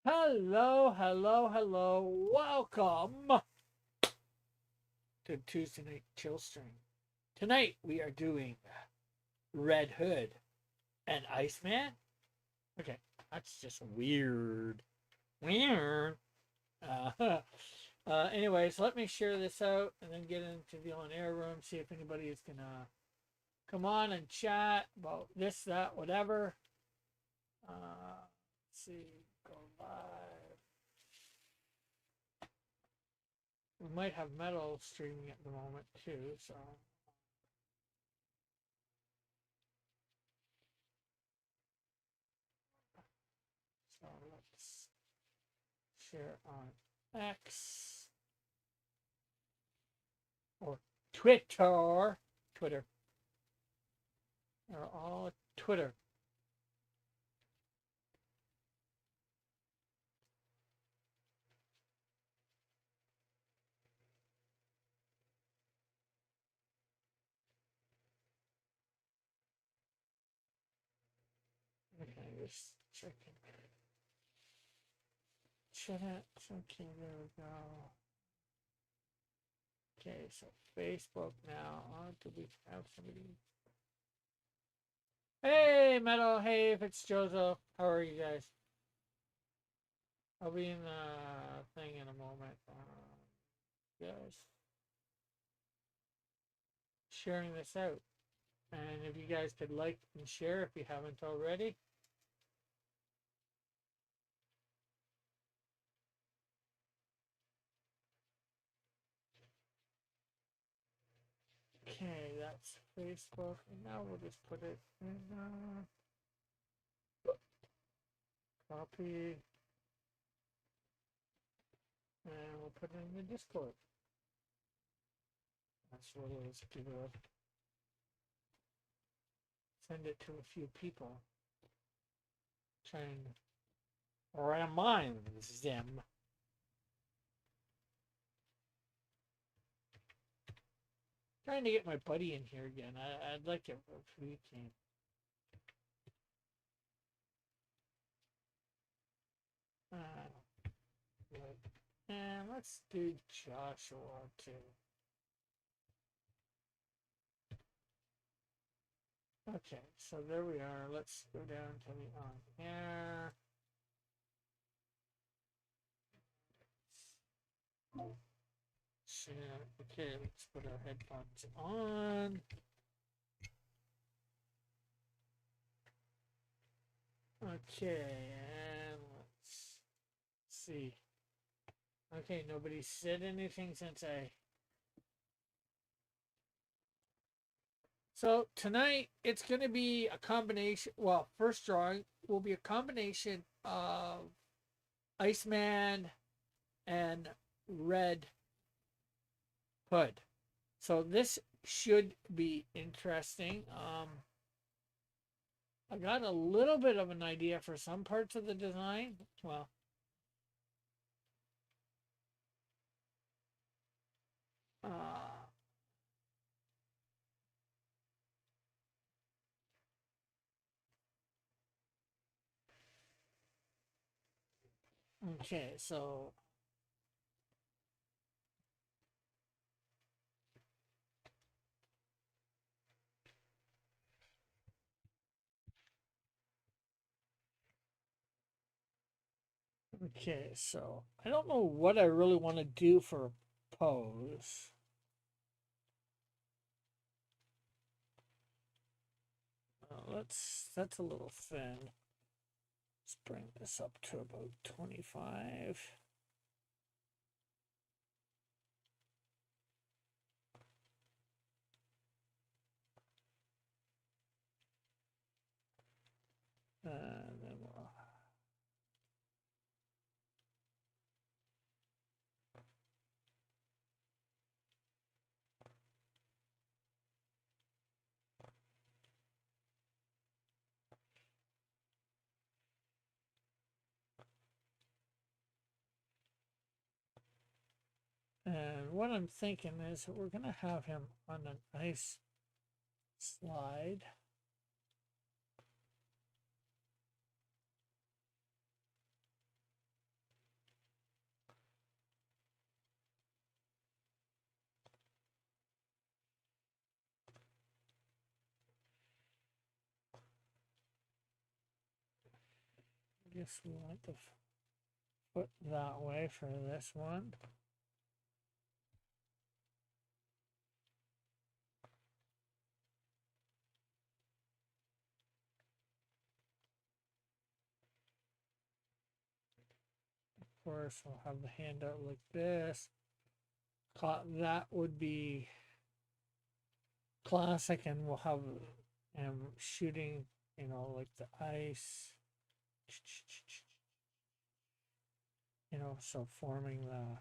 Hello, hello, hello. Welcome to Tuesday Night Chill Stream. Tonight we are doing Red Hood and Iceman. Okay, that's just weird. Weird. Uh, anyways, let me share this out and then get into the on air room, see if anybody is going to come on and chat about this, that, whatever. Let's see, go live. We might have metal streaming at the moment too, so let's share on X or Twitter. Twitter. They're all Twitter. Okay, just checking. Chat. Okay, there we go. Okay, so Facebook now. Do we have somebody? Hey, Metal. Hey, if it's Jozo. How are you guys? I'll be in the thing in a moment. Guys, sharing this out. And if you guys could like and share if you haven't already. Okay, that's Facebook. And now we'll just put it in copy. And we'll put it in the Discord. That's what it is. Send it to a few people. Try and remind them. Trying to get my buddy in here again. I'd like it if we can. And let's do Joshua too. Okay, so there we are. Let's go down to the on air. Okay, let's put our headphones on. Okay, and let's see. Okay, nobody said anything since I. So tonight it's going to be a combination. Well, first drawing will be a combination of Iceman and Red Hood. So this should be interesting. I got a little bit of an idea for some parts of the design. Well, okay, so I don't know what I really want to do for a pose. That's a little thin. Let's bring this up to about 25. And then we'll and what I'm thinking is that we're going to have him on an ice slide. guess we want the foot that way for this one. Of course, we'll have the hand out like this. That would be classic, and we'll have shooting, like the ice. So forming the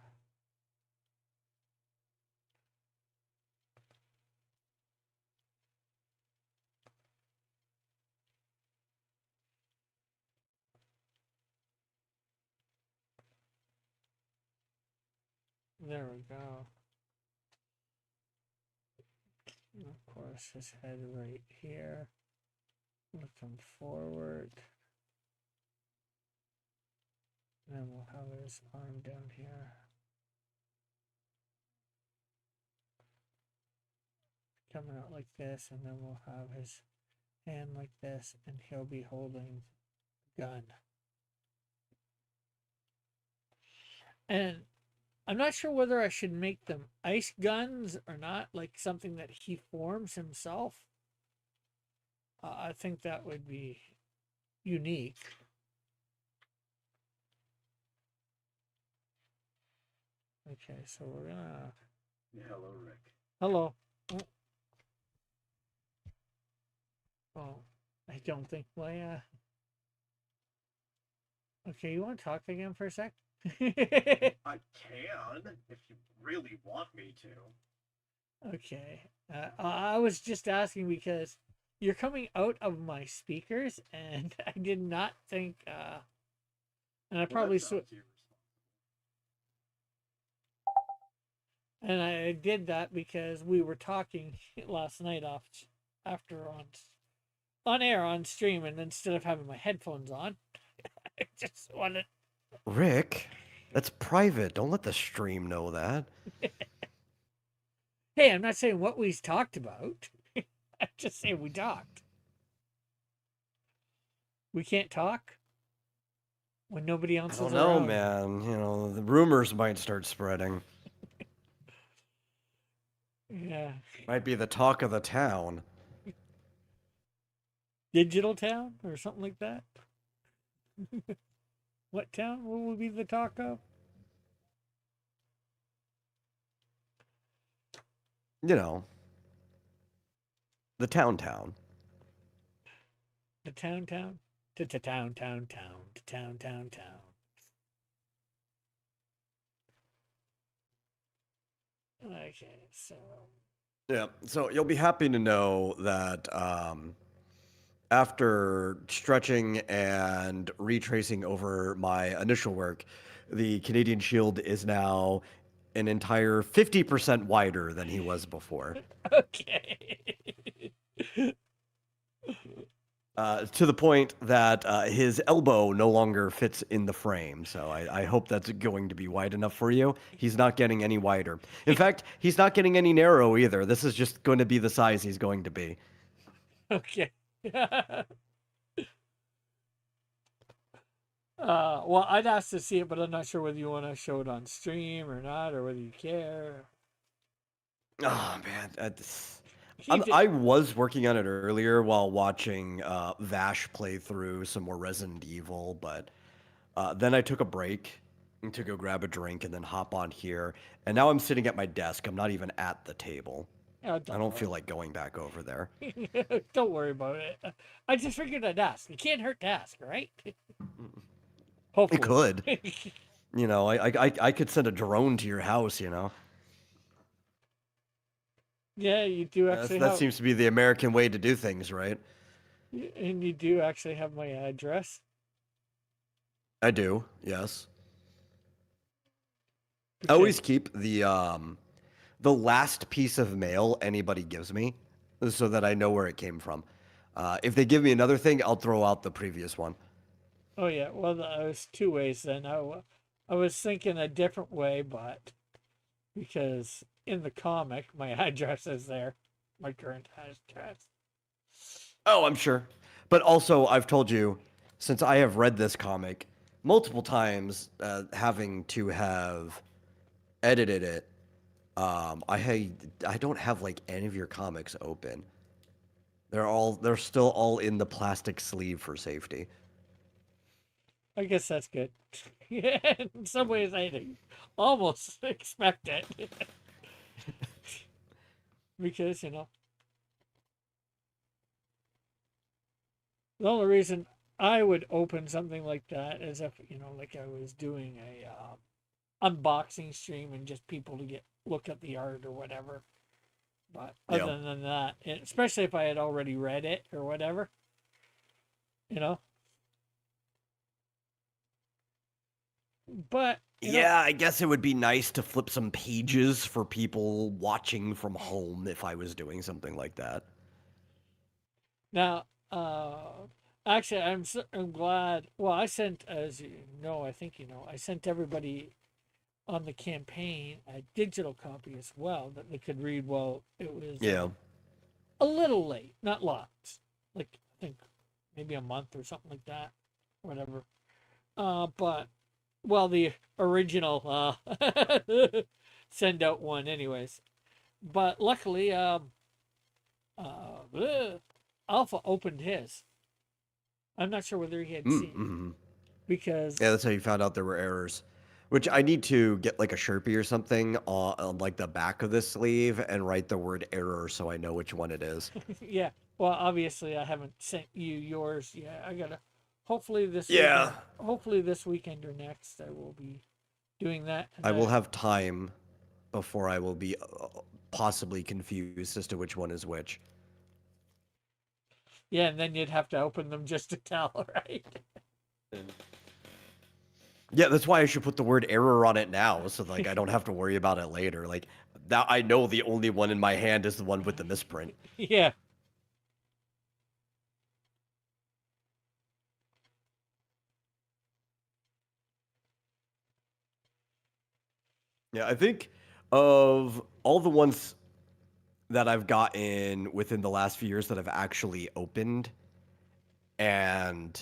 there we go. And of course, his head right here, looking forward. And then we'll have his arm down here. Coming out like this, and then we'll have his hand like this, and he'll be holding a gun. And I'm not sure whether I should make them ice guns or not, like something that he forms himself. I think that would be unique. Okay, so we're gonna. Yeah, hello, Rick. Hello. Oh, I don't think my. Okay, you want to talk again for a sec? I can, if you really want me to. Okay. I was just asking because you're coming out of my speakers, and I did not think. And I probably and I did that because we were talking last night after on air on stream, and instead of having my headphones on, I just wanted. Rick, that's private. Don't let the stream know that. Hey, I'm not saying what we talked about. I'm just saying we talked. We can't talk when nobody else is around. I don't know, man. The rumors might start spreading. Yeah. Might be the talk of the town. Digital town or something like that? What town will be the talk of? The town. The town. To town. Okay, so. Yeah, so you'll be happy to know that after stretching and retracing over my initial work, the Canadian Shield is now an entire 50% wider than he was before. Okay. To the point that his elbow no longer fits in the frame. So I hope that's going to be wide enough for you. He's not getting any wider. In fact, he's not getting any narrow either. This is just going to be the size he's going to be. Okay. Well, I'd ask to see it, but I'm not sure whether you want to show it on stream or not, or whether you care. Oh, man. I was working on it earlier while watching Vash play through some more Resident Evil, but then I took a break to go grab a drink and then hop on here. And now I'm sitting at my desk. I'm not even at the table. I don't feel like going back over there. Don't worry about it. I just figured I'd ask. It can't hurt to ask, right? Hopefully. It could. I could send a drone to your house, Yeah, you do actually that seems to be the American way to do things, right? And you do actually have my address? I do, yes. Okay. I always keep the last piece of mail anybody gives me so that I know where it came from. If they give me another thing, I'll throw out the previous one. Oh, yeah. Well, I was two ways then. I was thinking a different way, but because in the comic, my address is there, my current address. Oh, I'm sure. But also, I've told you since I have read this comic multiple times, having to have edited it, I don't have like any of your comics open. They're still all in the plastic sleeve for safety. I guess that's good. Yeah, in some ways, I almost expect it because the only reason I would open something like that is if like I was doing a unboxing stream and just people to get look at the art or whatever. But Yeah. other than that, especially if I had already read it or whatever, you know. But Yeah, I guess it would be nice to flip some pages for people watching from home if I was doing something like that. now, actually, I'm glad. Well, I sent, as you know, I think I sent everybody on the campaign a digital copy as well that they could read while it was Yeah. a little late, not lots, like I think maybe a month or something like that, whatever. But well, the original send out one, anyways. But luckily, Alpha opened his. I'm not sure whether he had seen Mm-hmm. because Yeah, that's how you found out there were errors. Which I need to get like a Sharpie or something on like the back of the sleeve and write the word error so I know which one it is. yeah. Well, obviously, I haven't sent you yours yet. I gotta. Hopefully this Yeah. weekend. Hopefully this weekend or next, I will be doing that. And I will have time before I will be possibly confused as to which one is which. yeah, and then you'd have to open them just to tell, right? Yeah, that's why I should put the word error on it now, so like I don't have to worry about it later. Like that, I know the only one in my hand is the one with the misprint. Yeah. Yeah, I think of all the ones that I've gotten within the last few years that I've actually opened, and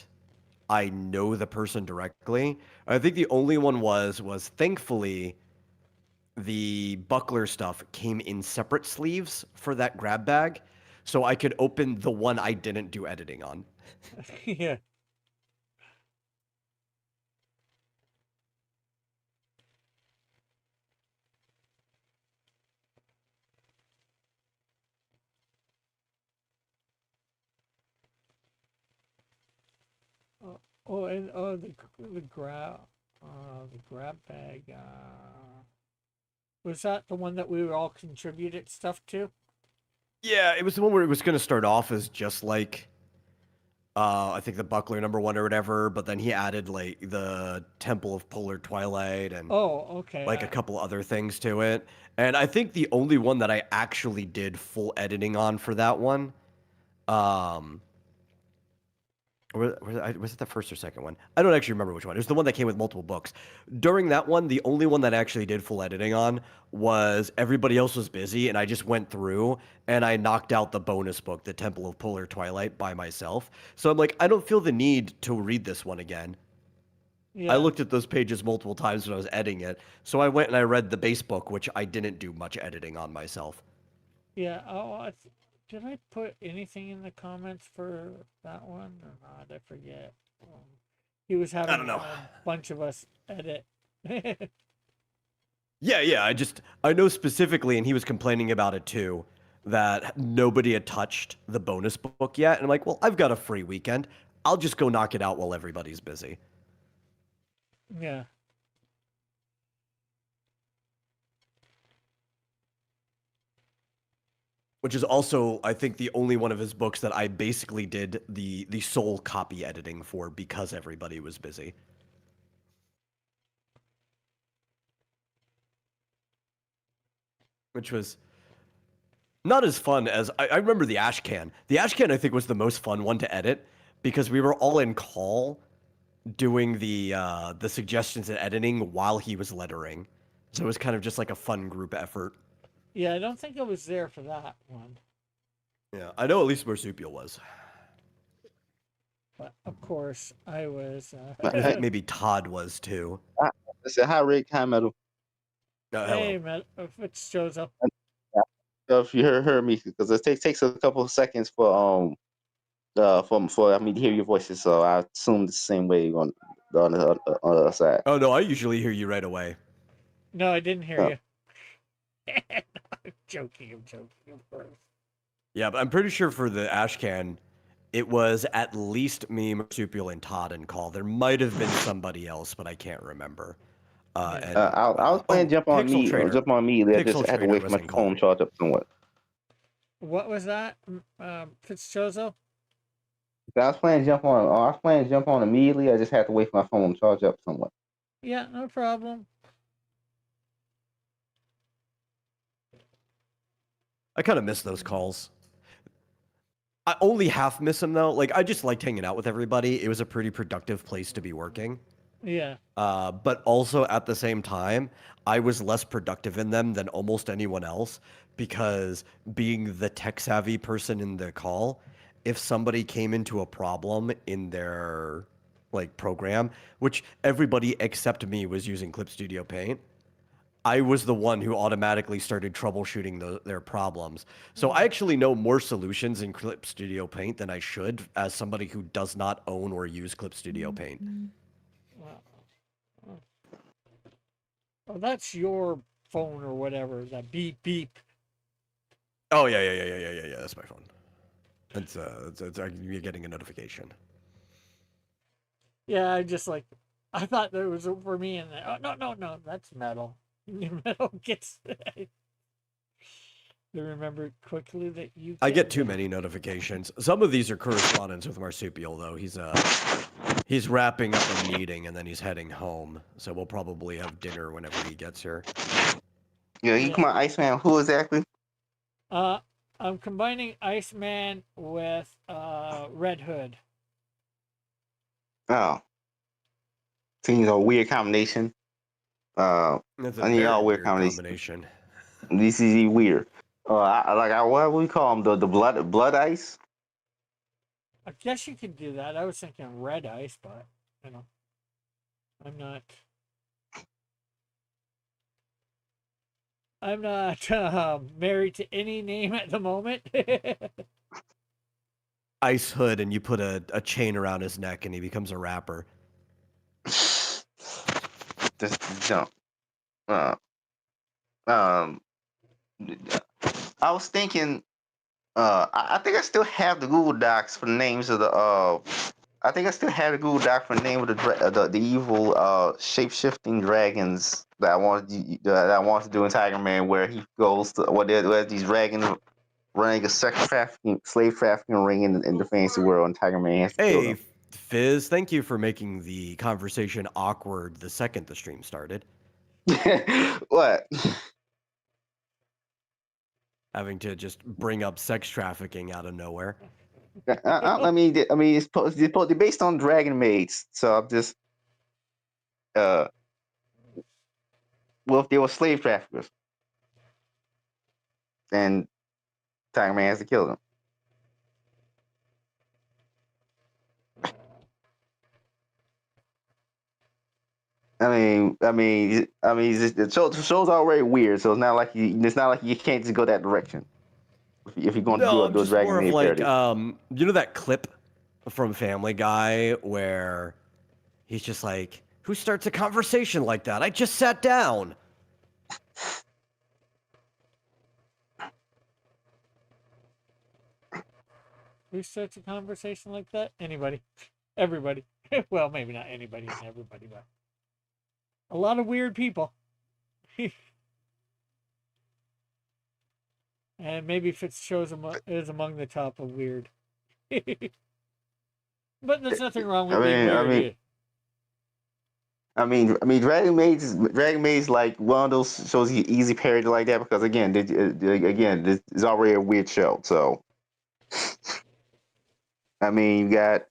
I know the person directly. I think the only one was thankfully the buckler stuff came in separate sleeves for that grab bag, so I could open the one I didn't do editing on. Yeah. Oh, and the grab bag. Was that the one that we were all contributed stuff to? Yeah, it was the one where it was going to start off as just like I think the buckler number one or whatever, but then he added like the Temple of Polar Twilight and Oh, okay. like a couple other things to it. And I think the only one that I actually did full editing on for that one, um, was it the first or second one? I don't actually remember which one. It was the one that came with multiple books. During that one, the only one that I actually did full editing on was everybody else was busy, and I just went through and I knocked out the bonus book, The Temple of Polar Twilight, by myself. So I'm like, I don't feel the need to read this one again. I Yeah. looked at those pages multiple times when I was editing it, so I went and I read the base book, which I didn't do much editing on myself. Yeah. Oh, did I put anything in the comments for that one or not? I forget. He was I having don't know. a bunch of us edit. Yeah. I know specifically, and he was complaining about it too, that nobody had touched the bonus book yet. And I'm like, well, I've got a free weekend. I'll just go knock it out while everybody's busy. Yeah. Which is also, I think, the only one of his books that I basically did the sole copy editing for because everybody was busy. Which was not as fun as I remember the ash can. The ash can I think was the most fun one to edit because we were all in call doing the suggestions and editing while he was lettering. So it was kind of just like a fun group effort. Yeah, I don't think I was there for that one. Yeah, I know at least Marsupial was. but of course I was. I think maybe Todd was too. I said, hi, Rick. Hi, Metal. Hello. Hey, Fitzjozo. So if you heard me, because it takes a couple of seconds for me to hear your voices, so I assume the same way on the other side. Oh no, I usually hear you right away. No, I didn't hear Oh. you. I'm joking. Of course. Yeah, but I'm pretty sure for the Ashcan, it was at least me, Marsupial, and Todd in call. There might have been somebody else, but I can't remember. Yeah. I was playing jump on me, Trader. jump on me. I just Pixel had to Trader wait for was my in call. phone charge up somewhat. What was that, Fitzjozo? I was playing jump on immediately. I just had to wait for my phone to charge up somewhat. Yeah, no problem. I kind of miss those calls. I only half miss them though. Like I just liked hanging out with everybody. It was a pretty productive place to be working. Yeah. But also at the same time, I was less productive in them than almost anyone else because being the tech savvy person in the call, if somebody came into a problem in their like program, which everybody except me was using Clip Studio Paint, I was the one who automatically started troubleshooting their problems. So I actually know more solutions in Clip Studio Paint than I should as somebody who does not own or use Clip Studio Paint. Wow. Oh, that's your phone or whatever. That beep beep. Oh yeah. That's my phone. That's you're getting a notification. Yeah, I thought that was for me, and oh no, that's metal. Metal gets. To remember quickly that you. I get too many notifications. Some of these are correspondence with Marsupial though. He's wrapping up a meeting and then he's heading home. So we'll probably have dinner whenever he gets here. Yeah, you come on, Iceman. Who exactly? I'm combining Iceman with Red Hood. Oh, seems a weird combination. That's a I need all very weird weird combination. This is weird. What we call them? The blood ice. I guess you could do that. I was thinking Red Ice, but I'm not. I'm not married to any name at the moment. Ice Hood, and you put a chain around his neck, and he becomes a rapper. Just jump. I was thinking. I think I still have the Google Docs for the names of the. I think I still have the Google Doc for the name of the evil shape shifting dragons that I want to do in Tiger Man, where he goes to where these dragons running a slave trafficking ring in the fantasy world, and Tiger Man has to kill Hey, them. Fizz, thank you for making the conversation awkward the second the stream started. What? Having to just bring up sex trafficking out of nowhere. I mean, it's based on dragon maids, so I'm just well, if they were slave traffickers, then Tiger Man has to kill them. The show's already weird, so it's not like you can't just go that direction if you're going to do I'm a just Dragon more of Maid like, parody. you know that clip from Family Guy where he's just like, "Who starts a conversation like that? I just sat down." Who starts a conversation like that? Anybody. Everybody. Well, maybe not anybody and everybody, but a lot of weird people. And maybe Fitzjozo is among the top of weird. But there's nothing wrong with being weird. Dragon Maid's like one of those shows you easy parody like that because again, it's already a weird show. So, you got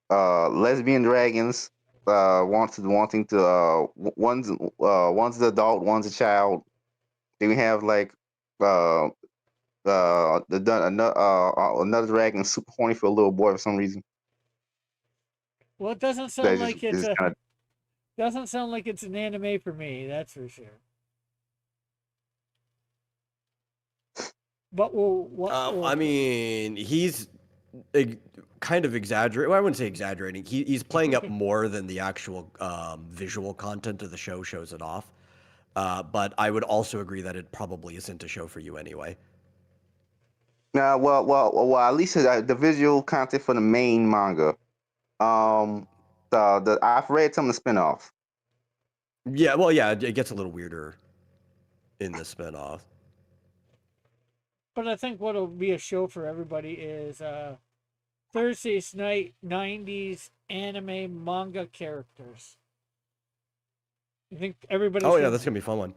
lesbian dragons, wanting to one's the adult, one's a child. Then we have like another dragon super horny for a little boy for some reason. Well, it doesn't That sound just like it's is a kind of doesn't sound like it's an anime for me. That's for sure. But what I will mean, he's ex- kind of exaggerating. Well, I wouldn't say exaggerating. He's playing up more than the actual visual content of the show shows it off. But I would also agree that it probably isn't a show for you anyway. well. At least the visual content for the main manga. The I've read some of the spinoffs. Yeah, well, yeah, it gets a little weirder in the spinoff. But I think what'll be a show for everybody is Thursday's night '90s anime manga characters. You think everybody's Oh yeah, gonna? that's gonna be a fun one.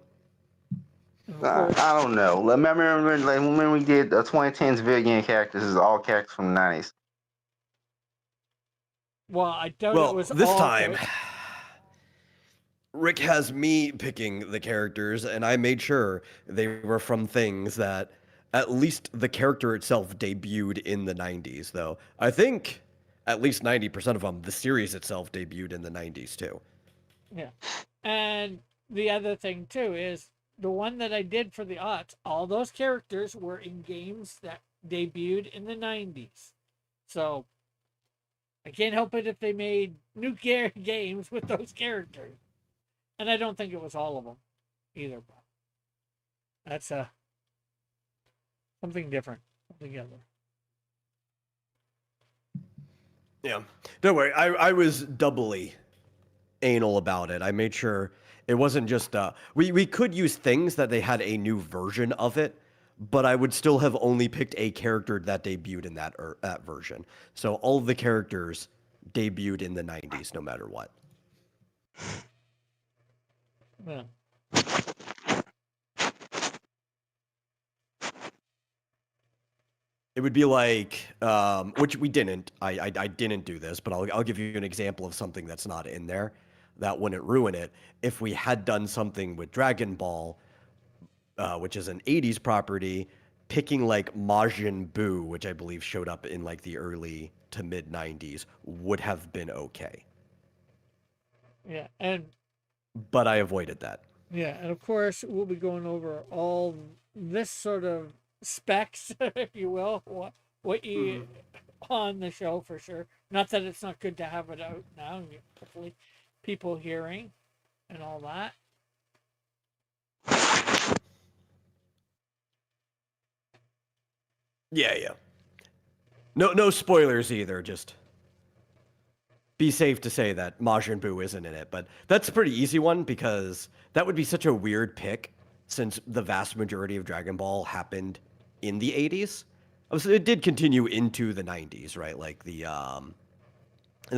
Of course. I don't know. Remember, like when we did the 2010s video game characters, is all characters from the 90s. Well, I doubt it Well, was this all time, Rick has me picking the characters, and I made sure they were from things that at least the character itself debuted in the 90s, though. I think at least 90% of them, the series itself debuted in the 90s, too. Yeah. And the other thing too is the one that I did for the aughts, all those characters were in games that debuted in the '90s. So I can't help it if they made new games with those characters. And I don't think it was all of them either. But that's something different altogether. Yeah. Don't worry, I was doubly anal about it. I made sure it wasn't just we could use things that they had a new version of it, but I would still have only picked a character that debuted in that version. So all of the characters debuted in the 90s no matter what. Yeah. It would be like, which we didn't. I didn't do this, but I'll give you an example of something that's not in there that wouldn't ruin it. If we had done something with Dragon Ball, which is an 80s property, picking like Majin Buu, which I believe showed up in like the early to mid 90s, would have been okay. Yeah. And But I avoided that. yeah, and of course we'll be going over all this sort of specs, if you will, what you on the show for sure. Not that it's not good to have it out now, hopefully people hearing and all that. Yeah, yeah. No spoilers either. Just be safe to say that Majin Buu isn't in it. But that's a pretty easy one because that would be such a weird pick since the vast majority of Dragon Ball happened in the 80s. Obviously, it did continue into the 90s, right? Like the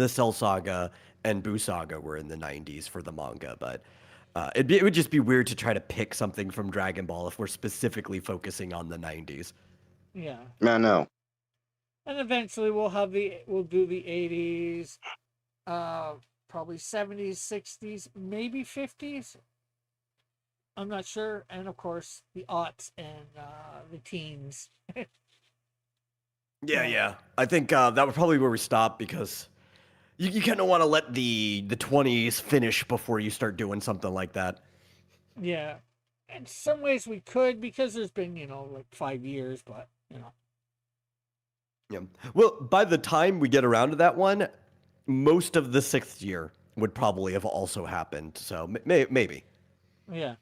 Cell Saga and Buu Saga were in the 90s for the manga, but it would just be weird to try to pick something from Dragon Ball if we're specifically focusing on the 90s. Yeah. I know. And eventually we'll do the 80s, probably 70s, 60s, maybe 50s. I'm not sure. And of course the aughts and the teens. Yeah, yeah. I think that would probably be where we stop because you kind of want to let the 20s finish before you start doing something like that. Yeah. In some ways we could because there's been, like 5 years, but Yeah. Well, by the time we get around to that one, most of the sixth year would probably have also happened. So maybe. yeah.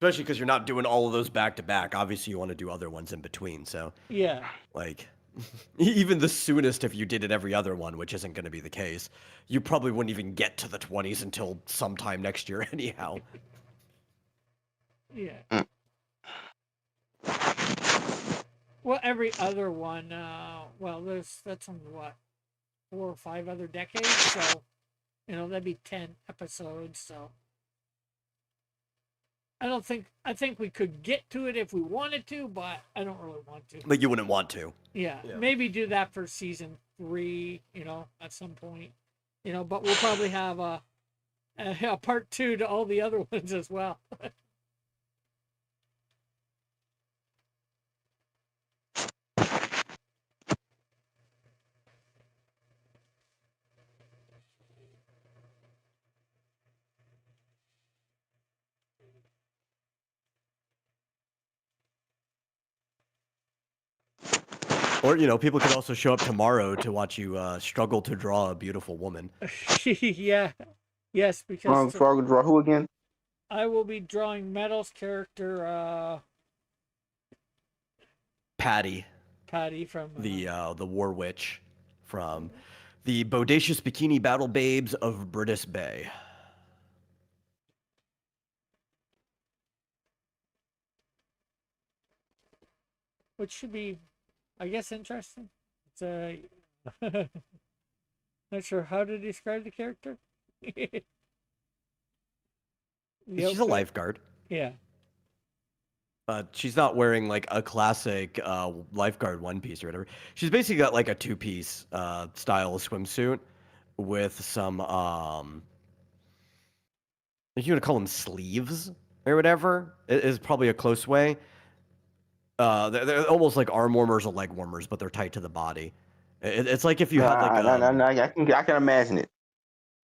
Especially because you're not doing all of those back to back. Obviously, you want to do other ones in between. So, Yeah. like, even the soonest, if you did it every other one, which isn't going to be the case, you probably wouldn't even get to the 20s until sometime next year, anyhow. Yeah. Well, every other one, that's on what, 4 or 5 other decades, so, that'd be 10 episodes, so. I think we could get to it if we wanted to, but I don't really want to. But you wouldn't want to. Yeah, Yeah. maybe do that for season 3, at some point, but we'll probably have a part 2 to all the other ones as well. Or, people could also show up tomorrow to watch you struggle to draw a beautiful woman. Yeah. Yes, because Frog draw who again? I will be drawing Metal's character, Patty, Patty from the War Witch from the Bodacious Bikini Battle Babes of Brittis Bay. which should be, I guess, interesting. It's not sure how to describe the character. She's a lifeguard. Yeah. She's not wearing like a classic lifeguard one piece or whatever. She's basically got like a two-piece style swimsuit with some if you want to call them sleeves or whatever, it is probably a close way. They're almost like arm warmers or leg warmers, but they're tight to the body. It's like if you had like I can imagine it.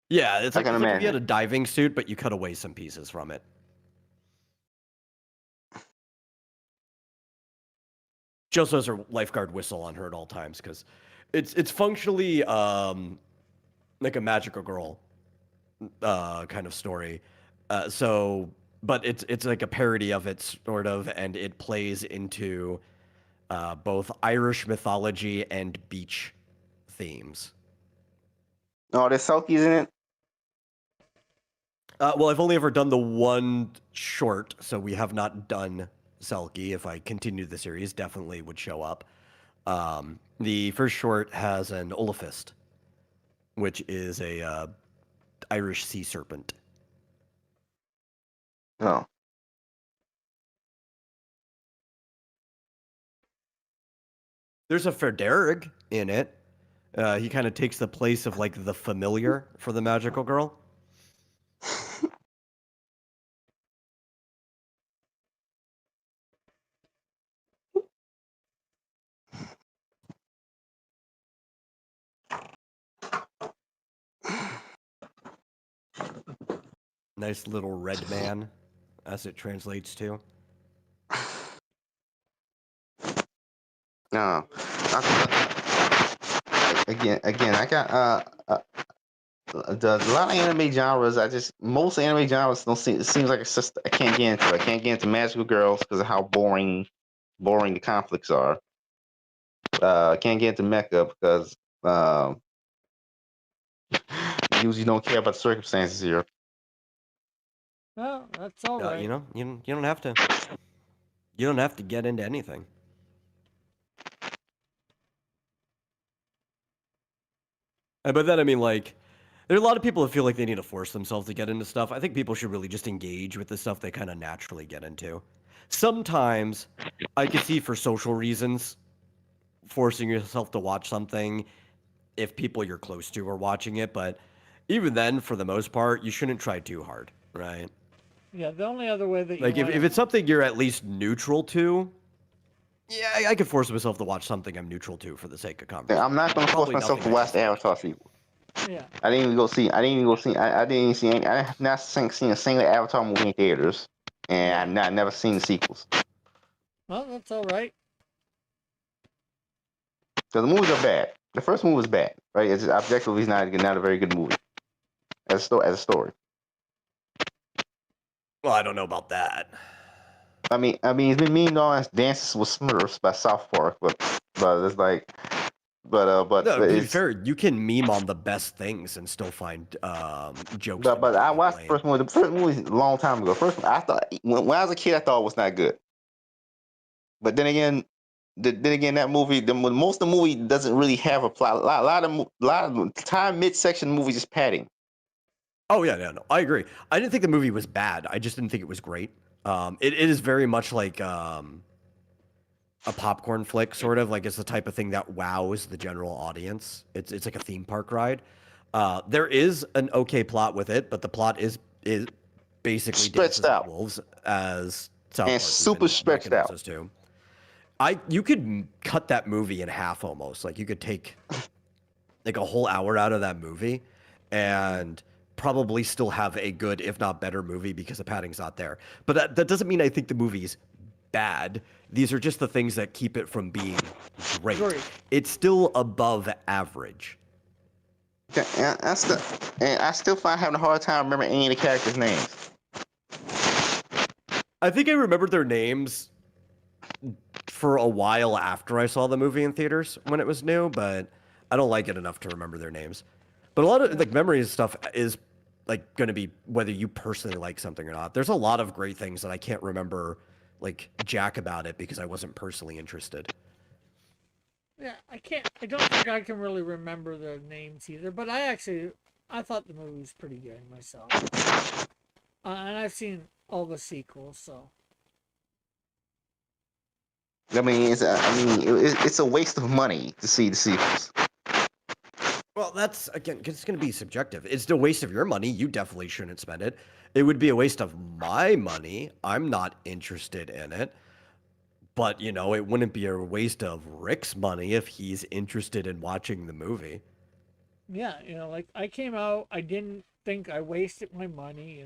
Yeah, it's like if you had a diving suit, but you cut away some pieces from it. She also has her lifeguard whistle on her at all times because it's functionally like a magical girl kind of story. But it's like a parody of it sort of, and it plays into both Irish mythology and beach themes. Oh, there's Selkies in it. Well, I've only ever done the one short, so we have not done Selkie. If I continued the series, definitely would show up. The first short has an Olafist, which is a Irish sea serpent. Oh. There's a Ferderig in it. He kind of takes the place of like the familiar for the magical girl. Nice little red man, as it translates to. No. Again, I got a lot of anime genres. Most anime genres don't seem. It seems like it's just I can't get into it. I can't get into magical girls because of how boring the conflicts are. I can't get into mecha because usually don't care about the circumstances here. Well, that's all right. You don't have to. You don't have to get into anything. But then, I mean, like, there are a lot of people that feel like they need to force themselves to get into stuff. I think people should really just engage with the stuff they kind of naturally get into. Sometimes, I could see for social reasons, forcing yourself to watch something if people you're close to are watching it. But even then, for the most part, you shouldn't try too hard, right? Yeah, the only other way that if it's something you're at least neutral to, yeah, I could force myself to watch something I'm neutral to for the sake of conversation. I'm not going to force myself to watch the Avatar sequel. Yeah. I didn't even see. I have not seen a single Avatar movie in theaters, and I've never seen the sequels. Well, that's all right. So the movies are bad. The first movie was bad, right? It's objectively not a very good movie as a story. Well, I don't know about that. I mean, it's been mean as Dances with Smurfs by South Park, but it's like, no, to be fair, you can meme on the best things and still find jokes. But I watched the first movie. The first movie a long time ago. I thought when I was a kid, I thought it was not good. But then again, that movie, most of the movie doesn't really have a plot. A lot of time midsection movies is padding. Oh yeah, no, I agree. I didn't think the movie was bad. I just didn't think it was great. It is very much like a popcorn flick, sort of like it's the type of thing that wows the general audience. It's like a theme park ride. There is an okay plot with it, but the plot is basically stretched out. Wolves as South and Park super stretched out. Too. You could cut that movie in half almost. Like you could take like a whole hour out of that movie and probably still have a good, if not better, movie because the padding's not there. But that doesn't mean I think the movie's bad. These are just the things that keep it from being great. Great. It's still above average. And I still find having a hard time remembering any of the characters' names. I think I remembered their names for a while after I saw the movie in theaters when it was new, but I don't like it enough to remember their names. But a lot of like memories stuff is like going to be whether you personally like something or not. There's a lot of great things that I can't remember like jack about it because I wasn't personally interested. Yeah, I don't think I can really remember the names either. But I thought the movie was pretty good myself. And I've seen all the sequels, so. It's a waste of money to see the sequels. Well, that's again, it's going to be subjective. It's a waste of your money. You definitely shouldn't spend it. It would be a waste of my money. I'm not interested in it. But, you know, it wouldn't be a waste of Rick's money if he's interested in watching the movie. Yeah, like I came out, I didn't think I wasted my money,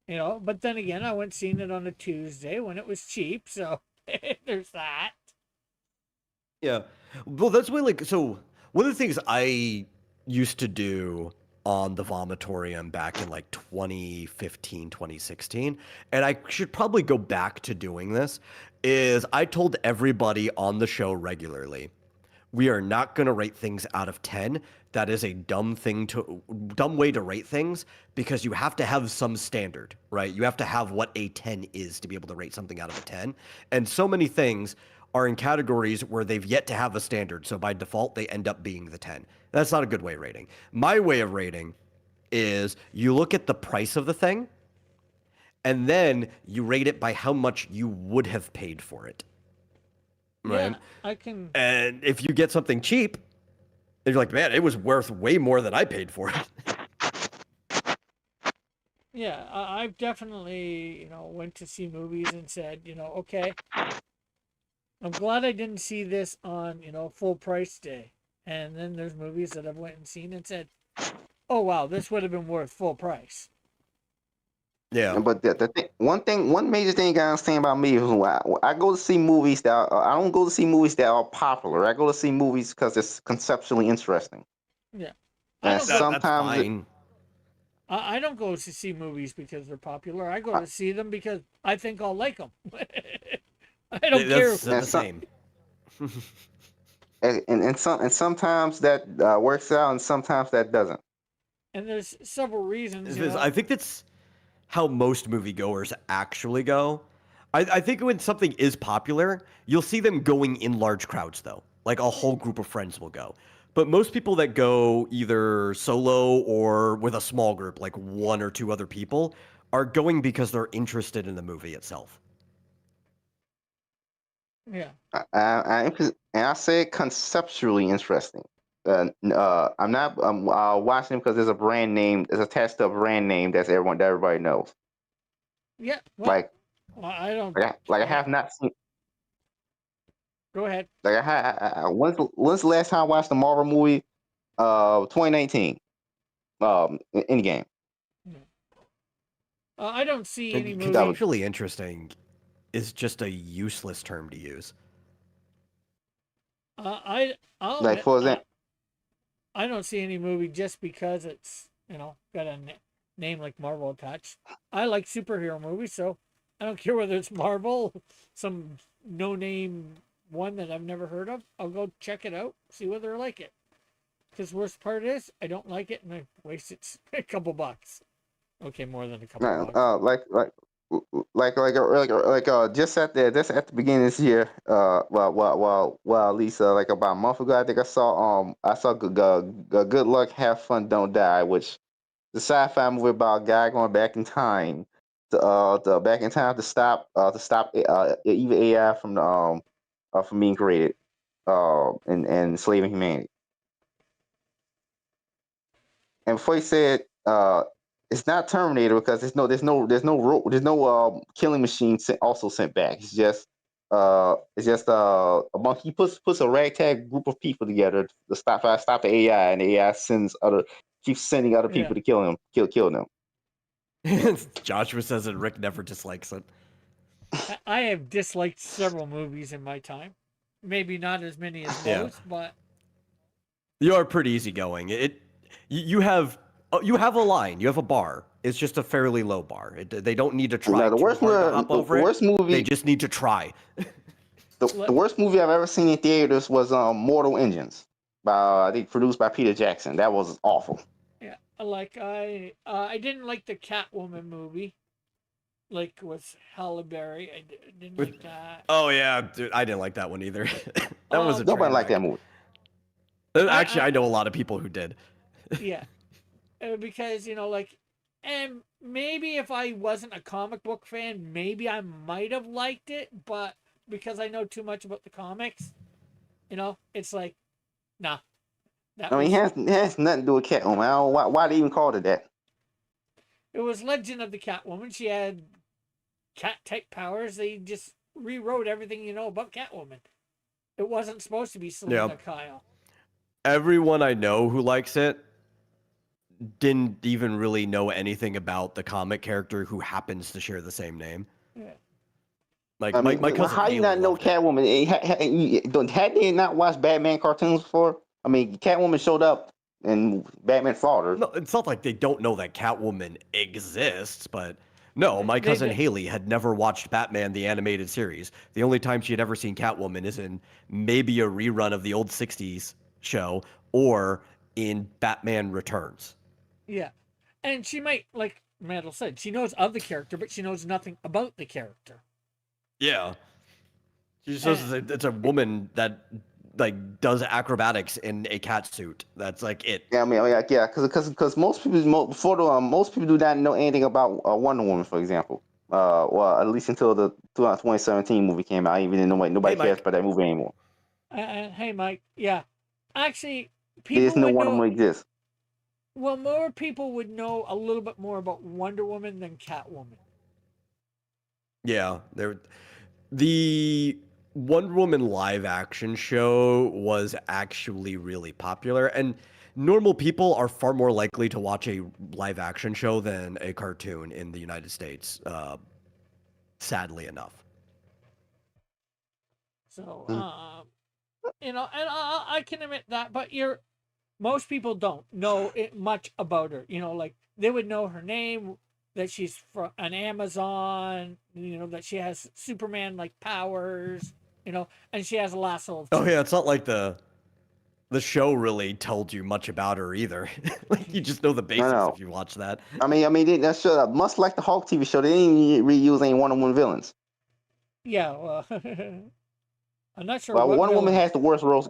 but then again, I went seeing it on a Tuesday when it was cheap, so there's that. Yeah. Well, that's why, like, so one of the things I used to do on the Vomitorium back in like 2015, 2016, and I should probably go back to doing this, is I told everybody on the show regularly, we are not going to rate things out of 10. That is a dumb way to rate things because you have to have some standard, right? You have to have what a 10 is to be able to rate something out of a 10. And so many things are in categories where they've yet to have a standard. So by default, they end up being the 10. That's not a good way of rating. My way of rating is you look at the price of the thing and then you rate it by how much you would have paid for it. Right? Yeah, I can. And if you get something cheap, then you're like, man, it was worth way more than I paid for it. Yeah, I've definitely, went to see movies and said, okay, I'm glad I didn't see this on, full price day. And then there's movies that I've went and seen and said, oh wow, this would have been worth full price. Yeah. But one major thing you gotta understand about me is I go to see movies I don't go to see movies that are popular. I go to see movies because it's conceptually interesting. Yeah. And I don't go, That's fine. I don't go to see movies because they're popular. I go to see them because I think I'll like them. I don't care. That's the same. and sometimes that works out, and sometimes that doesn't. And there's several reasons. I think that's how most moviegoers actually go. I think when something is popular, you'll see them going in large crowds, though. Like a whole group of friends will go. But most people that go either solo or with a small group, like one or two other people, are going because they're interested in the movie itself. Yeah. And I say conceptually interesting. I'm not watching it because there's a brand name, there's attached to a brand name that everybody knows. Yeah. Well, I don't. I have not seen. Go ahead. Like when's the last time I watched a Marvel movie? 2019. Endgame. I don't see any movie. Conceptually interesting is just a useless term to use. I'll Like, for example, I don't see any movie just because it's got a name like Marvel attached. I like superhero movies, so I don't care whether it's Marvel, some no-name one that I've never heard of. I'll go check it out, see whether I like it. Because worst part is I don't like it and I wasted a couple bucks. Okay, more than a couple bucks. just at the beginning of this year, at least like about a month ago, I think I saw Good Luck, Have Fun, Don't Die, which the sci-fi movie about a guy going back in time to stop evil AI from being created, and enslaving humanity. And before he said, it's not Terminator because there's no killing machine also sent back. It's just a bunch. He puts a ragtag group of people together to stop the AI, and the AI keeps sending other people to kill him, kill them. Joshua says that Rick never dislikes it. I have disliked several movies in my time. maybe not as many as Yeah. most, but You are pretty easygoing. You have you have a line, you have a bar. It's just a fairly low bar. They don't need to try Now, too hard to hop over the it. worst They movie, just need to try. the worst movie I've ever seen in theaters was Mortal Engines, by I think produced by Peter Jackson. That was awful. yeah, like I didn't like the Catwoman movie, like with Halle Berry. Didn't With like that. Oh yeah, dude, I didn't like that one either. That was a Nobody train liked that wreck. movie. Actually, I I know a lot of people who did. yeah, because like, and maybe if I wasn't a comic book fan, maybe I might have liked it, but because I know too much about the comics, it's like, nah, that I mean, was it has nothing to do with Catwoman. I don't know why they even called it that. it was Legend of the Catwoman. She had cat type powers. They just rewrote everything you know about Catwoman. It wasn't supposed to be Yeah. Selena Kyle. Everyone I know who likes it didn't even really know anything about the comic character who happens to share the same name. Yeah. Like I my mean, cousin how you Haley not know loved it. Catwoman? Had they not watched Batman cartoons before? I mean, Catwoman showed up and Batman fought her. No, it's not like they don't know that Catwoman exists, but no, my They cousin did. Haley had never watched Batman the animated series. The only time she had ever seen Catwoman is in maybe a rerun of the old 60s show or in Batman Returns. Yeah. And she might, like Metal said, she knows of the character, but she knows nothing about the character. Yeah. She just And, knows that it's a woman that like does acrobatics in a cat suit. That's like it. Yeah, yeah, because most people most people do not know anything about Wonder Woman, for example. Well, at least until the 2017 movie came out, I even didn't know Hey nobody cares Mike. about that movie anymore. hey, Mike, yeah. Actually, They just people know would Wonder know, Woman exists. well, more people would know a little bit more about Wonder Woman than Catwoman. Yeah, the Wonder Woman live action show was actually really popular, and normal people are far more likely to watch a live action show than a cartoon in the United States, sadly enough. So, Mhm. and I can admit that, but most people don't know much about her. Like they would know her name, that she's from an Amazon. That she has Superman like powers. And she has a lasso of Oh yeah, truth. it's not like the show really told you much about her either. Like you just know the I basics know. if you watch that. That show, much like the Hulk TV show, they didn't even reuse any Wonder Woman villains. Yeah, well, I'm not sure Well, what Wonder Woman villain. has the worst roles.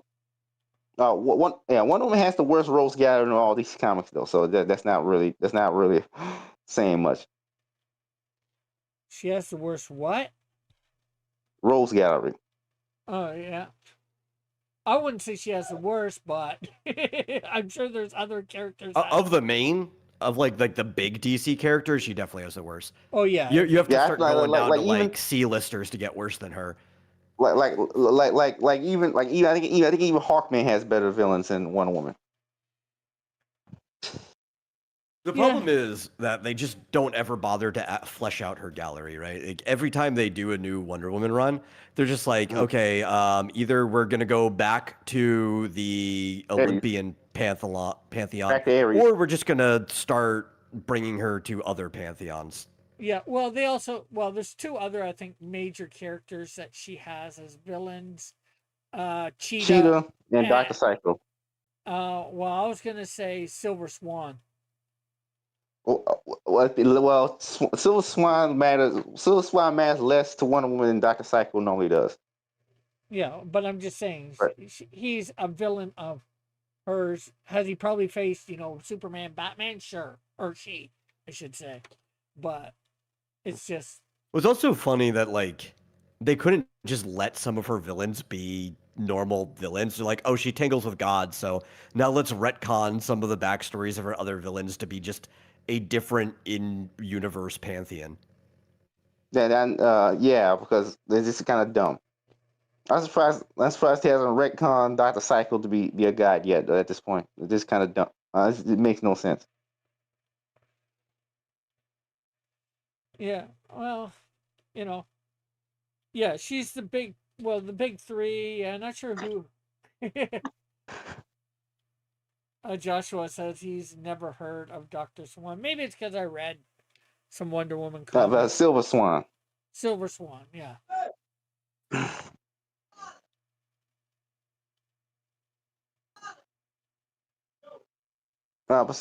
Wonder Woman has the worst roles gallery in all these comics, though. So that's not really saying much. She has the worst what? Rose gallery. Oh yeah. I wouldn't say she has the worst, but I'm sure there's other characters that. Of the main, of like the big DC characters, she definitely has the worst. Oh yeah, You have to Yeah, I start feel going down to even like C-listers to get worse than her. I think even Hawkman has better villains than Wonder Woman. The yeah, problem is that they just don't ever bother to flesh out her gallery, right? Like every time they do a new Wonder Woman run, they're just like, Mhm. okay, either we're gonna go back to the Ares. Olympian pantheon, Back to Ares. or we're just gonna start bringing her to other pantheons. yeah. Well, there's two other I think major characters that she has as villains. Cheetah. Cheetah and And, Doctor Psycho. well, I was gonna say Silver Swan. Silver Swan matters less to Wonder Woman than Doctor Psycho normally does. Yeah, but I'm just saying Right. he's a villain of hers. Has he probably faced Superman, Batman? Sure, or she, I should say. But it's just It was also funny that like they couldn't just let some of her villains be normal villains. They're like, oh, she tangles with God, so now let's retcon some of the backstories of her other villains to be just a different in-universe pantheon. Yeah, because they're just kind of dumb. I'm surprised he hasn't retconned Doctor Psycho to be a god yet. At this point, it's just kind of dumb. It makes no sense. yeah. Well, you know, yeah. She's the big Well, the big three. I'm not sure who. Joshua says he's never heard of Doctor Swan. Maybe it's because I read some Wonder Woman comics. Silver Swan. Silver Swan, yeah. But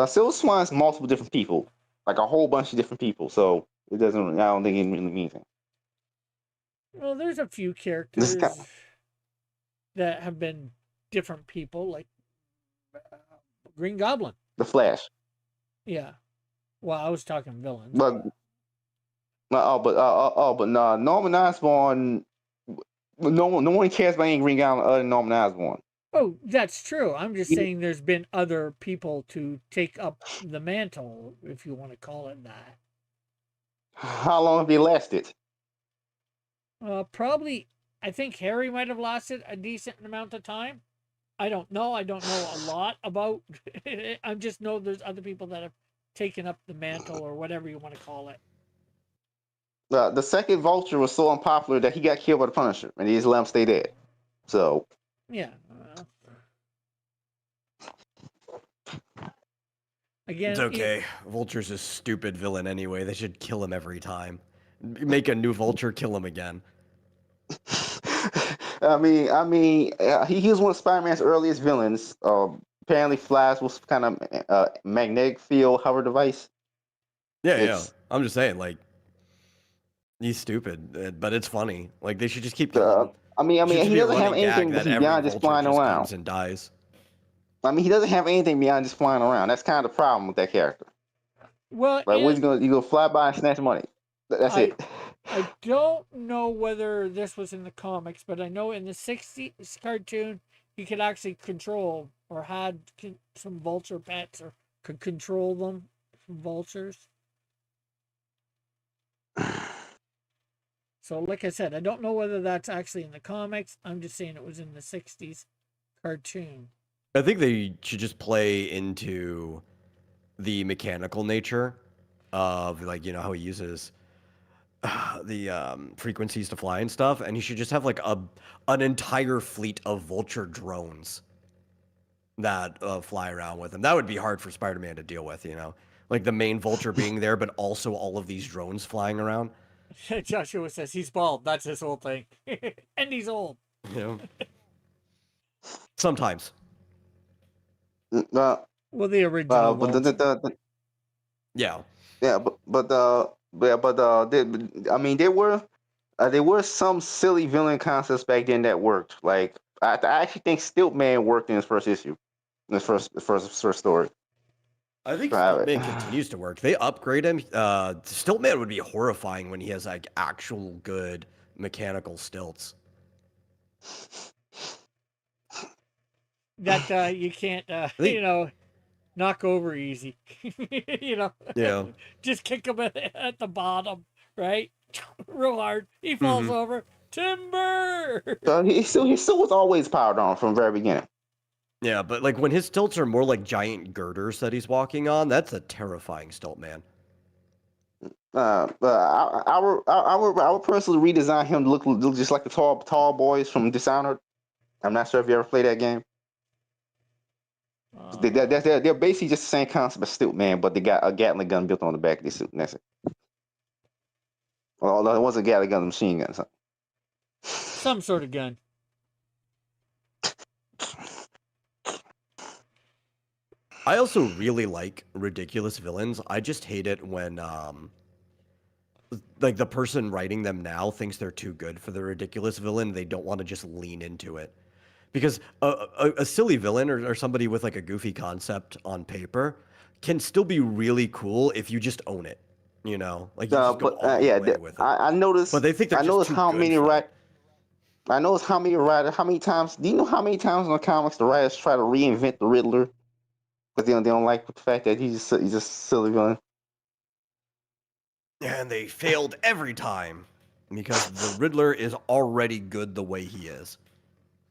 Silver Swan's multiple different people, like a whole bunch of different people. So it doesn't. I don't think it really means anything. Well, there's a few This is characters kind that have been different people, like Green Goblin. the Flash, Yeah. Well, I was talking villains. but no, Norman Osborn. No one cares about any Green Goblin other than Norman Osborn. Oh, that's true. I'm just Yeah. saying there's been other people to take up the mantle, if you want to call it that. How long have they lasted? Probably, I think Harry might have lasted a decent amount of time. I don't know. I don't know a lot about it. I just know there's other people that have taken up the mantle or whatever you want to call it. The second Vulture was so unpopular that he got killed by the Punisher, and he just let him stay dead. So Yeah. Again, It's okay. Vulture's a stupid villain anyway. They should kill him every time. Make a new Vulture, kill him again. he was one of Spider-Man's earliest villains. Apparently, Flash was kind of magnetic field hover device. Yeah. I'm just saying, like, he's stupid, but it's funny. Like, they should just keep killing him. He doesn't have anything that beyond every just Vulture flying just around. comes and dies. He doesn't have anything beyond just flying around. That's kind of the problem with that character. well, Like, you gonna fly by and snatch money? That's it. I don't know whether this was in the comics, but I know in the 60s cartoon, he could actually control or had some vulture pets or could control them, some vultures. So, like I said, I don't know whether that's actually in the comics. I'm just saying it was in the 60s cartoon. I think they should just play into the mechanical nature of, like, you know, how he uses the frequencies to fly and stuff, and he should just have like an entire fleet of Vulture drones that fly around with him. That would be hard for Spider-Man to deal with, you know, like the main Vulture being there, but also all of these drones flying around. Joshua says he's bald. That's his whole thing. And he's old. You know, sometimes. Well, the original But Vulture. Yeah. There were some silly villain concepts back then that worked. Like I actually think Stiltman worked in his first issue, in his first story. I think Stiltman continues to work. They upgrade him. Stiltman would be horrifying when he has like actual good mechanical stilts. That you can't, you know, knock over easy. You know, Yeah. just kick him at the bottom, right? Real hard. He falls over. Timber. So he still was always powered on from the very beginning. Yeah, but like when his stilts are more like giant girders that he's walking on, that's a terrifying stilt, man. I would personally redesign him to look just like the tall boys from Dishonored. I'm not sure if you ever played that game. They're basically just the same concept as Stiltman, but they got a Gatling gun built on the back of their suit. And that's it. Although it wasn't a Gatling gun, a machine gun. So. Some sort of gun. I also really like ridiculous villains. I just hate it when like the person writing them now thinks they're too good for the ridiculous villain. They don't want to just lean into it. Because a silly villain or somebody with like a goofy concept on paper can still be really cool if you just own it. You know, like you just go all the way with it. I noticed. But they think they're I noticed just too how good many for right. it. I noticed how many times. Do you know how many times in the comics the writers try to reinvent the Riddler, but they don't like the fact that he's just a silly villain. And they failed every time because the Riddler is already good the way he is.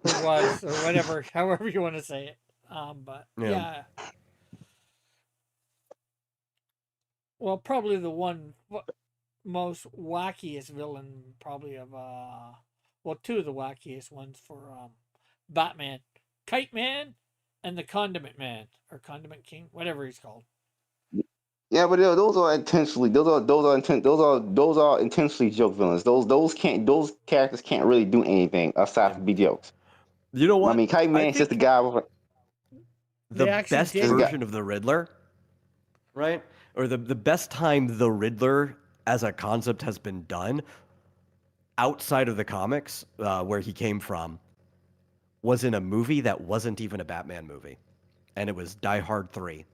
Or was, or whatever, however you want to say it. But yeah. Well, probably the one most wackiest villain probably of well, two of the wackiest ones for Batman, Kite Man, and the Condiment Man or Condiment King, whatever he's called. Yeah, but those are intentionally those are intentionally joke villains. Those characters can't really do anything aside Yeah. from be jokes. You know I what? mean, Kite I Man's just a think guy with the They actually best did. just a guy. version of the Riddler, right? Or the best time the Riddler as a concept has been done outside of the comics, where he came from, was in a movie that wasn't even a Batman movie, and it was Die Hard 3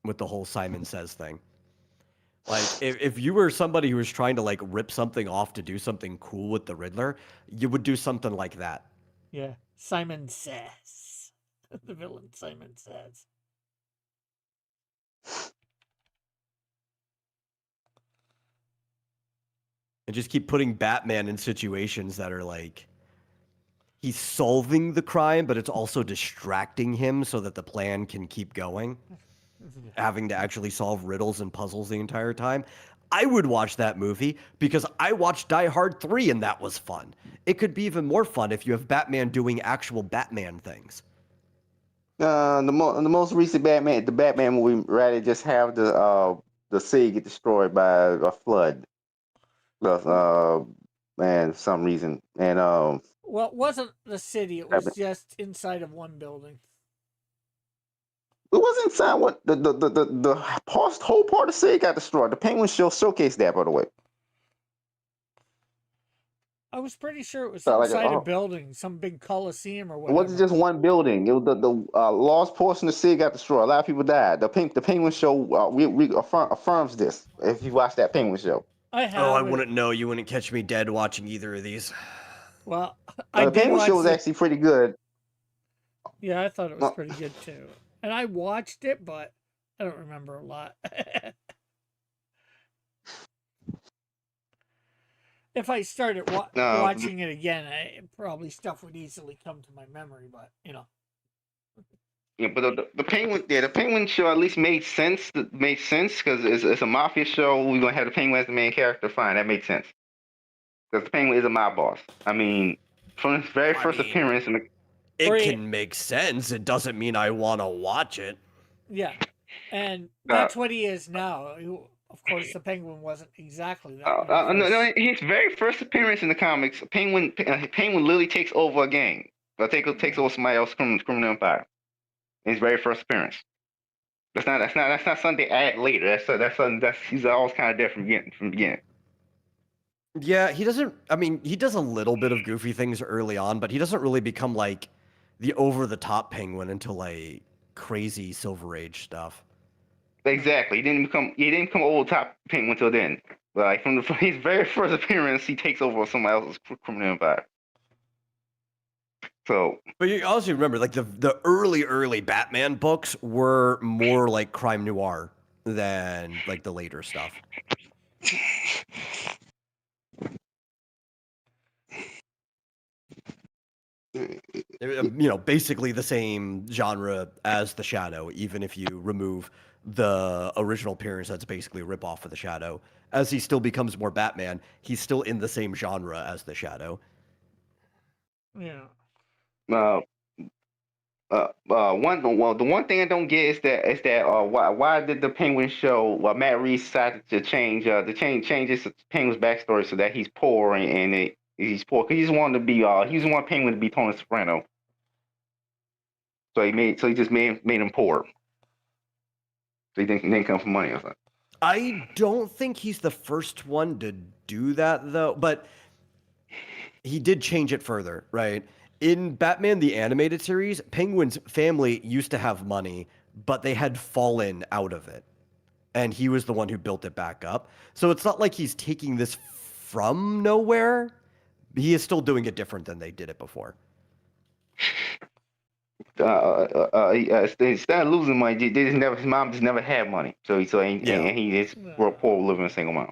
with the whole Simon Says thing. Like, if you were somebody who was trying to like rip something off to do something cool with the Riddler, you would do something like that. Yeah, Simon Says. The villain Simon Says. And just keep putting Batman in situations that are like he's solving the crime, but it's also distracting him so that the plan can keep going, having to actually solve riddles and puzzles the entire time. I would watch that movie because I watched Die Hard 3 and that was fun. It could be even more fun if you have Batman doing actual Batman things. The most recent Batman, the Batman movie, rather just have the city get destroyed by a flood. Man, for some reason, and Well, it wasn't the city. It was just inside of one building. it wasn't inside what the whole part of the city got destroyed. The Penguin show showcased that, by the way. I was pretty sure it was So, inside a building, some big coliseum or it whatever. wasn't just one building. It was the large portion of the city got destroyed. A lot of people died. The Penguin show affirms this. If you watch that Penguin show, I have. Oh, I wouldn't know. You wouldn't catch me dead watching either of these. Well, I the did Penguin watch show was actually pretty good. Yeah, I thought it was pretty good too, and I watched it, but I don't remember a lot. If I started watching it again, probably stuff would easily come to my memory. But you know, Yeah, but the Penguin show at least made sense. Made sense because it's a mafia show. We're gonna have the Penguin as the main character. Fine, that makes sense. Because the Penguin is a mob boss. I mean, from his very first appearance in the. It can make sense. It doesn't mean I want to watch it. Yeah, and that's what he is now. Of course, the Penguin wasn't exactly that. No, his very first appearance in the comics, Penguin literally takes over a gang. Takes over somebody else's criminal empire. In his very first appearance. That's not something they add later. That's something he's always kind of there from beginning. Yeah, he doesn't. I mean, he does a little bit of goofy things early on, but he doesn't really become like the over-the-top Penguin until like crazy Silver Age stuff. Exactly. He didn't become over top Penguin until then. Like from his very first appearance, he takes over somebody else's criminal empire. So, but you also remember, like the early Batman books were more like crime noir than like the later stuff. You know, basically the same genre as the Shadow, even if you remove the original appearance that's basically a ripoff of the Shadow. As he still becomes more Batman, he's still in the same genre as the Shadow. Yeah. The one thing I don't get is that why did the Penguin show Matt Reeves decided to change his Penguin's backstory so that he's poor he's poor because he just wanted to be he just wanted Penguin to be Tony Soprano. So he just made him poor. So he didn't come for money or something. I don't think he's the first one to do that though, but he did change it further, right? In Batman the Animated Series, Penguin's family used to have money, but they had fallen out of it. And he was the one who built it back up. So it's not like he's taking this from nowhere. He is still doing it different than they did it before. Instead of losing money, his mom just never had money. So he just grew up poor, living a single mom.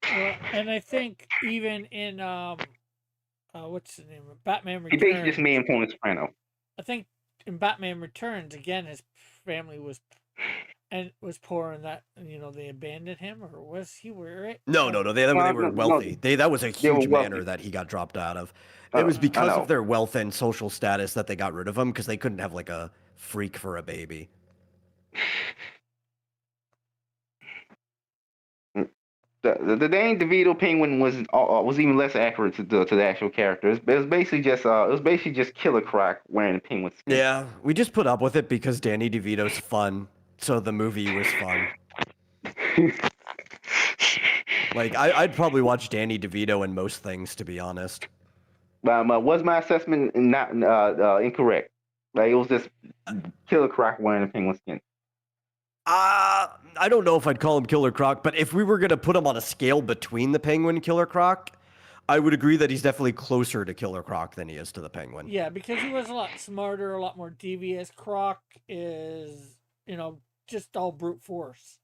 Well, and I think even in what's the name of Batman Returns? He basically just made him Tony Soprano. I think in Batman Returns again, his family was and was poor and that they abandoned him, or was he rich? No, no, no. They were wealthy. That was a they were huge manor wealthy. that he got dropped out of. It was I because of know. their wealth and social status that they got rid of him because they couldn't have like a freak for a baby. The Danny DeVito penguin was even less accurate to the actual character. It was basically just Killer Croc wearing a penguin skin. Yeah, we just put up with it because Danny DeVito's fun, so the movie was fun. Like I'd probably watch Danny DeVito in most things, to be honest. Was my assessment not incorrect? Like it was just Killer Croc wearing a penguin skin. I don't know if I'd call him Killer Croc, but if we were gonna put him on a scale between the Penguin and Killer Croc, I would agree that he's definitely closer to Killer Croc than he is to the Penguin. Yeah, because he was a lot smarter, a lot more devious. Croc is, just all brute force.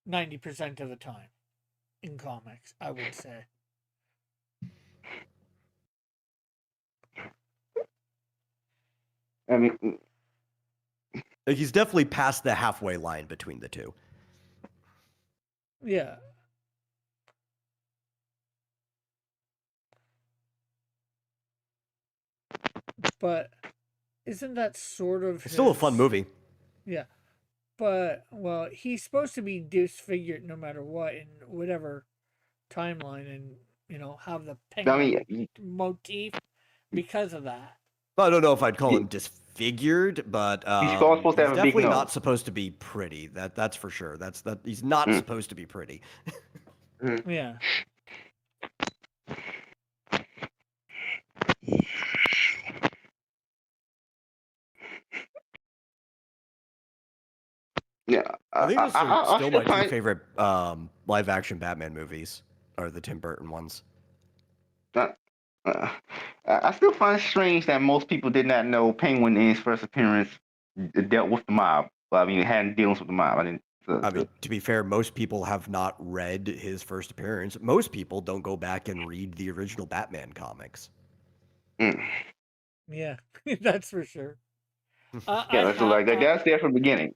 90% of the time in comics, I would say. I mean, Like, he's definitely past the halfway line between the two. Yeah. But isn't that sort of It's still a fun movie. Yeah. But, well, he's supposed to be disfigured no matter what in whatever timeline and, have the penguin motif because of that. I don't know if I'd call him disfigured, but he's supposed to have a big definitely nose. not supposed to be pretty. That's for sure. He's not supposed to be pretty. Yeah. Yeah, I think those are still my two favorite live action Batman movies, are the Tim Burton ones. I still find it strange that most people did not know Penguin in his first appearance dealt with the mob. Well, I mean, it hadn't dealings with the mob. I mean, to be fair, most people have not read his first appearance. Most people don't go back and read the original Batman comics. Yeah, that's for sure. That's there from the beginning.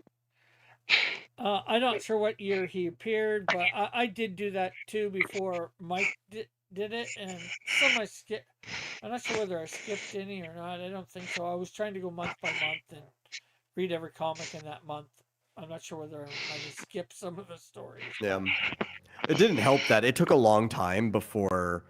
I'm not sure what year he appeared, but I did do that too before Mike did it, and some I skipped. I'm not sure whether I skipped any or not. I don't think so. I was trying to go month by month and read every comic in that month. I'm not sure whether I might have skipped some of the stories. Yeah, it didn't help that it took a long time before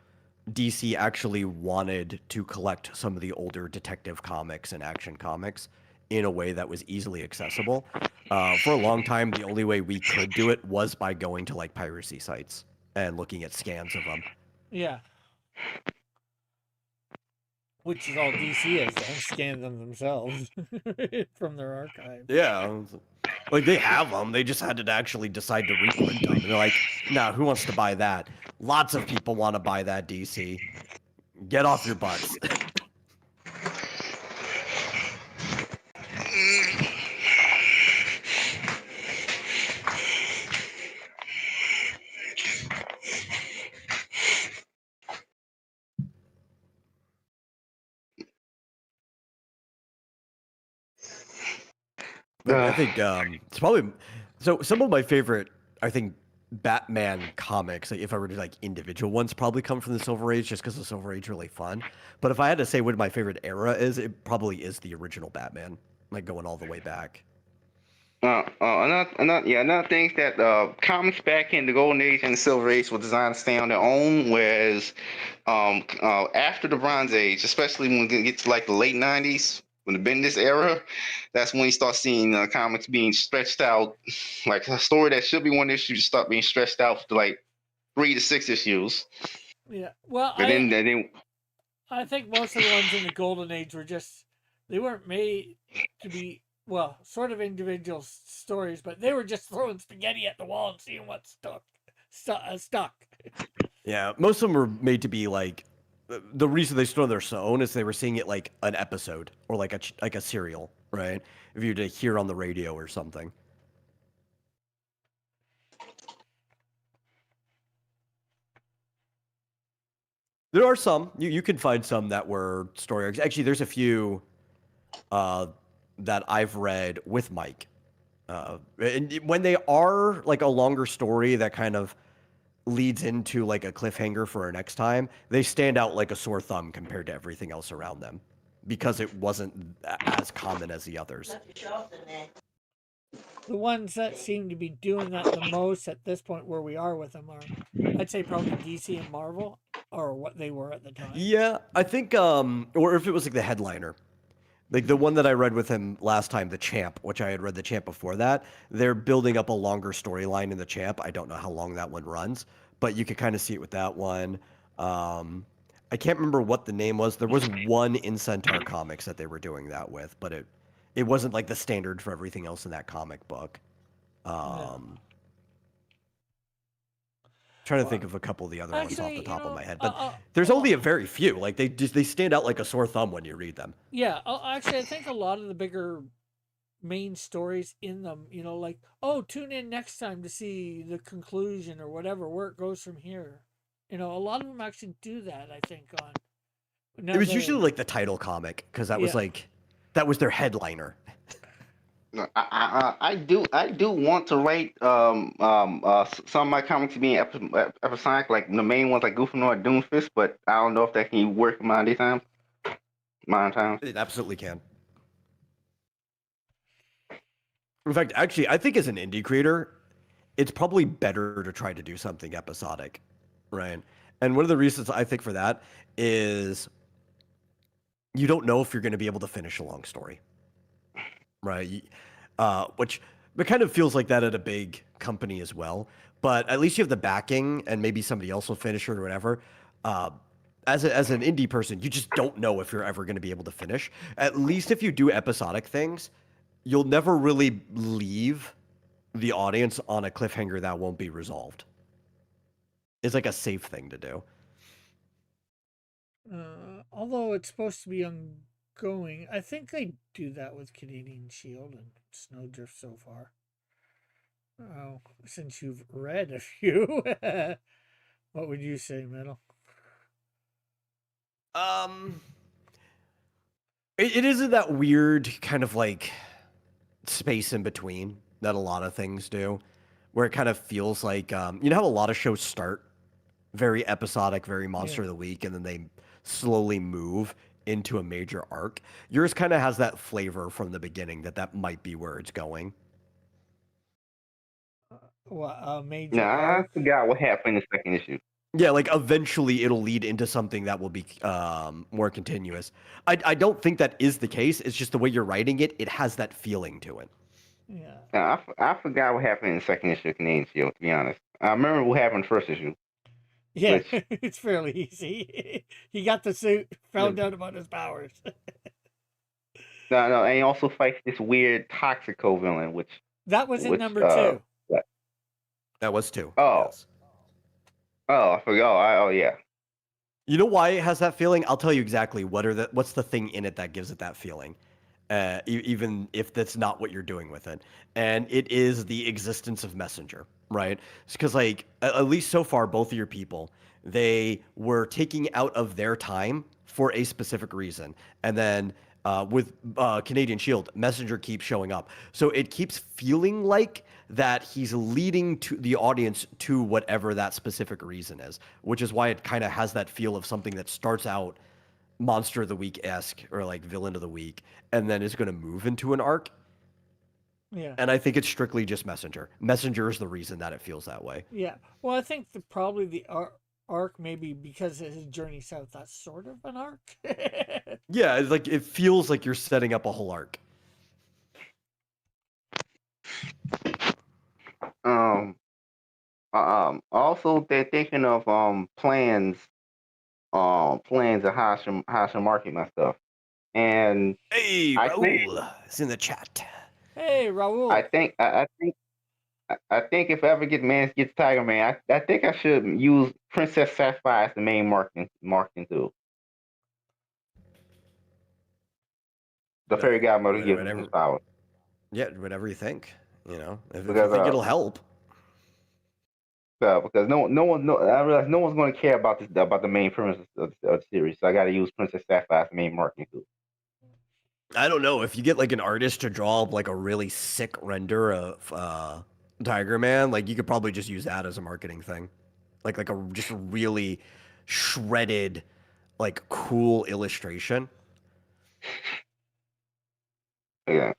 DC actually wanted to collect some of the older detective comics and action comics in a way that was easily accessible. For a long time, the only way we could do it was by going to like piracy sites and looking at scans of them. Yeah. Which is all DC has done, scan them themselves from their archive. Yeah. Like, they have them. They just had to actually decide to reprint them. And they're like, nah, who wants to buy that? Lots of people want to buy that, DC. Get off your butts. I think it's probably so. Some of my favorite, I think, Batman comics, like if I were to like individual ones, probably come from the Silver Age, just because the Silver Age is really fun. But if I had to say what my favorite era is, it probably is the original Batman, like going all the way back. Another thing is that comics back in the Golden Age and the Silver Age were designed to stay on their own, whereas after the Bronze Age, especially when we get to like the late '90s, when the Bendis era, that's when you start seeing comics being stretched out. Like a story that should be one issue just start being stretched out to like 3 to 6 issues. Yeah, well, I think most of the ones in the Golden Age were they weren't made to be, well, sort of individual stories, but they were just throwing spaghetti at the wall and seeing what stuck. Yeah, most of them were made to be like, the reason they stood on their own is they were seeing it like an episode or like a serial, right? If you were to hear on the radio or something. There are some. You can find some that were story arcs. Actually, there's a few that I've read with Mike And when they are like a longer story that kind of leads into like a cliffhanger for our next time, they stand out like a sore thumb compared to everything else around them because it wasn't as common as the others. The ones that seem to be doing that the most at this point where we are with them are, I'd say probably DC and Marvel, or what they were at the time. Yeah, I think, or if it was like the headliner, like the one that I read with him last time, the Champ, which I had read the Champ before that. They're building up a longer storyline in the Champ. I don't know how long that one runs, but you could kind of see it with that one. I can't remember what the name was. There was one in Centaur Comics that they were doing that with, but it wasn't like the standard for everything else in that comic book. Trying to think of a couple of the other ones off the top of my head, but there's only a very few. Like they stand out like a sore thumb when you read them. Yeah, actually, I think a lot of the bigger main stories in them, like, oh, tune in next time to see the conclusion or whatever, where it goes from here. A lot of them actually do that, I think. It was usually like the title comic because that was that was their headliner. I do want to write some of my comics to be episodic, like the main ones like Goofanoid, Doomfist, but I don't know if that can work modern times. It absolutely can. In fact, actually, I think as an indie creator, it's probably better to try to do something episodic, right? And one of the reasons I think for that is you don't know if you're going to be able to finish a long story, right? Which it kind of feels like that at a big company as well. But at least you have the backing, and maybe somebody else will finish it or whatever. As an indie person, you just don't know if you're ever going to be able to finish. At least if you do episodic things, you'll never really leave the audience on a cliffhanger that won't be resolved. It's like a safe thing to do. Although it's supposed to be ongoing, I think they do that with Canadian Shield and Snowdrift so far. Oh, since you've read a few, what would you say, Metal? It isn't that weird kind of like space in between that a lot of things do, where it kind of feels like you know how a lot of shows start very episodic, very Monster of the Week, and then they slowly move into a major arc. Yours kind of has that flavor from the beginning that might be where it's going. Major arc? arc? I forgot what happened in the second issue. Yeah, like eventually it'll lead into something that will be more continuous. I don't think that is the case. It's just the way you're writing it. It has that feeling to it. Yeah. I forgot what happened in the second issue of Canadian Shield, to be honest. I remember what happened in the first issue. Yeah, it's fairly easy. He got the suit, found out about his powers. No, and he also fights this weird Toxico villain, which... That was in number 2. What? That was 2. Oh. Yes. Oh, I forgot. Oh, yeah. You know why it has that feeling? I'll tell you exactly what's the thing in it that gives it that feeling. Even if that's not what you're doing with it. And it is the existence of Messenger, right? Because, like, at least so far, both of your people, they were taking out of their time for a specific reason. And then with Canadian Shield, Messenger keeps showing up. So it keeps feeling like that he's leading to the audience to whatever that specific reason is, which is why it kind of has that feel of something that starts out Monster of the Week-esque or like Villain of the Week, and then is going to move into an arc. Yeah. And I think it's strictly just Messenger. Messenger is the reason that it feels that way. Yeah. Well, I think probably the arc, maybe because of his journey south, that's sort of an arc. Yeah, it's like it feels like you're setting up a whole arc. Also, they're thinking of plans of how I should market my stuff. And hey, Raul is in the chat. Hey, Raul. I think if I ever gets Tiger Man, I think I should use Princess Sapphire as the main marketing tool. The fairy godmother gives him power. Yeah, whatever you think. You know, if you think it'll help. Because I realize no one's going to care about the main premise of the series, so I got to use Princess Sapphire as the main marketing tool. I don't know if you get like an artist to draw up like a really sick render of Tiger Man, like you could probably just use that as a marketing thing, like a just a really shredded, like cool illustration. Yeah.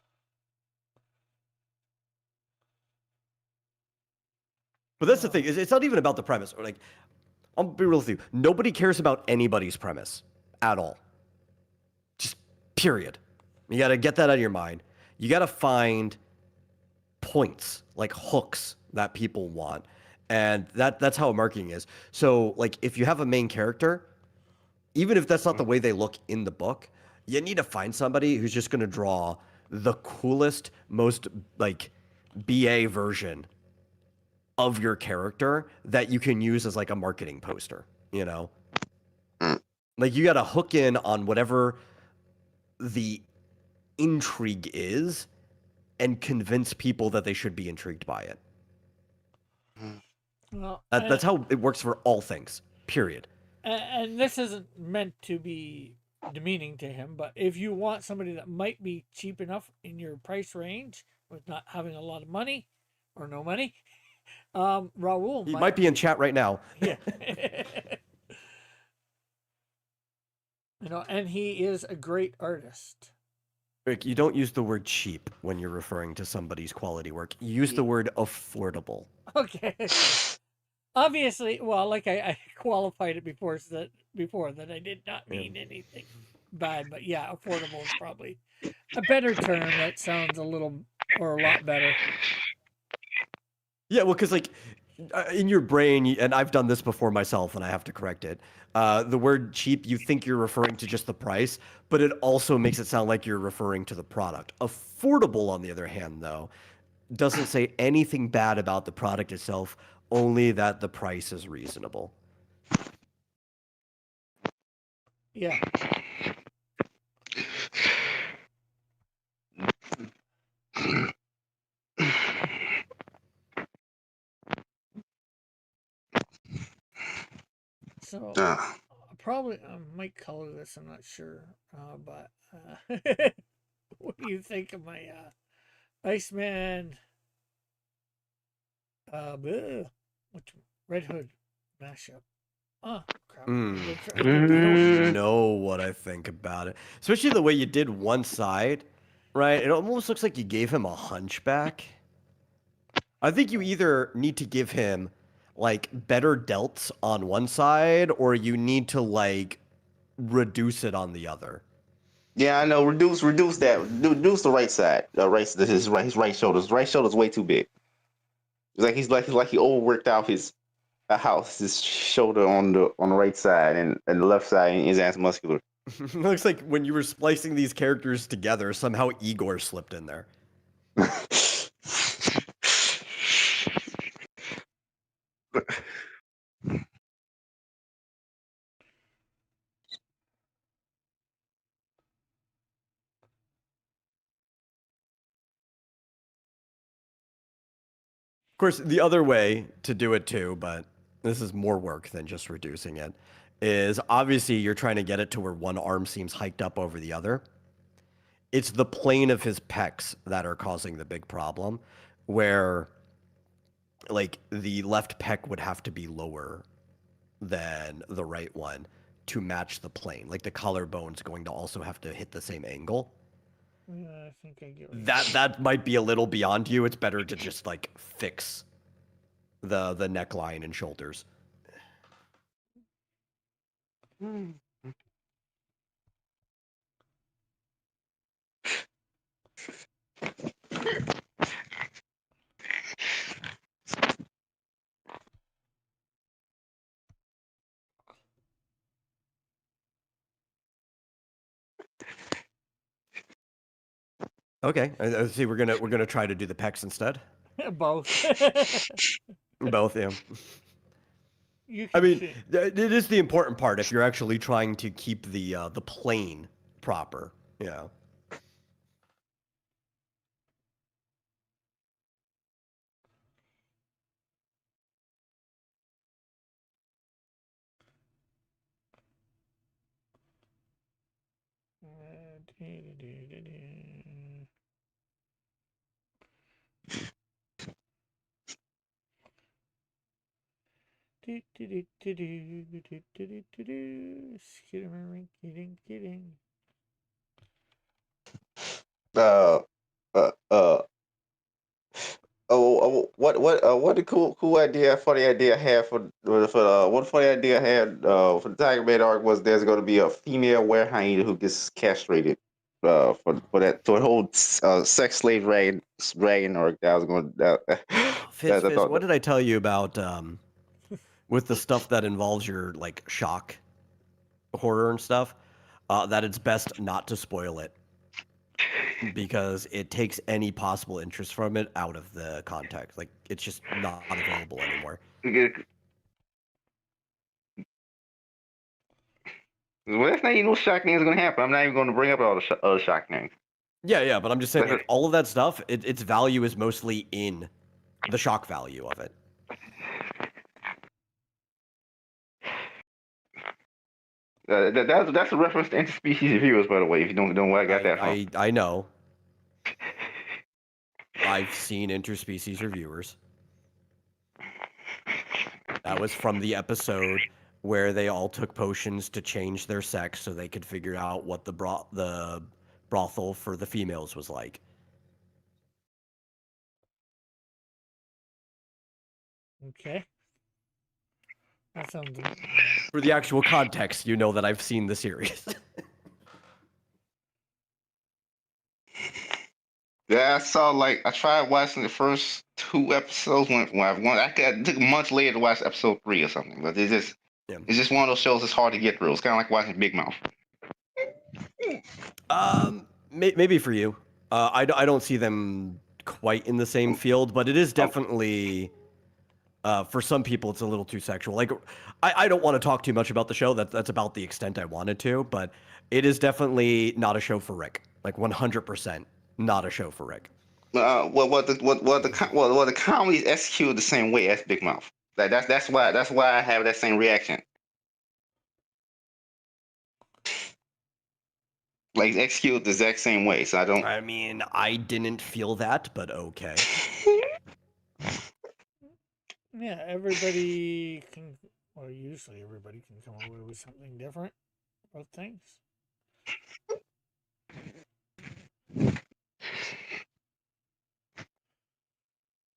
But that's the thing is it's not even about the premise. Or like I'll be real with you, nobody cares about anybody's premise at all. Just period. You got to get that out of your mind. You got to find points, like hooks that people want. And that's how marketing is. So like if you have a main character, even if that's not the way they look in the book, you need to find somebody who's just going to draw the coolest, most like BA version of your character that you can use as like a marketing poster, you know? Mm. Like you got to hook in on whatever the intrigue is and convince people that they should be intrigued by it. Well, That's how it works for all things. Period. and this isn't meant to be demeaning to him, but if you want somebody that might be cheap enough in your price range with not having a lot of money or no money, Raul He might be in chat right now. Yeah. And he is a great artist. Rick, you don't use the word cheap when you're referring to somebody's quality work. You use the word affordable. Okay. Obviously, well, like I qualified it before that I did not mean anything bad, but yeah, affordable is probably a better term that sounds a lot better. Yeah, well, because like in your brain, and I've done this before myself, and I have to correct it. The word cheap, you think you're referring to just the price, but it also makes it sound like you're referring to the product. Affordable, on the other hand, though, doesn't say anything bad about the product itself, only that the price is reasonable. Yeah. So probably I might color this. I'm not sure, but what do you think of my Iceman? Which Red Hood mashup? Oh crap! I don't know what I think about it, especially the way you did one side, right? It almost looks like you gave him a hunchback. I think you either need to give him like better delts on one side, or you need to like reduce it on the other. Yeah, I know. Reduce that. Reduce the right side. His right shoulder. His right shoulder's way too big. It's like he overworked out his shoulder on the right side, and the left side is as muscular. It looks like when you were splicing these characters together, somehow Igor slipped in there. Of course, the other way to do it too, but this is more work than just reducing it, is obviously you're trying to get it to where one arm seems hiked up over the other. It's the plane of his pecs that are causing the big problem, where like the left pec would have to be lower than the right one to match the plane. Like the collarbone's going to also have to hit the same angle. I think I get That might be a little beyond you. It's better to just like fix the neckline and shoulders. Okay, I see. We're gonna try to do the pecs instead. both. Both, yeah. I mean, it is the important part if you're actually trying to keep the plane proper. Yeah. Uh, uh, uh. What the cool idea, funny idea I had one funny idea I had for the Tiger Man arc was there's going to be a female werehinded who gets castrated for that for the whole sex slave dragon arc that I was going Fizz, I Fizz, thought what that. did I tell you about with the stuff that involves your like shock horror and stuff? That it's best not to spoil it because it takes any possible interest from it out of the context. Like it's just not available anymore. Well, that's not even no shock thing is going to happen. I'm not even going to bring up all the other shock things. Yeah, but I'm just saying, like all of that stuff, its value is mostly in the shock value of it. That's a reference to interspecies viewers, by the way. If you don't know where I got that from. I know. I've seen interspecies reviewers. That was from the episode where they all took potions to change their sex so they could figure out what the brothel for the females was like. Okay. That sounds. For the actual context, you know that I've seen the series. Yeah, I saw I tried watching the first 2 episodes it took a month later to watch episode 3 or something. But it's just one of those shows that's hard to get through. It's kind of like watching Big Mouth. Maybe for you. I don't see them quite in the same field, but it is definitely for some people it's a little too sexual. Like I don't want to talk too much about the show. That's about the extent I wanted to, but it is definitely not a show for Rick. Like 100% not a show for Rick. The comedy is executed the same way as Big Mouth. That's why I have that same reaction. Like it's executed the exact same way. So I don't. I mean, I didn't feel that, but okay. Yeah, everybody can, or usually everybody can come away with something different about things.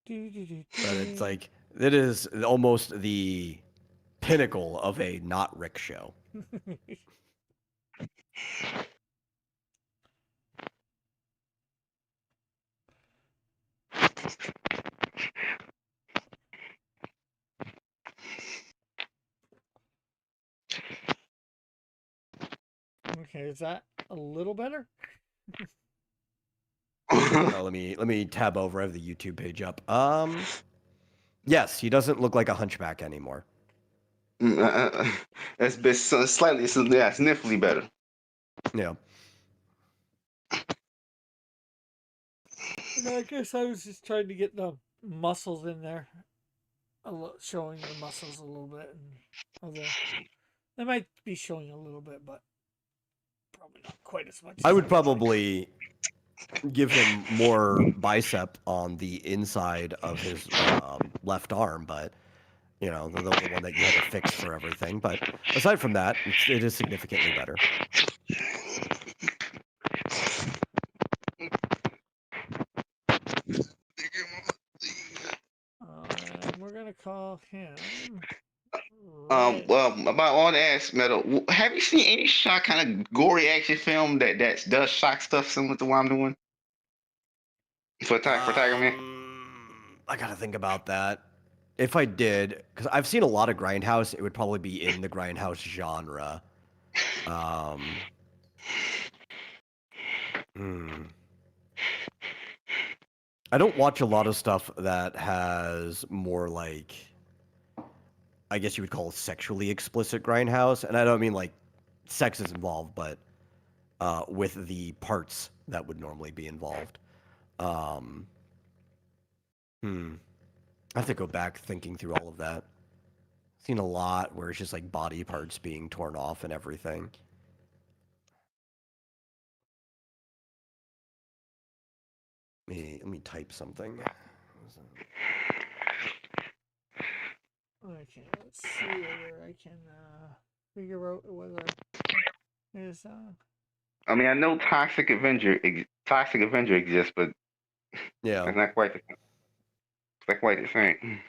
But it's like it is almost the pinnacle of a not Rick show. Okay, is that a little better? Let me tab over. I have the YouTube page up. Yes, he doesn't look like a hunchback anymore. That's been slightly, significantly better. Yeah. Yeah, I guess I was just trying to get the muscles in there, showing the muscles a little bit, and they might be showing a little bit, but probably not quite as much. I would probably give him more bicep on the inside of his left arm, but you know, the one that you had to fix for everything. But aside from that, it is significantly better. We're gonna call him. About all the ass metal, have you seen any shock kind of gory action film that does shock stuff similar to what I'm doing for Tiger Man? I gotta think about that. If I did, because I've seen a lot of Grindhouse, it would probably be in the Grindhouse genre. I don't watch a lot of stuff that has more like, I guess you would call it sexually explicit Grindhouse, and I don't mean like sex is involved, but with the parts that would normally be involved. I have to go back thinking through all of that. Seen a lot where it's just like body parts being torn off and everything. Let me type something. Okay, let's see whether I can figure out whether is I mean, I know Toxic Avenger exists, but Yeah. it's not quite the same.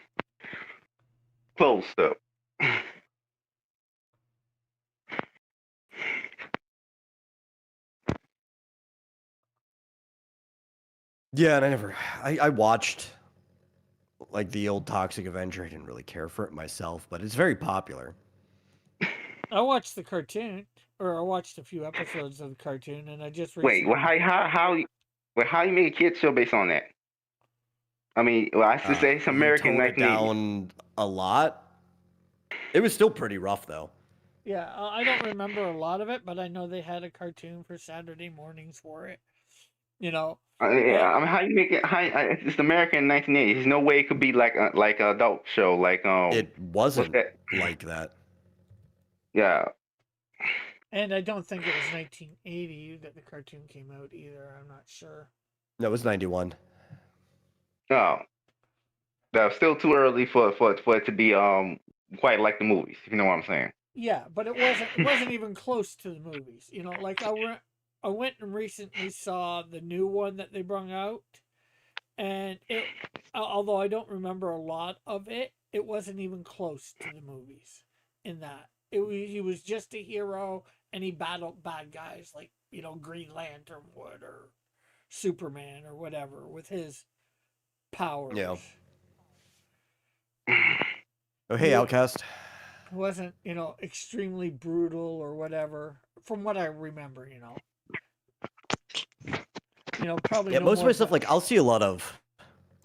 Close though. Yeah, and I watched like the old Toxic Avenger. I didn't really care for it myself, but it's very popular. I watched the cartoon, or I watched a few episodes of the cartoon, and I just Wait, well, recently. how you make a kids show based on that? I mean, well, I should say it's You American tone it 1980s. down a lot. It was still pretty rough though. Yeah, I don't remember a lot of it, but I know they had a cartoon for Saturday mornings for it. You know, Yeah, and I mean, how you make it? It's American 1980s. There's no way it could be like an adult show. Like It what's wasn't that? like that. Yeah. I don't think it was 1980 that the cartoon came out either. I'm not sure. No, it was 91. No, that was still too early for it to be quite like the movies. If you know what I'm saying. Yeah, but it wasn't even close to the movies. You know, like I went and recently saw the new one that they brought out, and although I don't remember a lot of it, it wasn't even close to the movies. In that he was just a hero, and he battled bad guys like Green Lantern would, or Superman, or whatever, with his powers. Yeah. Oh, hey, He Outcast. wasn't extremely brutal or whatever, from what I remember. Probably Yeah, no most of more my than stuff, that. like I'll see a lot of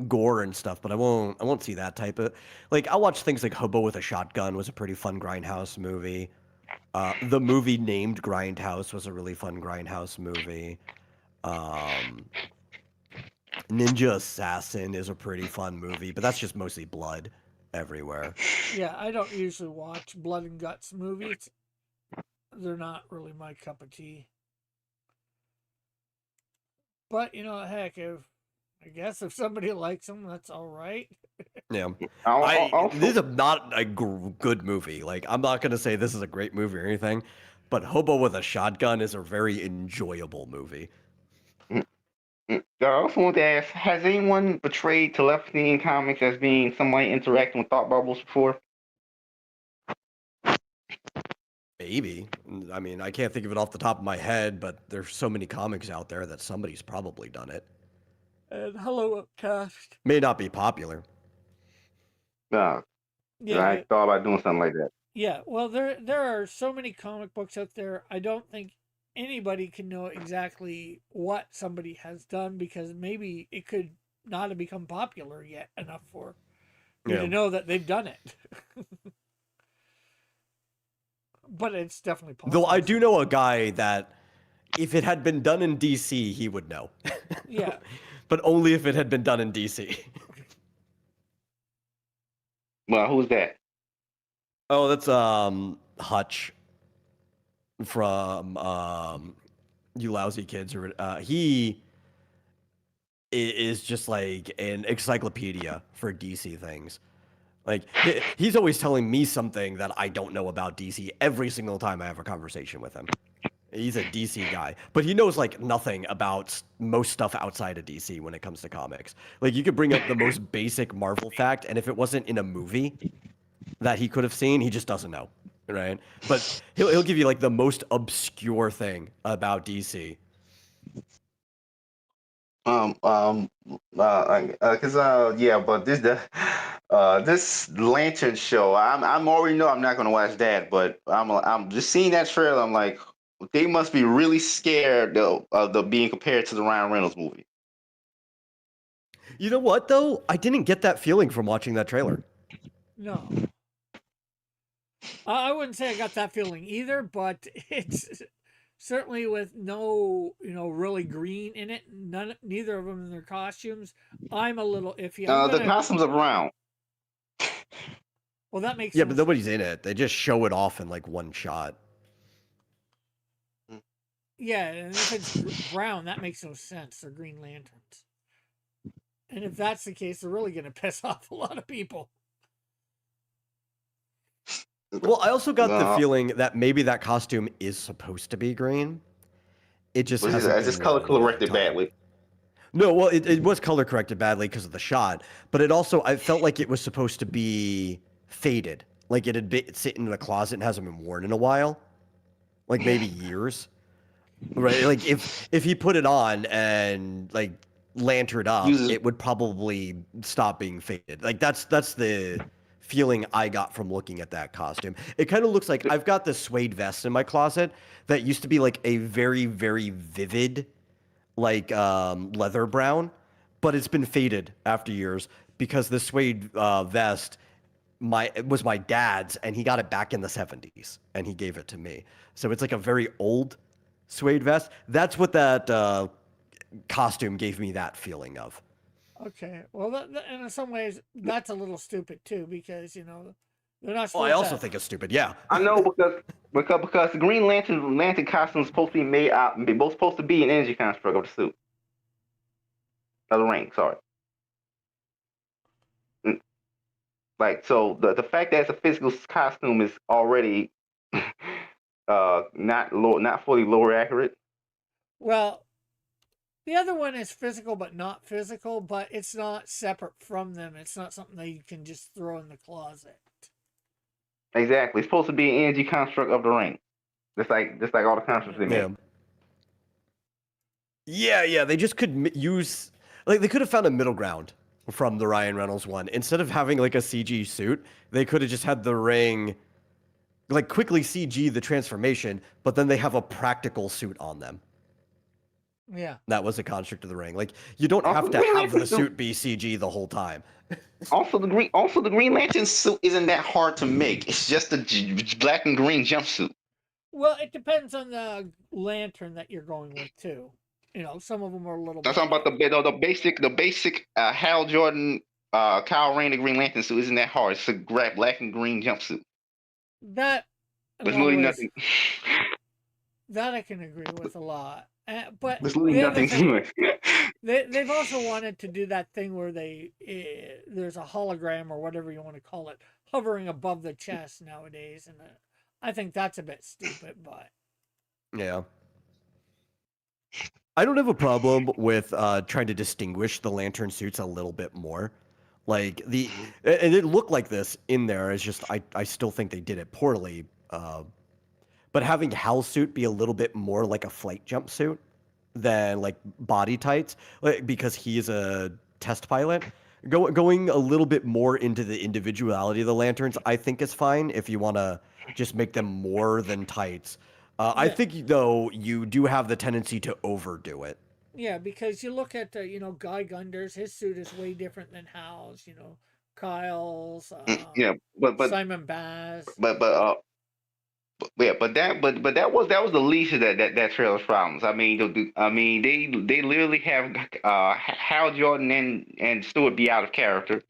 gore and stuff, but I won't see that type of like I'll watch things like Hobo with a Shotgun was a pretty fun Grindhouse movie. The movie named Grindhouse was a really fun Grindhouse movie. Um, Ninja Assassin is a pretty fun movie, but that's just mostly blood everywhere. Yeah, I don't usually watch blood and guts movies. They're not really my cup of tea. But heck, if I guess if somebody likes them, that's all right. Yeah, this Also, is not a good movie. Like I'm not gonna say this is a great movie or anything, but Hobo with a Shotgun is a very enjoyable movie. I also want to ask: has anyone portrayed telepathy in comics as being somebody interacting with thought bubbles before? Maybe. I mean, I can't think of it off the top of my head, but there's so many comics out there that somebody's probably done it. And hello, Upcast. May not be popular. No, I Yeah, thought about doing something like that. yeah. Well, there are so many comic books out there. I don't think anybody can know exactly what somebody has done, because maybe it could not have become popular yet enough for you Yeah. to know that they've done it. But it's definitely possible. Though I do know a guy that if it had been done in DC, he would know. Yeah. But only if it had been done in DC. Well, who's that? Oh, that's Hutch from You Lousy Kids, or he is just like an encyclopedia for DC things. Like he's always telling me something that I don't know about DC every single time I have a conversation with him. He's a DC guy, but he knows like nothing about most stuff outside of DC when it comes to comics. Like you could bring up the most basic Marvel fact, and if it wasn't in a movie that he could have seen, he just doesn't know, right? But he'll give you like the most obscure thing about DC. Yeah, but this Lantern show, I'm already know I'm not gonna watch that, but I'm just seeing that trailer. I'm like, they must be really scared of the being compared to the Ryan Reynolds movie. You know what though? I didn't get that feeling from watching that trailer. No. I wouldn't say I got that feeling either, but it's certainly with no, really green in it. Neither of them in their costumes. I'm a little iffy. The costumes are brown. Well, that makes Yeah, no but nobody's in it. They just show it off in like one shot. Yeah, and if it's brown, that makes no sense. They're Green Lanterns. And if that's the case, they're really going to piss off a lot of people. Well, I also got the No, feeling that maybe that costume is supposed to be green. It just it's hasn't just been color worn in a long corrected time. badly. No, well, it was color corrected badly because of the shot, but it also, I felt like it was supposed to be faded. Like it had been sitting in a closet and hasn't been worn in a while. Like maybe years. Right? Like if he put it on and like lanterned up, Uses it would probably stop being faded. Like that's the feeling I got from looking at that costume. It kind of looks like I've got this suede vest in my closet that used to be like a very, very vivid like leather brown, but it's been faded after years because the suede vest it was my dad's and he got it back in the 70s and he gave it to me. So it's like a very old suede vest. That's what that costume gave me that feeling of. Okay. Well, and in some ways, that's a little stupid too, because they're not Oh, I supposed also to. think it's stupid. Yeah. I know because the Green Lantern costume is supposed to be made out, both supposed to be an energy construct of the suit, of the ring. Sorry. Like so, the fact that it's a physical costume is already not fully lore accurate. Well, the other one is physical, but not physical. But it's not separate from them. It's not something that you can just throw in the closet. Exactly, it's supposed to be an energy construct of the ring, just like all the constructs they Yeah. make. Yeah. They just could use, like, they could have found a middle ground from the Ryan Reynolds one. Instead of having like a CG suit, they could have just had the ring like quickly CG the transformation, but then they have a practical suit on them. Yeah. That was a construct of the ring. Like you don't Also, have to have the suit be CG the whole time. Also, the Green Lantern suit isn't that hard to make. It's just a black and green jumpsuit. Well, it depends on the lantern that you're going with too. Some of them are a little I'm bit. talking about the basic Hal Jordan, Kyle Rayner Green Lantern suit isn't that hard. It's a black and green jumpsuit. That, in a There's lot of literally ways, nothing. that I can agree with a lot. But There's literally the other nothing thing, to it. they've also wanted to do that thing where there's a hologram or whatever you want to call it hovering above the chest nowadays, and I think that's a bit stupid. But Yeah. I don't have a problem with trying to distinguish the lantern suits a little bit more. Like and it looked like this in there. It's just I still think they did it poorly. But having Hal's suit be a little bit more like a flight jumpsuit than like body tights, like, because he is a test pilot. Going a little bit more into the individuality of the lanterns, I think is fine if you want to just make them more than tights. I yeah, think though you do have the tendency to overdo it. yeah, because you look at Guy Gunder's, his suit is way different than Hal's. Kyle's, Yeah, Simon Baz. that was the least of that trailer's problems. I mean, they literally have Hal Jordan and Stewart be out of character,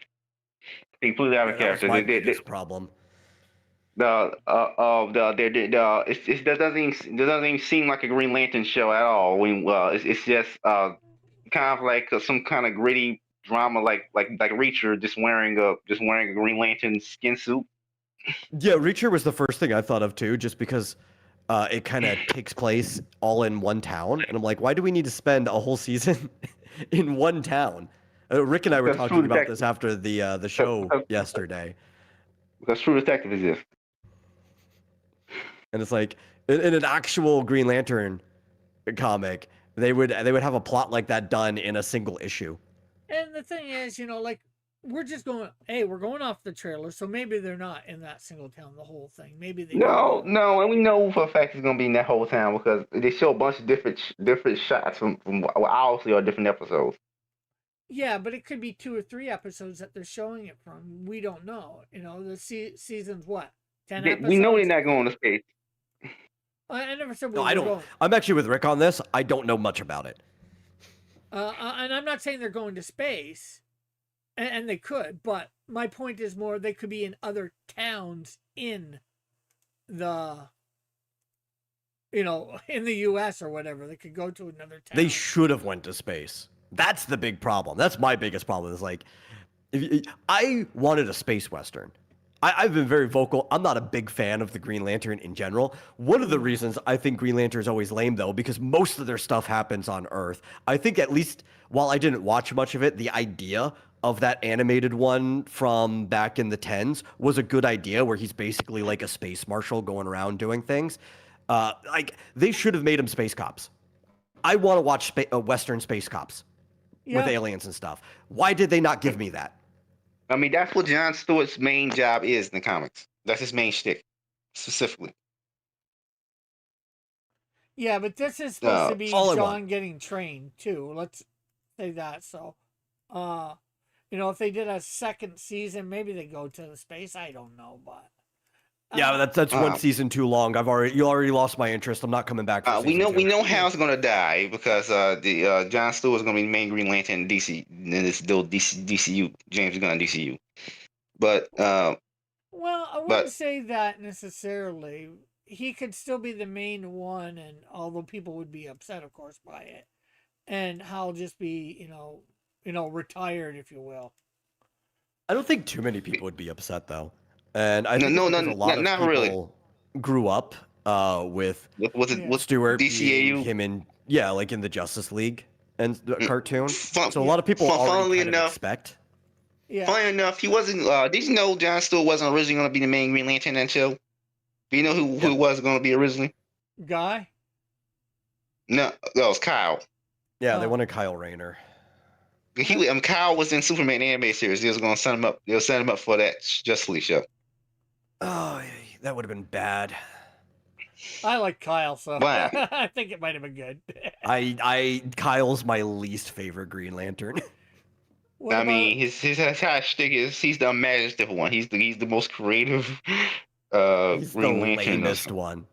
completely out Yeah, of that was character. my biggest problem. It doesn't even seem like a Green Lantern show at all. It's just kind of like some kind of gritty drama, like Reacher just wearing a Green Lantern skin suit. Yeah, Reacher was the first thing I thought of too, just because it kind of takes place all in one town, and I'm like, why do we need to spend a whole season in one town? Rick and I were Because talking about this after the show yesterday, because True Detective exists. and it's like in an actual Green Lantern comic, they would have a plot like that done in a single issue. And the thing is, like we're just going, hey, we're going off the trailer, so maybe they're not in that single town the whole thing. Maybe they No, and we know for a fact it's gonna be in that whole town because they show a bunch of different shots from obviously or different episodes. Yeah, but it could be 2 or 3 episodes that they're showing it from. We don't know. The season's what, 10 episodes? We know they're not going to space. I never said we No, were I don't. going. I'm actually with Rick on this. I don't know much about it. And I'm not saying they're going to space, and they could, but my point is more they could be in other towns in the in the U.S. or whatever. They could go to another town. They should have went to space. That's the big problem. That's my biggest problem. Is like, I wanted a space western. I've been very vocal. I'm not a big fan of the Green Lantern in general. One of the reasons I think Green Lantern is always lame, though, because most of their stuff happens on Earth. I think at least while I didn't watch much of it, the idea of that animated one from back in the tens was a good idea, where he's basically like a space marshal going around doing things. Like they should have made him space cops. I want to watch Western space cops with Yeah. aliens and stuff. Why did they not give me that? I mean, that's what John Stewart's main job is in the comics. That's his main shtick, specifically. Yeah, but this is supposed to be all I John want. getting trained too. Let's say that. So, if they did a second season, maybe they go to the space. I don't know, but Yeah, that's one season too long. You already lost my interest. I'm not coming back for we season two. know Hal's gonna die because the John Stewart's gonna be the main Green Lantern in DC in this DCU. James Gunn DCU. But well, I wouldn't say that necessarily. He could still be the main one, and although people would be upset, of course, by it, and Hal just be, retired, if you will. I don't think too many people would be upset though, and I think no, because a lot of not people really. grew up with What's Stewart DCAU? being him in like in the Justice League and the cartoon. So So a lot of people already funnily kind of enough, expect. Yeah. Funny enough, he wasn't. Did you know John Stewart wasn't originally going to be the main Green Lantern in that show? Do you know who was going to be originally? Guy? No, that was Kyle. Yeah, they wanted Kyle Rayner. Kyle was in Superman anime series. They was going to set him up. They'll set him up for that Justice League show. Oh, that would have been bad. I like Kyle, so Why? I think it might have been good. Kyle's my least favorite Green Lantern. I mean, his entire shtick is he's the imaginative one. He's the most creative He's Green the Lantern. lamest one.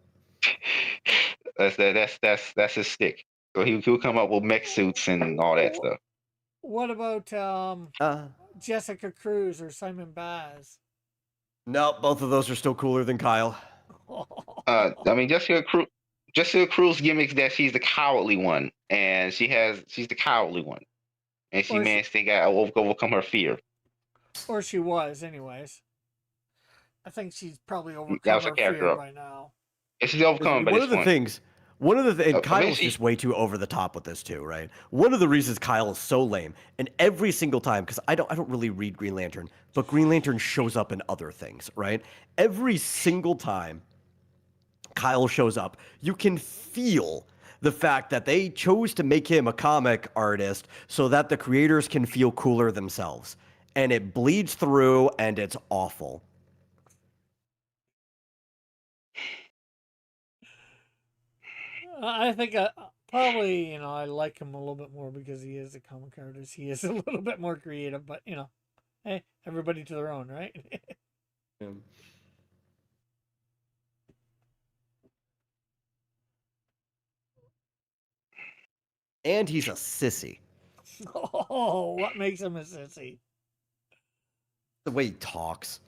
That's his stick. So he'll come up with mech suits and all that stuff. What about Jessica Cruz or Simon Baz? No, both of those are still cooler than Kyle. I mean, Jessica Cruz gimmicks that she's the cowardly one, and she's the cowardly one, and she managed to overcome her fear. Or she was, anyways. I think she's probably overcome her fear by now. And she's overcome by this point. One of the things, and Kyle's just way too over the top with this too, right? One of the reasons Kyle is so lame, and every single time, because I don't really read Green Lantern, but Green Lantern shows up in other things, right? Every single time Kyle shows up, you can feel the fact that they chose to make him a comic artist so that the creators can feel cooler themselves. And it bleeds through, and it's awful. I think probably, I like him a little bit more because he is a comic artist. He is a little bit more creative, but, hey, everybody to their own, right? Yeah. And he's a sissy. Oh, what makes him a sissy? The way he talks.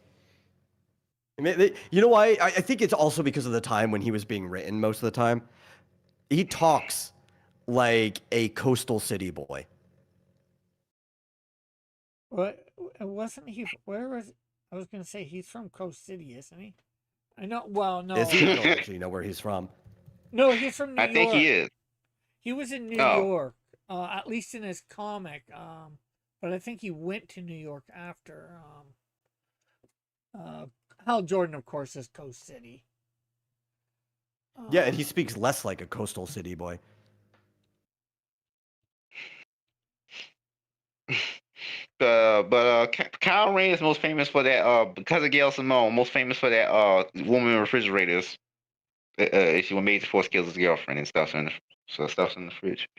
I mean, you know why? I think it's also because of the time when he was being written most of the time. He talks like a coastal city boy. What? Wasn't he? Where was? I was going to say he's from Coast City, isn't he? I know. Well, no. Is he? I don't actually know where he's from. No, he's from New York. I think he is. He was in New York, at least in his comic. But I think he went to New York after. Hal Jordan, of course, is Coast City. Yeah, and he speaks less like a coastal city boy. But Kyle Rayner is most famous for that. Because of Gail Simone, most famous for that. Woman in refrigerators. She was Major Force kills his girlfriend and stuff's in the fridge.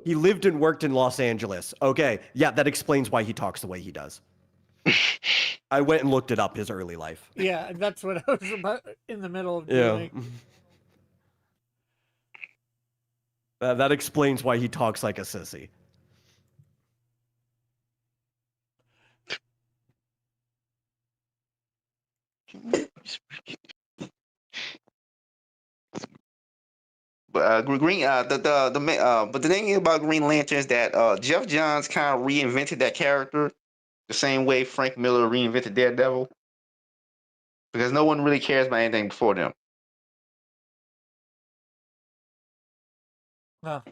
He lived and worked in Los Angeles. Okay, yeah, that explains why he talks the way he does. I went and looked it up, his early life. Yeah, that's what I was about in the middle of doing. Yeah. That explains why he talks like a sissy. But but the thing about Green Lantern is that Jeff Johns kind of reinvented that character the same way Frank Miller reinvented Daredevil, because no one really cares about anything before them. No.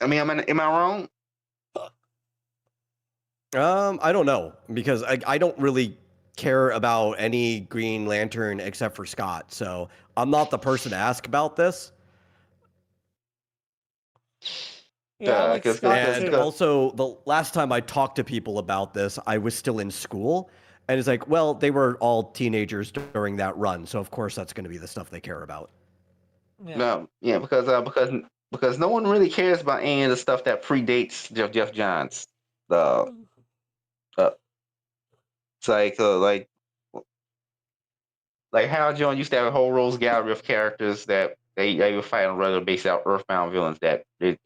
I mean, am I wrong? I don't know, because I don't really care about any Green Lantern except for Scott, so I'm not the person to ask about this. Yeah, I like Scott And too. also, the last time I talked to people about this, I was still in school, and it's like, well, they were all teenagers during that run, so of course that's going to be the stuff they care about. Yeah. No, yeah, because no one really cares about any of the stuff that predates Jeff Johns. Uh, it's like Hal Jones used to have a whole rose gallery of characters that they would fight on a regular basis out Earthbound villains that they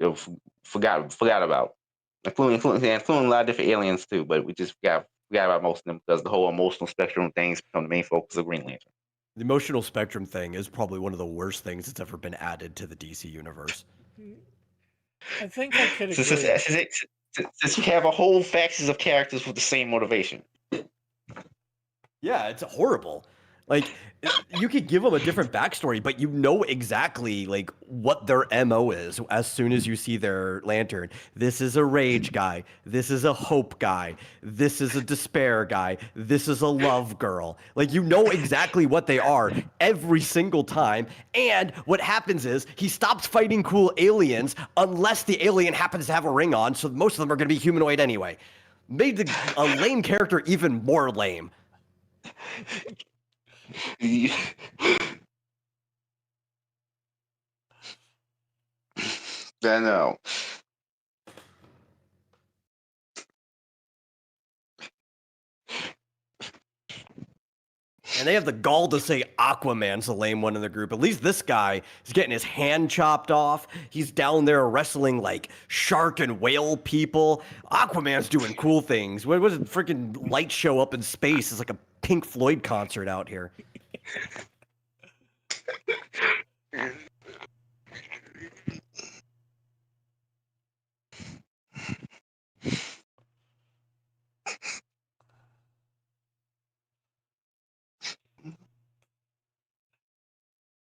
forgot about, including a lot of different aliens too. But we just forgot about most of them because the whole emotional spectrum things become the main focus of Green Lantern. The emotional spectrum thing is probably one of the worst things that's ever been added to the DC universe. I think I could agree. Since you have a whole factions of characters with the same motivation. Yeah, it's horrible. Like, you could give them a different backstory, but you know exactly like what their MO is as soon as you see their lantern. This is a rage guy. This is a hope guy. This is a despair guy. This is a love girl. Like, you know exactly what they are every single time. And what happens is he stops fighting cool aliens unless the alien happens to have a ring on, so most of them are going to be humanoid anyway. Made a lame character even more lame. I know. And they have the gall to say Aquaman's the lame one in the group. At least this guy is getting his hand chopped off. He's down there wrestling like shark and whale people. Aquaman's doing cool things. What was it? Freaking light show up in space? It's like a Pink Floyd concert out here.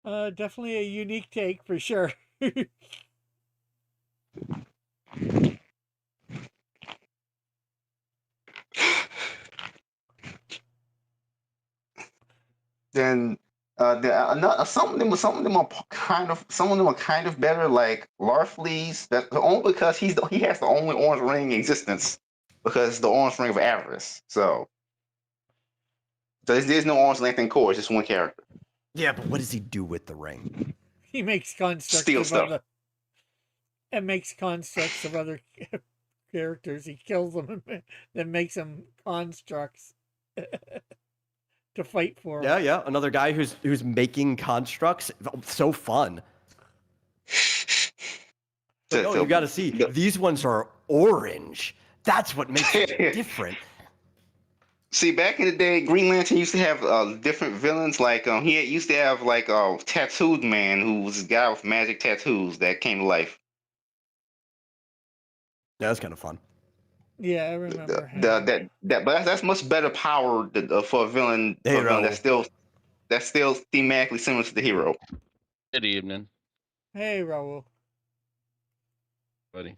Definitely a unique take for sure. Then some of them are kind of better, like Larfleeze. That only because he has the only orange ring in existence, because the orange ring of avarice. So there's no orange lantern core. It's just one character. Yeah, but what does he do with the ring? He makes constructs Steal of stuff. other and makes constructs of other characters. He kills them and then makes them constructs to fight for. Yeah. Another guy who's making constructs. So fun. But no, you got to see. These ones are orange. That's what makes it different. See, back in the day, Green Lantern used to have different villains. Like he used to have like a tattooed man who was a guy with magic tattoos that came to life. Yeah, that's kind of fun. Yeah, I remember. But that's much better power for a villain. That's still thematically similar to the hero. Good evening, Hey, Raul. buddy.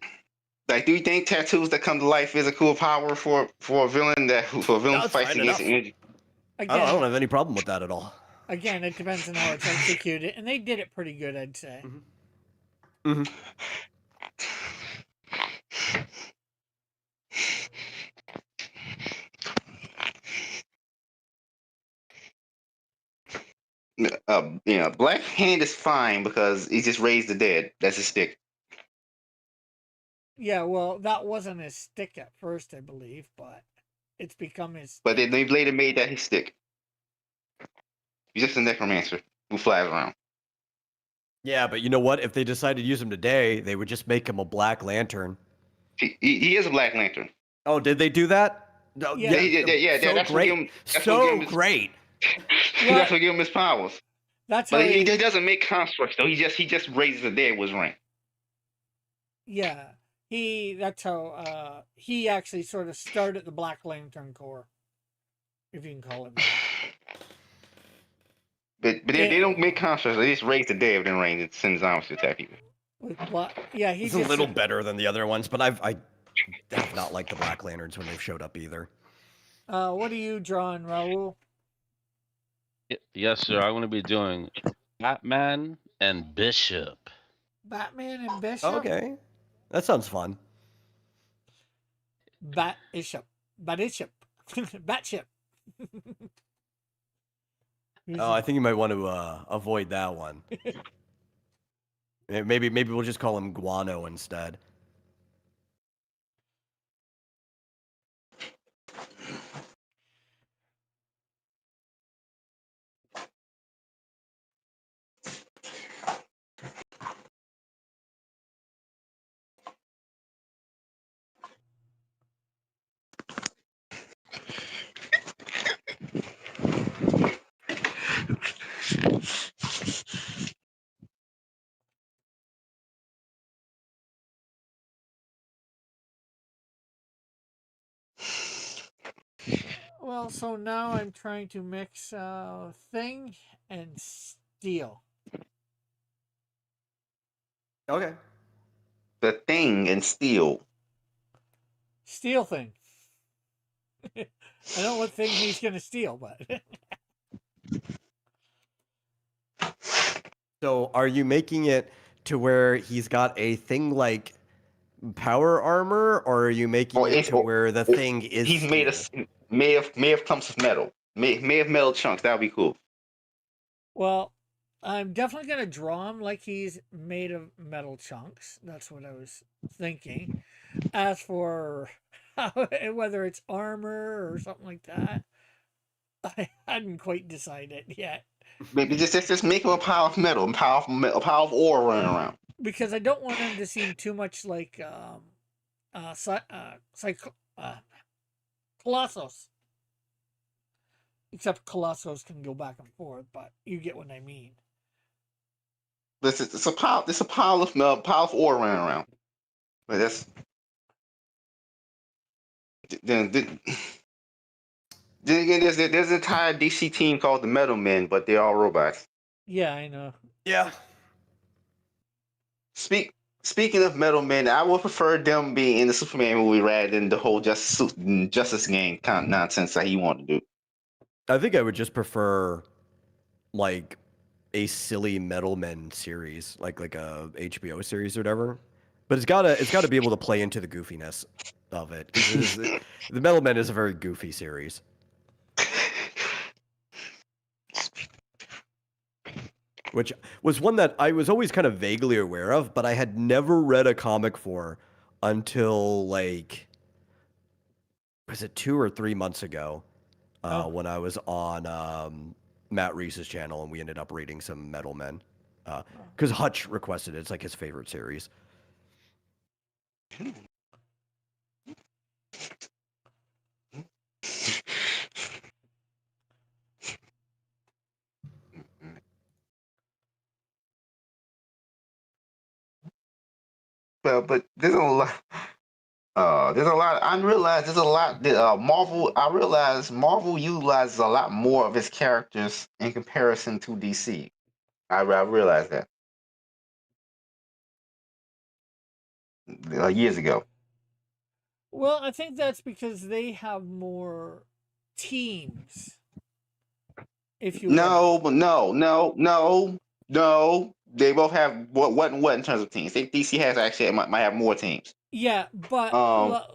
Like, do you think tattoos that come to life is a cool power for a villain who fights against energy? Again, I don't have any problem with that at all. Again, it depends on how it's executed, and they did it pretty good, I'd say. Mm-hmm. Black Hand is fine because he just raised the dead. That's his stick. Yeah, well, that wasn't his stick at first, I believe, but it's become his stick. But they later made that his stick. He's just a necromancer who flies around. Yeah, but you know what? If they decided to use him today, they would just make him a Black Lantern. He is a Black Lantern. Oh, did they do that? No, Yeah. so that's what great, give him. That's what give so him his. great. That's what give him his powers. That's But how he doesn't make constructs though. He just raises the dead with his ring. yeah. That's how he actually sort of started the Black Lantern Corps, if you can call it that. But they don't make constructs. They just raise the dead within range and send zombies to attack people. Yeah, he It's just a little better than the other ones, but I have not liked the Black Lanterns when they've showed up either. What are you drawing, Raul? Yes, sir. I'm going to be doing Batman and Bishop. Batman and Bishop? Okay, that sounds fun. Batishop. Batship. Oh, I think you might want to avoid that one. Maybe we'll just call him Guano instead. Well, so now I'm trying to mix Thing and Steel. Okay. The Thing and Steel. Steel Thing. I don't know what thing he's going to steal, but. So, are you making it to where he's got a thing like power armor, or are you making it to where the thing is he's made steel? may have clumps of metal. May have metal chunks. That would be cool. Well, I'm definitely going to draw him like he's made of metal chunks. That's what I was thinking. As for whether it's armor or something like that, I hadn't quite decided yet. Maybe just make him a pile of metal, a pile of ore running around. Because I don't want him to seem too much like Colossus. Except Colossus can go back and forth, but you get what I mean. It's a pile of ore running around. But that's then again, there's an entire DC team called the Metal Men, but they're all robots. Yeah, I know. Yeah. Speaking of Metal Men, I would prefer them being in the Superman movie rather than the whole Justice Gang kind of nonsense that he wanted to do. I think I would just prefer like a silly Metal Men series, like a HBO series or whatever. But it's gotta be able to play into the goofiness of it. The Metal Men is a very goofy series. Which was one that I was always kind of vaguely aware of, but I had never read a comic for until like, was it 2 or 3 months ago when I was on Matt Reese's channel and we ended up reading some Metal Men. Because Hutch requested it. It's like his favorite series. Well, but there's a lot. There's a lot. I realize there's a lot that Marvel. I realize Marvel utilizes a lot more of its characters in comparison to DC. I realized that years ago. Well, I think that's because they have more teams. If you No, but no. They both have what in terms of teams. DC has actually might have more teams. Yeah, but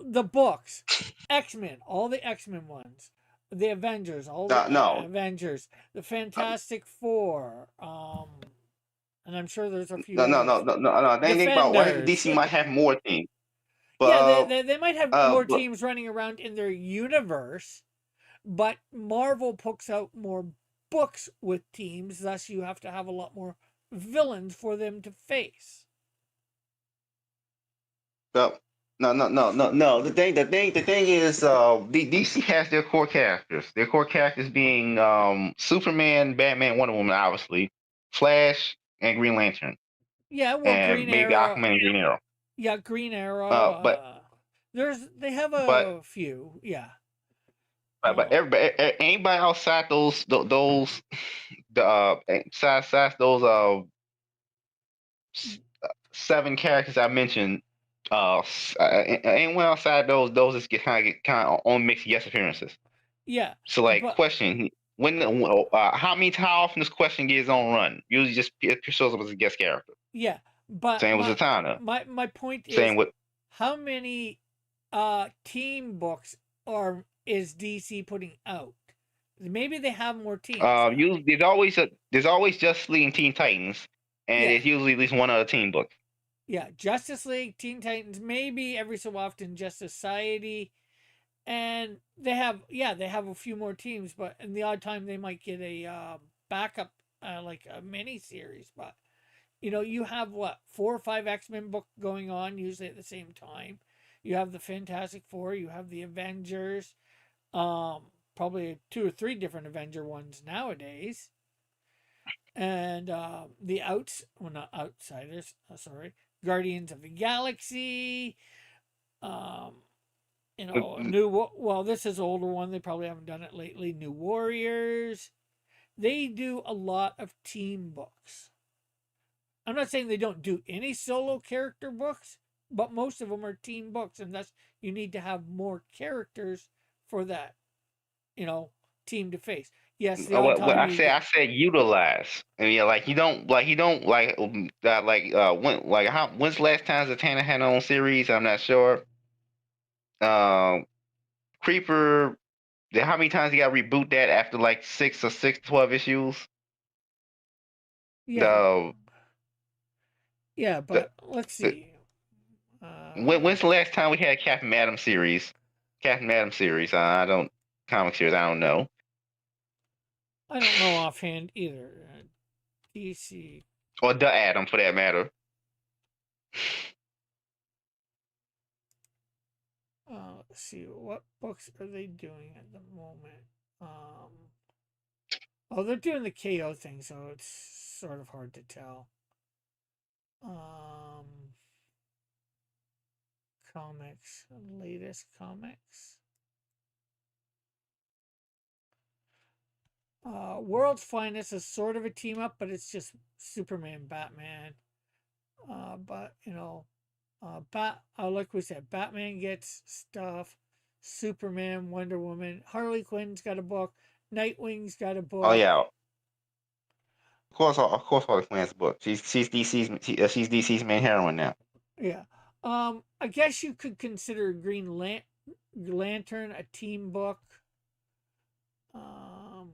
the books, X-Men, all the X-Men ones, the Avengers, all the No. Avengers, the Fantastic Four, and I'm sure there's a few. No. Think about why DC might have more teams. But, yeah, they might have more teams running around in their universe, but Marvel puts out more books with teams, thus you have to have a lot more villains for them to face. No. The thing is, DC has their core characters. Their core characters being Superman, Batman, Wonder Woman, obviously, Flash, and Green Lantern, Yeah, well, and Green maybe Arrow. Aquaman and Green Arrow. Yeah, Green Arrow. But They have but a few. Yeah. but Um, everybody, anybody outside those besides those 7 characters I mentioned, anyone outside those just get kind of on mixed guest appearances. yeah, So like, but question: how often this question gets on run? Usually just shows up as a guest character. yeah, but Same with Zatanna. my point Same is, with how many team books are is DC putting out? Maybe they have more teams. usually there's always Justice League and Teen Titans, and Yeah. there's usually at least one other team book. Yeah, Justice League, Teen Titans, maybe every so often Justice Society, and they have a few more teams, but in the odd time they might get a backup like a mini series. But you have what 4 or 5 X-Men book going on usually at the same time. You have the Fantastic Four, you have the Avengers, probably 2 or 3 different Avenger ones nowadays, and not outsiders, sorry, Guardians of the Galaxy. Um, this is an older one. They probably haven't done it lately. New Warriors. They do a lot of team books. I'm not saying they don't do any solo character books, but most of them are team books, and thus you need to have more characters for that, team to face. Yes, the odd What time I you said, get. I said utilize. And yeah, like you don't when's the last time Zatanna had her own series? I'm not sure. Um, Creeper. How many times you got to reboot that after like 12 issues? Yeah, The, yeah, the, but let's the see. when's the last time we had a Captain Atom series? Captain Atom series. I don't comic series. I don't know. I don't know offhand either. DC. Or the Atom for that matter. Let's see, what books are they doing at the moment? They're doing the KO thing, so it's sort of hard to tell. Comics, latest comics. World's Finest is sort of a team up, but it's just Superman, Batman. But like we said, Batman gets stuff. Superman, Wonder Woman, Harley Quinn's got a book. Nightwing's got a Oh book. yeah, Harley Quinn's book. She's DC's main heroine now. Yeah. I guess you could consider Lantern a team book. Um,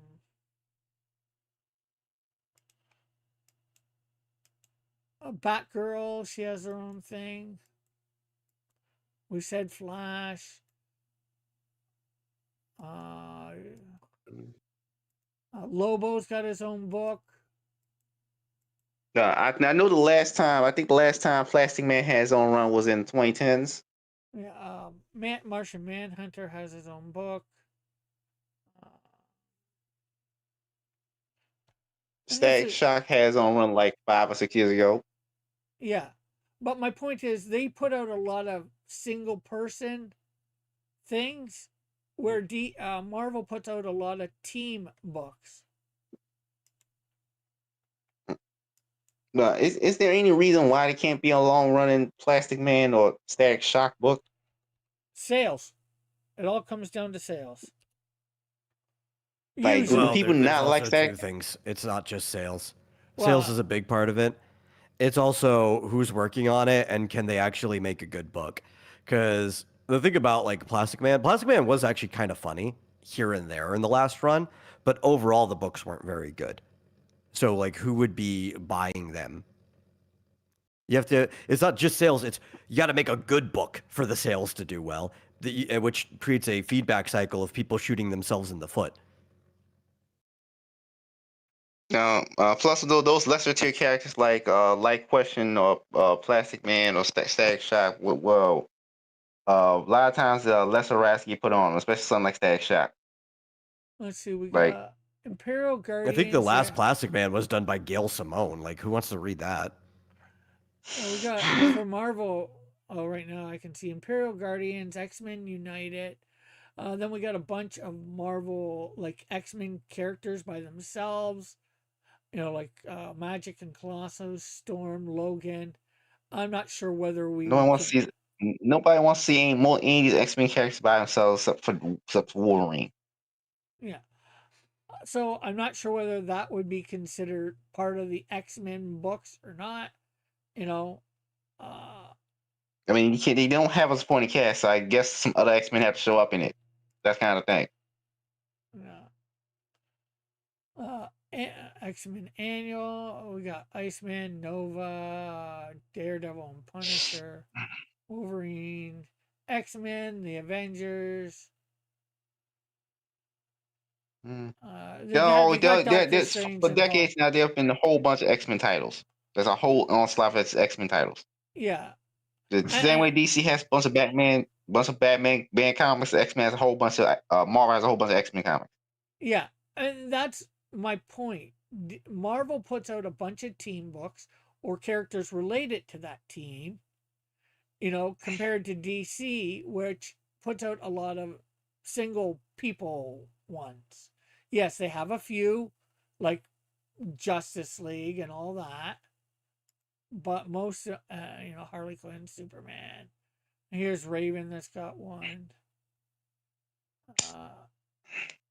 Batgirl, she has her own thing. We said Flash. Lobo's got his own book. I know I think the last time Plastic Man had his own run was in 2010s. Yeah, Martian Manhunter has his own book. Static Shock had his own run like 5 or 6 years ago. Yeah, but my point is they put out a lot of single person things, where Marvel puts out a lot of team books. Is there any reason why they can't be a long running Plastic Man or Static Shock book? Sales. It all comes down to sales. Like, Usually. do Well, people there's not like also Static? two things. It's not just sales. Well, Sales is a big part of it. It's also who's working on it and can they actually make a good book. Because the thing about like Plastic Man was actually kind of funny here and there in the last run, but overall the books weren't very good. So like who would be buying them? You have to, it's not just sales, it's you got to make a good book for the sales to do well, which creates a feedback cycle of people shooting themselves in the foot. Plus those lesser tier characters like Light Question or Plastic Man or Static Shock, well, A lot of times less harass get put on, especially something like Static Shock. Let's see, we Like, got Imperial I Guardians. think the last here. Plastic Man was done by Gail Simone. Like, who wants to read that? We got for Marvel. Oh, right now I can see Imperial Guardians, X-Men United. Then we got a bunch of Marvel like X-Men characters by themselves. Like Magic and Colossus, Storm, Logan. I'm not sure whether we no one would. wants to see. Nobody wants to see any of these X-Men characters by themselves except for Wolverine. Yeah. So I'm not sure whether that would be considered part of the X-Men books or not. You know, uh, I mean, they don't have a supporting cast, so I guess some other X-Men have to show up in it. That kind of thing. yeah. X-Men Annual. We got Iceman, Nova, Daredevil, and Punisher, Wolverine, X-Men, the Avengers. They got Doctor Strange For decades involved. now, there have been a whole bunch of X-Men titles. There's a whole onslaught of X-Men titles. Yeah. The same way DC has a bunch of Batman band comics, X-Men has a whole bunch of Marvel has a whole bunch of X-Men comics. Yeah, and that's my point. Marvel puts out a bunch of team books or characters related to that team, compared to DC, which puts out a lot of single people ones. Yes, they have a few, like Justice League and all that, but most, Harley Quinn, Superman. Here's Raven that's got one.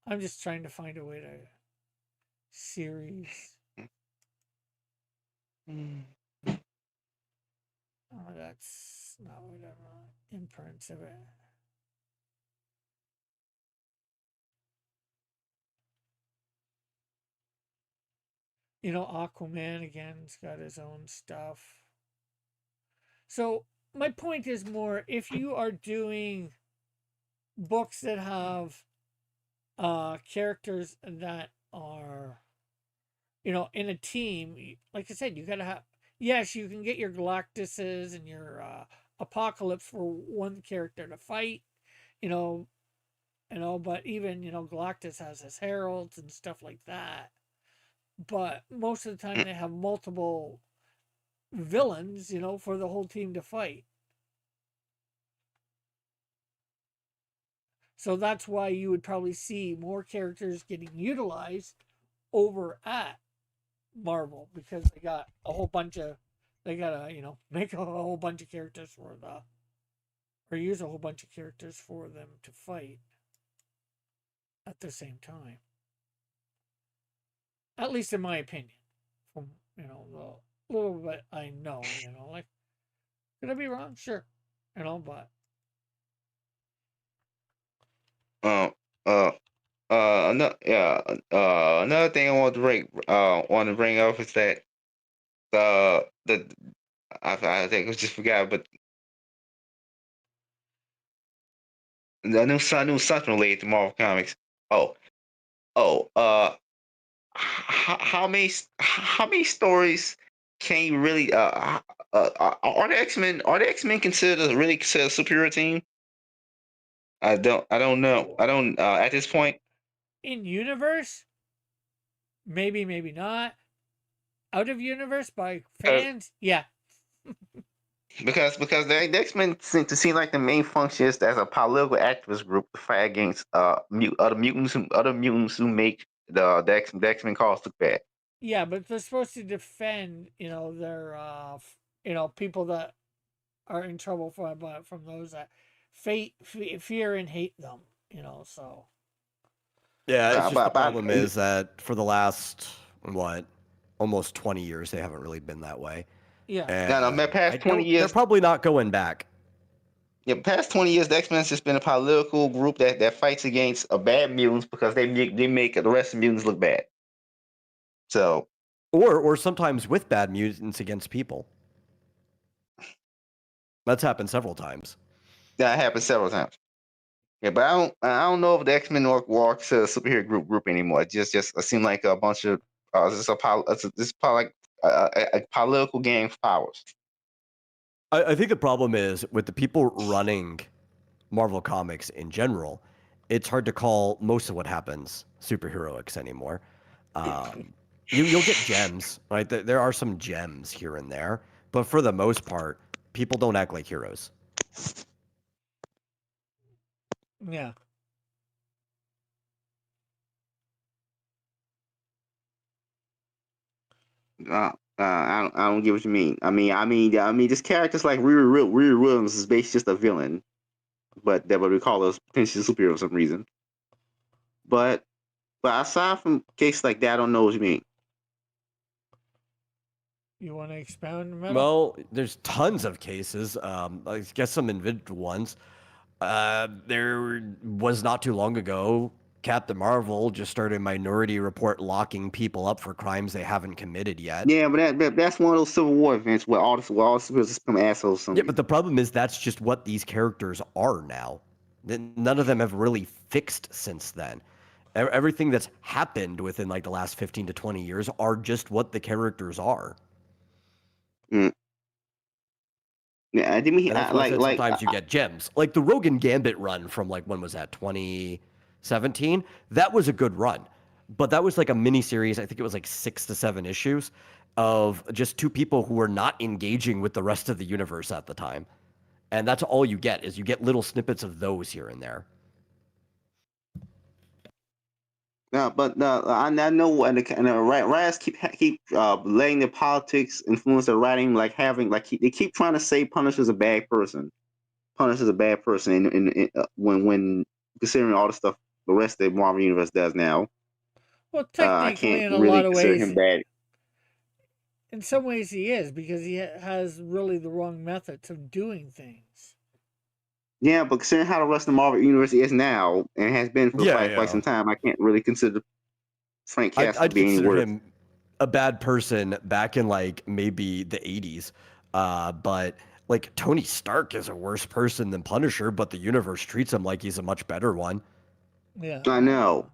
I'm just trying to find a way to series. Oh, that's not what I want. Imprints of it. Aquaman again's got his own stuff. So my point is more if you are doing books that have characters that are in a team, like I said, you gotta have, yes, you can get your Galactuses and your Apocalypse for one character to fight, you know, but even Galactus has his heralds and stuff like that. But most of the time they have multiple villains, for the whole team to fight. So that's why you would probably see more characters getting utilized over at Marvel because they got a whole bunch of, they gotta, make a whole bunch of characters for or use a whole bunch of characters for them to fight at the same time. At least in my opinion, from the little bit I know, like could I be wrong? Sure, but Uh, another thing I want to bring up is that the I think I just forgot, but the new something related to Marvel Comics. Oh, oh, how many stories can you really are the X-Men considered a superior team? I don't know. I don't at this point. in universe, maybe not. Out of universe by fans, yeah. Because the X-Men seem like the main function is as a political activist group to fight against other mutants who make the X-Men cause look bad. Yeah, but they're supposed to defend, their people that are in trouble from those that fear and hate them, so Yeah, it's just the problem But is that for the last almost 20 years they haven't really been that way. yeah. And the past 20 they're years, probably not going back. yeah, past 20 years, the X-Men has just been a political group that fights against bad mutants because they make the rest of the mutants look bad. So, Or sometimes with bad mutants against people. That's happened several times. that happened several times. Yeah, but I don't know if the X-Men walks a superhero group anymore. It just seemed like a bunch of this is like a political game for powers. I think the problem is with the people running Marvel Comics in general, it's hard to call most of what happens superheroics anymore. You'll get gems, right? There are some gems here and there, but for the most part, people don't act like heroes. Yeah. I don't get what you mean. I mean, just characters like Riri Williams is basically just a villain, but that what we call us potentially superhero for some reason. But aside from cases like that, I don't know what you mean. You want to expound, Metal? Well, there's tons of cases. I guess some individual ones. There was not too long ago, Captain Marvel just started Minority Report locking people up for crimes they haven't committed yet. Yeah, but that's one of those Civil War events where all the superheroes become assholes. Yeah, but the problem is that's just what these characters are now. None of them have really fixed since then. Everything that's happened within like the last 15 to 20 years are just what the characters are. Yeah, I didn't mean And that's why I said sometimes you get gems. Like the Rogan Gambit run from like, when was that, 2017? That was a good run. But that was like a mini series, I think it was like 6 to 7 issues of just two people who were not engaging with the rest of the universe at the time. And that's all you get, is you get little snippets of those here and there. No, but I know, and the writers keep letting the politics influence their writing, like having they keep trying to say Punisher's a bad person. Punisher's a bad person, when considering all the stuff the rest of the Marvel universe does now. Well, I technically, can't in a really lot of consider ways, him bad. in some ways he is, because he has really the wrong methods of doing things. Yeah, but considering how the rest of the Marvel universe is now and has been for quite some time, I can't really consider Frank Castle I'd to be any consider worse. him a bad person back in like maybe the 80s. But like Tony Stark is a worse person than Punisher, but the universe treats him like he's a much better one. Yeah. I know.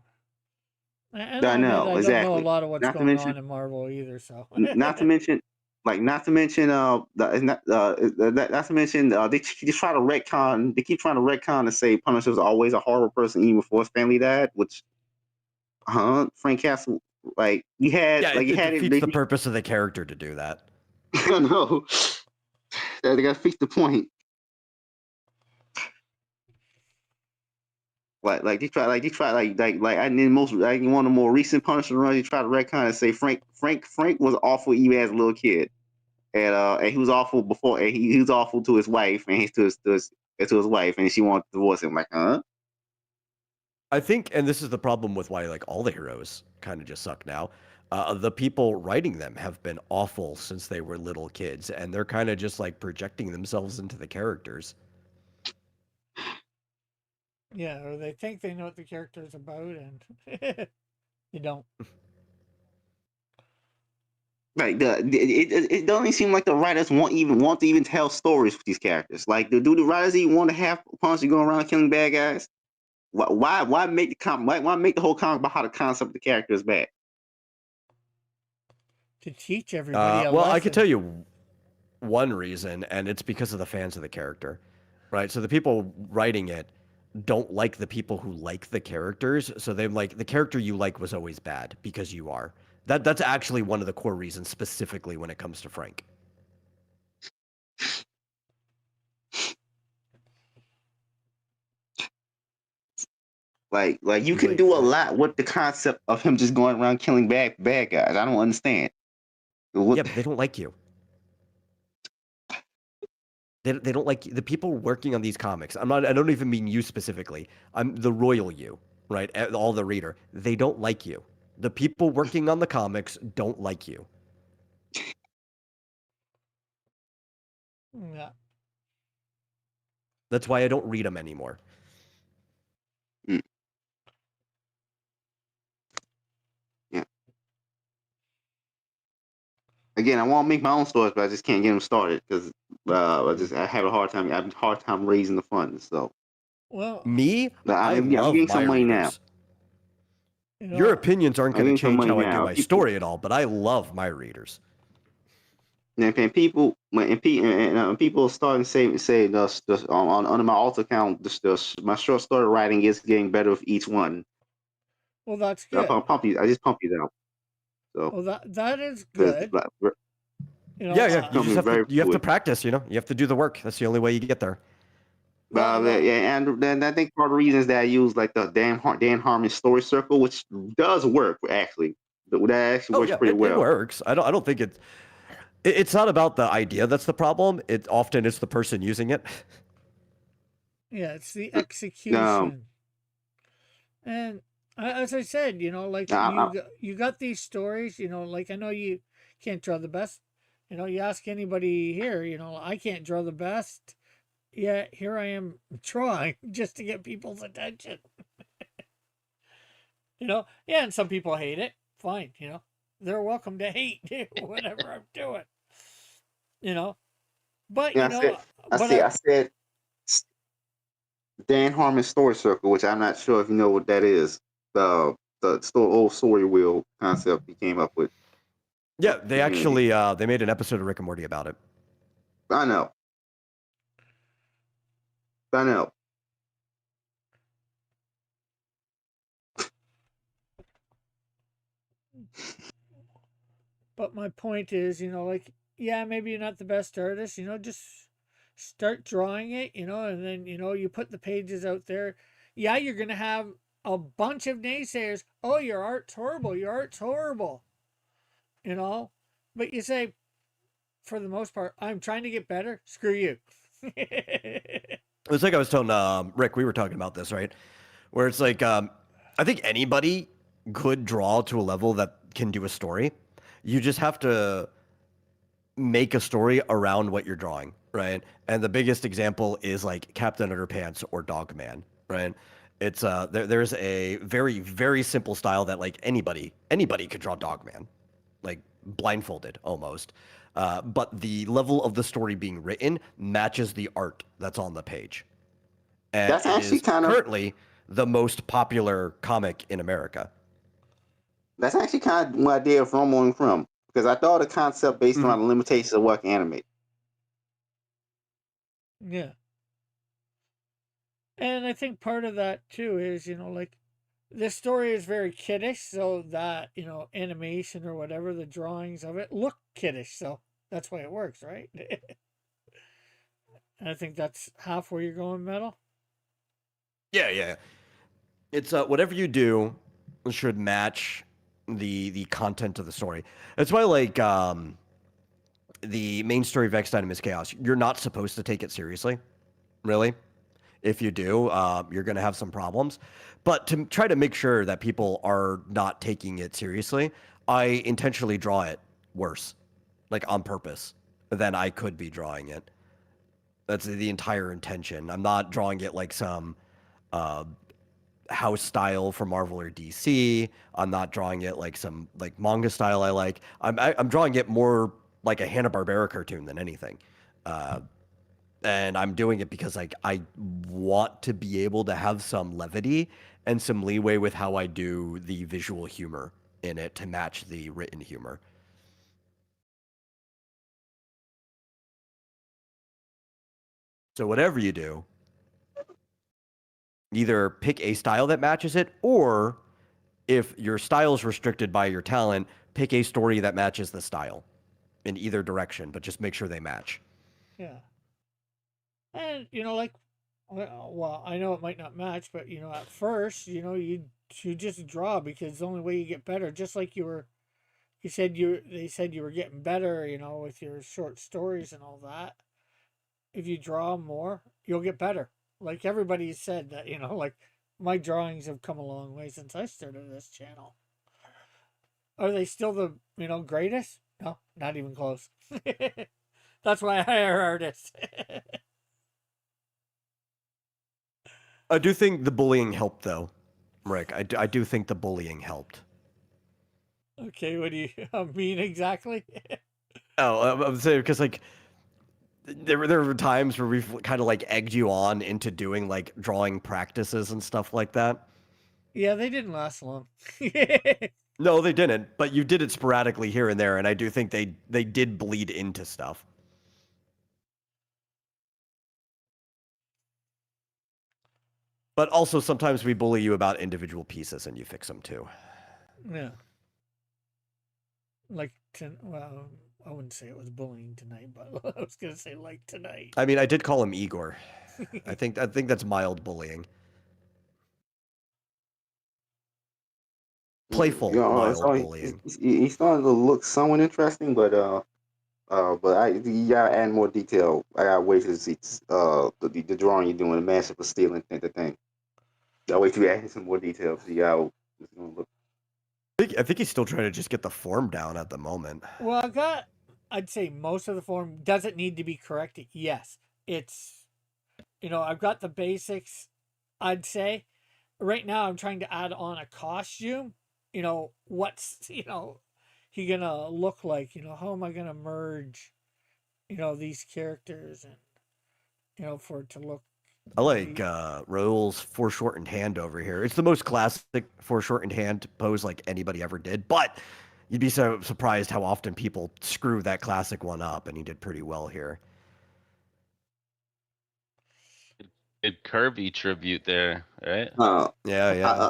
I don't know Exactly. a lot of what's Not to going mention, on in Marvel either. So not to mention, not to mention, they try to retcon. They keep trying to retcon and say Punisher was always a horrible person even before his family died. Which, Frank Castle, it defeats the purpose of the character to do that. I know. They gotta fix the point. They try and then most one of the more recent Punisher runs, they try to retcon and say Frank was awful even as a little kid, and he was awful before, and he was awful to his wife, and he's to his wife, and she wanted to divorce him. Like, I think, and this is the problem with why like all the heroes kind of just suck now. The people writing them have been awful since they were little kids, and they're kind of just like projecting themselves into the characters. Yeah, or they think they know what the character is about, and you don't. It doesn't seem like the writers want to even tell stories with these characters. Like, do the writers even want to have Punisher going around killing bad guys? Why make the whole comic about how the concept of the character is bad? To teach everybody a well, lesson. I could tell you one reason, and it's because of the fans of the character, right? So the people writing it don't like the people who like the characters, so they like the character you like was always bad because you are. That's actually one of the core reasons, specifically when it comes to Frank. Like you can do a lot with the concept of him just going around killing bad guys. I don't understand. Yeah, but they don't like you. They don't like the people working on these comics. I don't even mean you specifically. I'm the royal you, right? All the reader. They don't like you. The people working on the comics don't like you. Yeah. That's why I don't read them anymore. Yeah. Again, I want to make my own stories, but I just can't get them started because I have a hard time. I have a hard time raising the funds. So, I I'm love getting my some money readers. Now. Your opinions aren't going to change how I do now. my story at all, but I love my readers. And people people starting to say on under my alt account, my short story writing is getting better with each one. Well, that's So good. I just pump these out. So Well, that is because good. You know, Yeah, yeah. You just becoming have to very fluid. practice. You have to do the work. That's the only way you get there. Yeah, and then I think part of the reason is that I use like the Dan Harmon story circle, which does work actually. That actually Oh works yeah, pretty it well. works. I don't think it's not about the idea that's the problem. It's the person using it. yeah, it's the Um, execution. And as I said, like I, you got these stories. Like I know you can't draw the best. You ask anybody here. I can't draw the best. Yet here I am trying just to get people's attention. Yeah, and some people hate it. Fine. They're welcome to hate whatever I'm doing. You know, but yeah, I said Dan Harmon story circle, which I'm not sure if you know what that is. Old story wheel concept he came up with for Yeah, the they community. actually they made an episode of Rick and Morty about it. I know. I know. But my point is, like, yeah, maybe you're not the best artist, just start drawing it, and then, you put the pages out there. Yeah, you're going to have a bunch of naysayers. Oh, your art's horrible. Your art's horrible, you know? But you say, for the most part, I'm trying to get better. Screw you. It was like I was telling Rick, we were talking about this, right? Where it's like, I think anybody could draw to a level that can do a story. You just have to make a story around what you're drawing, right? And the biggest example is like Captain Underpants or Dogman, right? It's there's a very very simple style that like anybody could draw Dogman, like blindfolded almost. But the level of the story being written matches the art that's on the page, and That's it actually is kind of currently the most popular comic in America. that's actually kind of what I did from on from because I thought the concept based Mhm. around the limitations of what I can animate. Yeah. And I think part of that too is, like this story is very kiddish, so that, animation or whatever, the drawings of it look kiddish, so that's why it works, right? And I think that's half where you're going, Metal. Yeah, yeah. It's whatever you do should match the content of the story. That's why like the main story of X Dynamics Chaos, you're not supposed to take it seriously, really. If you do, you're going to have some problems. But to try to make sure that people are not taking it seriously, I intentionally draw it worse, like on purpose, than I could be drawing it. That's the entire intention. I'm not drawing it like some uh, house style for Marvel or DC. I'm not drawing it like some like manga style I like. I'm drawing it more like a Hanna-Barbera cartoon than anything. Uh, and I'm doing it because like I want to be able to have some levity and some leeway with how I do the visual humor in it to match the written humor. So whatever you do, either pick a style that matches it, or if your style is restricted by your talent, pick a story that matches the style in either direction, but just make sure they match. Yeah. And, like, well, I know it might not match, but, at first, you just draw because it's the only way you get better. Just like they said you were getting better, with your short stories and all that. If you draw more, you'll get better. Like everybody said that, like my drawings have come a long way since I started this channel. Are they still the, greatest? No, not even close. That's why I hire artists. I do think the bullying helped, though, Rick. I do think the bullying helped. Okay, what do you mean exactly? Oh, I'm saying because like there were times where we've kind of like egged you on into doing like drawing practices and stuff like that. Yeah, they didn't last long. No, they didn't, but you did it sporadically here and there, and I do think they did bleed into stuff. But also sometimes we bully you about individual pieces and you fix them too. Yeah. Like, well, I wouldn't say it was bullying tonight, but I was gonna say like tonight. I mean, I did call him Igor. I think that's mild bullying. Playful, mild bullying. He's starting to look somewhat interesting, but you gotta add more detail. I gotta wait to see the drawing you're doing, the mashup of steel and the thing. Gotta wait till you add some more detail to see how it's gonna look. I think he's still trying to just get the form down at the moment. Well, I'd say most of the form. Does it need to be corrected? Yes. It's, I've got the basics, I'd say. Right now, I'm trying to add on a costume. What's, he gonna look like? How am I gonna merge, these characters and, for it to look. I like Raul's foreshortened hand over here. It's the most classic foreshortened hand pose like anybody ever did, but you'd be so surprised how often people screw that classic one up, and he did pretty well here. Good curvy tribute there, right? Yeah.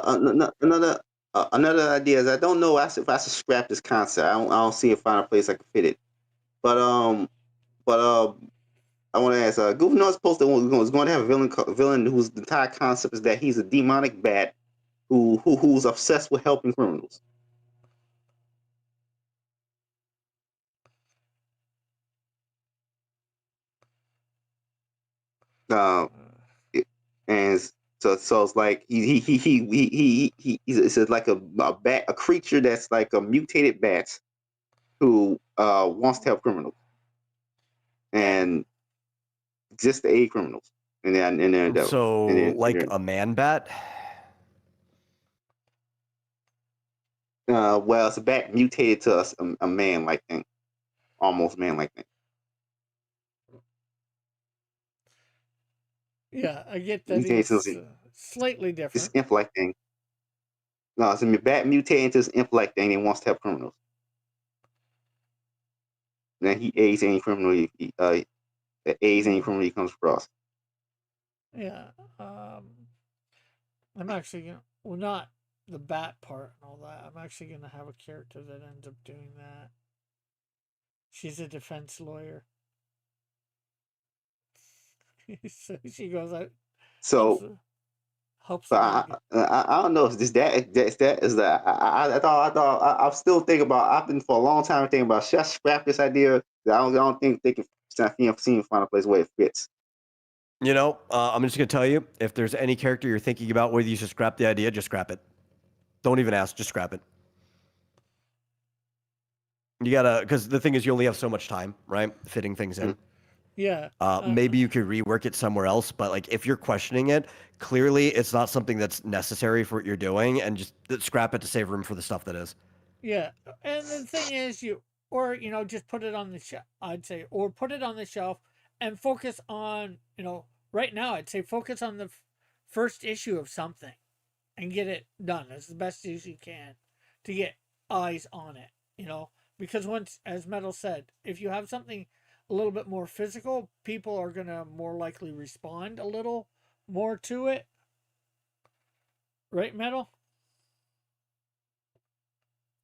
Another idea is I don't know if I should scrap this concept. I don't see a final place I can fit it. But I want to ask. Goofy North's supposed to was going to have a villain whose entire concept is that he's a demonic bat who's obsessed with helping criminals. And so it's like he's like a bat, a creature that's like a mutated bat who wants to help criminals and just to aid criminals and then so like a man bat. Well, it's a bat mutated to a man-like thing, almost man-like thing. Yeah, I get that it's slightly different. It's imp-like thing. No, it's a bat mutated into this imp-like thing and wants to help criminals. Then he aids any criminal he comes across. Yeah, I'm actually gonna, well, not the bat part and all that. I'm actually gonna have a character that ends up doing that. She's a defense lawyer. So she goes out. So helps. I don't know if this that is that I thought I'm still thinking about. I've been for a long time thinking about should I scrap this idea? I don't think they can find a place where it fits. I'm just gonna tell you, if there's any character you're thinking about whether you should scrap the idea, just scrap it. Don't even ask, just scrap it. You gotta, because the thing is, you only have so much time, right? Fitting things in. Yeah. Maybe you could rework it somewhere else, but like if you're questioning it, clearly it's not something that's necessary for what you're doing, and just scrap it to save room for the stuff that is. Yeah, and the thing is, just put it on the shelf. I'd say, or put it on the shelf and focus on, right now I'd say focus on the first issue of something, and get it done as the best as you can, to get eyes on it. Because once, as Metal said, if you have something a little bit more physical, people are gonna more likely respond a little more to it. Right, Metal?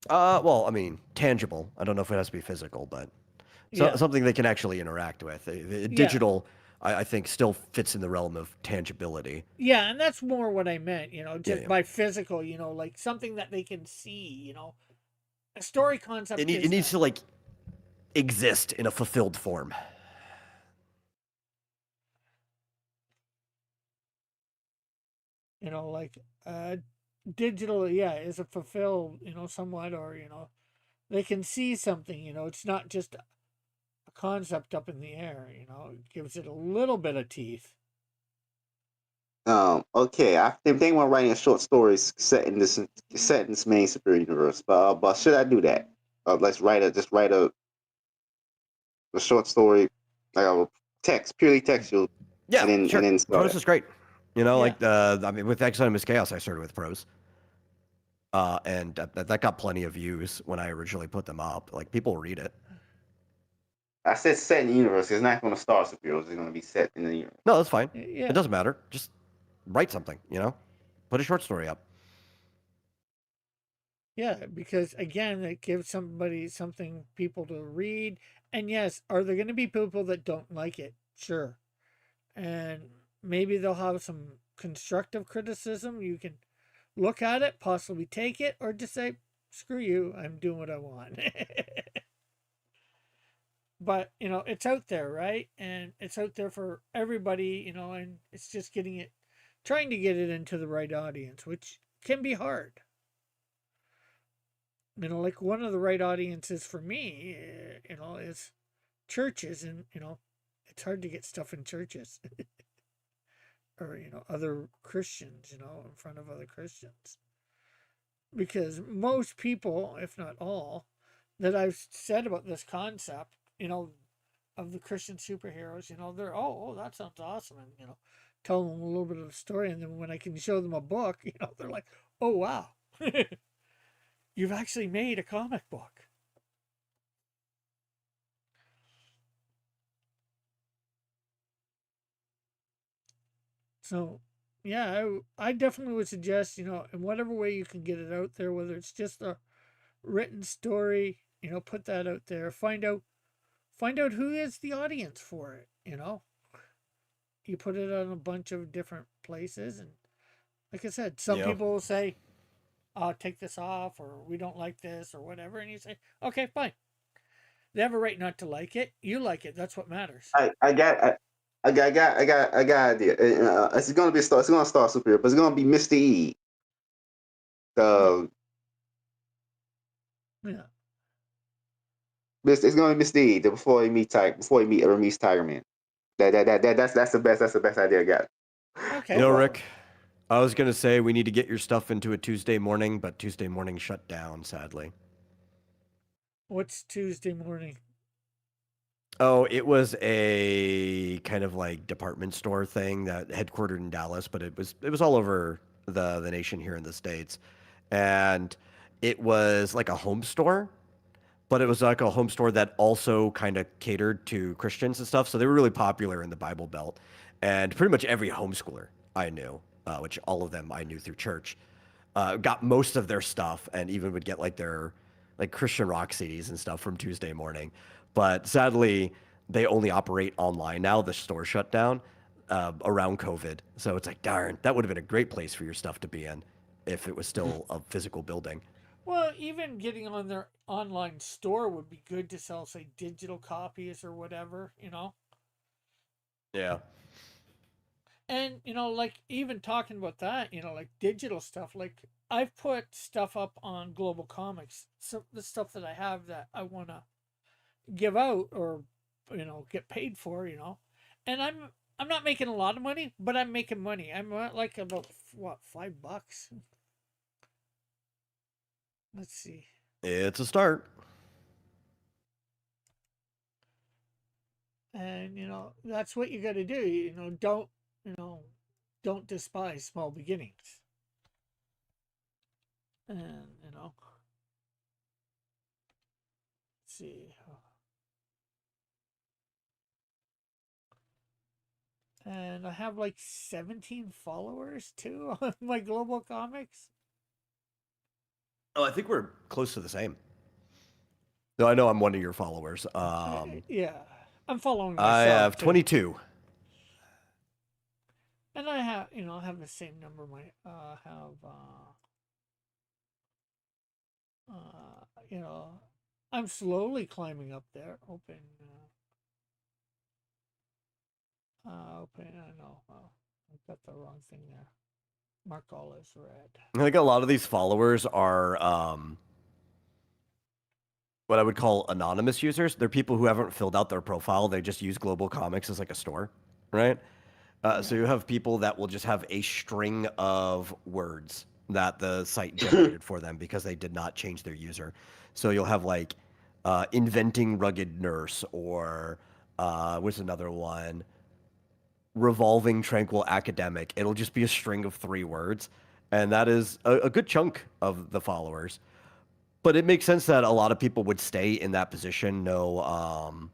Well, I mean, tangible. I don't know if it has to be physical, but something they can actually interact with. Digital, I think, still fits in the realm of tangibility. Yeah, and that's more what I meant, just by physical, like something that they can see, a story concept. It needs to like exist in a fulfilled form. Like digital, is a fulfilled, somewhat, or they can see something. It's not just a concept up in the air. It gives it a little bit of teeth. Okay, I've been thinking about writing a short stories set in this main super universe, but should I do that? Let's write a short story, like a purely textual. Yeah, and sure. then Prose is great. Like I mean, with X Miss Chaos, I started with prose. and that got plenty of views when I originally put them up. Like people read it. I said set in the universe. It's not going to star superheroes. It's going to be set in the universe. No, that's fine. Yeah. It doesn't matter. Just write something, Put a short story up. Yeah, because again, it gives somebody something people to read. And yes, are there going to be people that don't like it? Sure. And maybe they'll have some constructive criticism. You can look at it, possibly take it, or just say, screw you, I'm doing what I want. But, it's out there, right? And it's out there for everybody, and it's just trying to get it into the right audience, which can be hard. Like one of the right audiences for me, is churches, and it's hard to get stuff in churches or other Christians, in front of other Christians, because most people, if not all, that I've said about this concept, of the Christian superheroes, they're oh that sounds awesome, and tell them a little bit of the story, and then when I can show them a book, they're like, oh wow. You've actually made a comic book. So, yeah, I definitely would suggest, in whatever way you can get it out there, whether it's just a written story, put that out there. Find out who is the audience for it, You put it on a bunch of different places, and like I said, some people will say, take this off, or we don't like this, or whatever, and you say, okay, fine. They have a right not to like it. You like it. That's what matters. I got idea. It's gonna be It's gonna start superhero, but it's gonna be Mr. E. Yeah. It's gonna be Mr. E. Before he meets Tiger Man. That's the best idea I got. Okay. Rick, I was gonna say we need to get your stuff into a Tuesday morning, but Tuesday morning shut down, sadly. What's Tuesday morning? Oh, it was a kind of like department store thing that headquartered in Dallas, but it was all over the nation here in the States. And it was like a home store, but it was like a home store that also kind of catered to Christians and stuff. So they were really popular in the Bible Belt. And pretty much every homeschooler I knew, which all of them I knew through church, got most of their stuff and even would get like their like Christian rock CDs and stuff from Tuesday morning. But sadly, they only operate online now. The store shut down around COVID. So it's like, darn, that would have been a great place for your stuff to be in if it was still a physical building. Well, even getting on their online store would be good to sell, say, digital copies or whatever, Yeah. And, like even talking about that, like digital stuff, like I've put stuff up on Global Comics, so the stuff that I have that I want to give out or, get paid for, and I'm not making a lot of money, but I'm making money. I'm at like about what, $5. Let's see. It's a start. And that's what you got to do. Don't despise small beginnings. And let's see. And I have like 17 followers too on my Global Comics. Oh, I think we're close to the same. No, I know I'm one of your followers. Yeah, I'm following myself. I have 22. And I have, I have the same number. I'm slowly climbing up there. Open. Open. I know. I got the wrong thing there. Mark all as red. I think a lot of these followers are what I would call anonymous users. They're people who haven't filled out their profile. They just use Global Comics as like a store, right? So you have people that will just have a string of words that the site generated for them because they did not change their user. So you'll have like inventing rugged nurse, or what's another one? Revolving tranquil academic. It'll just be a string of 3 words. and that is a good chunk of the followers. But it makes sense that a lot of people would stay in that position. No,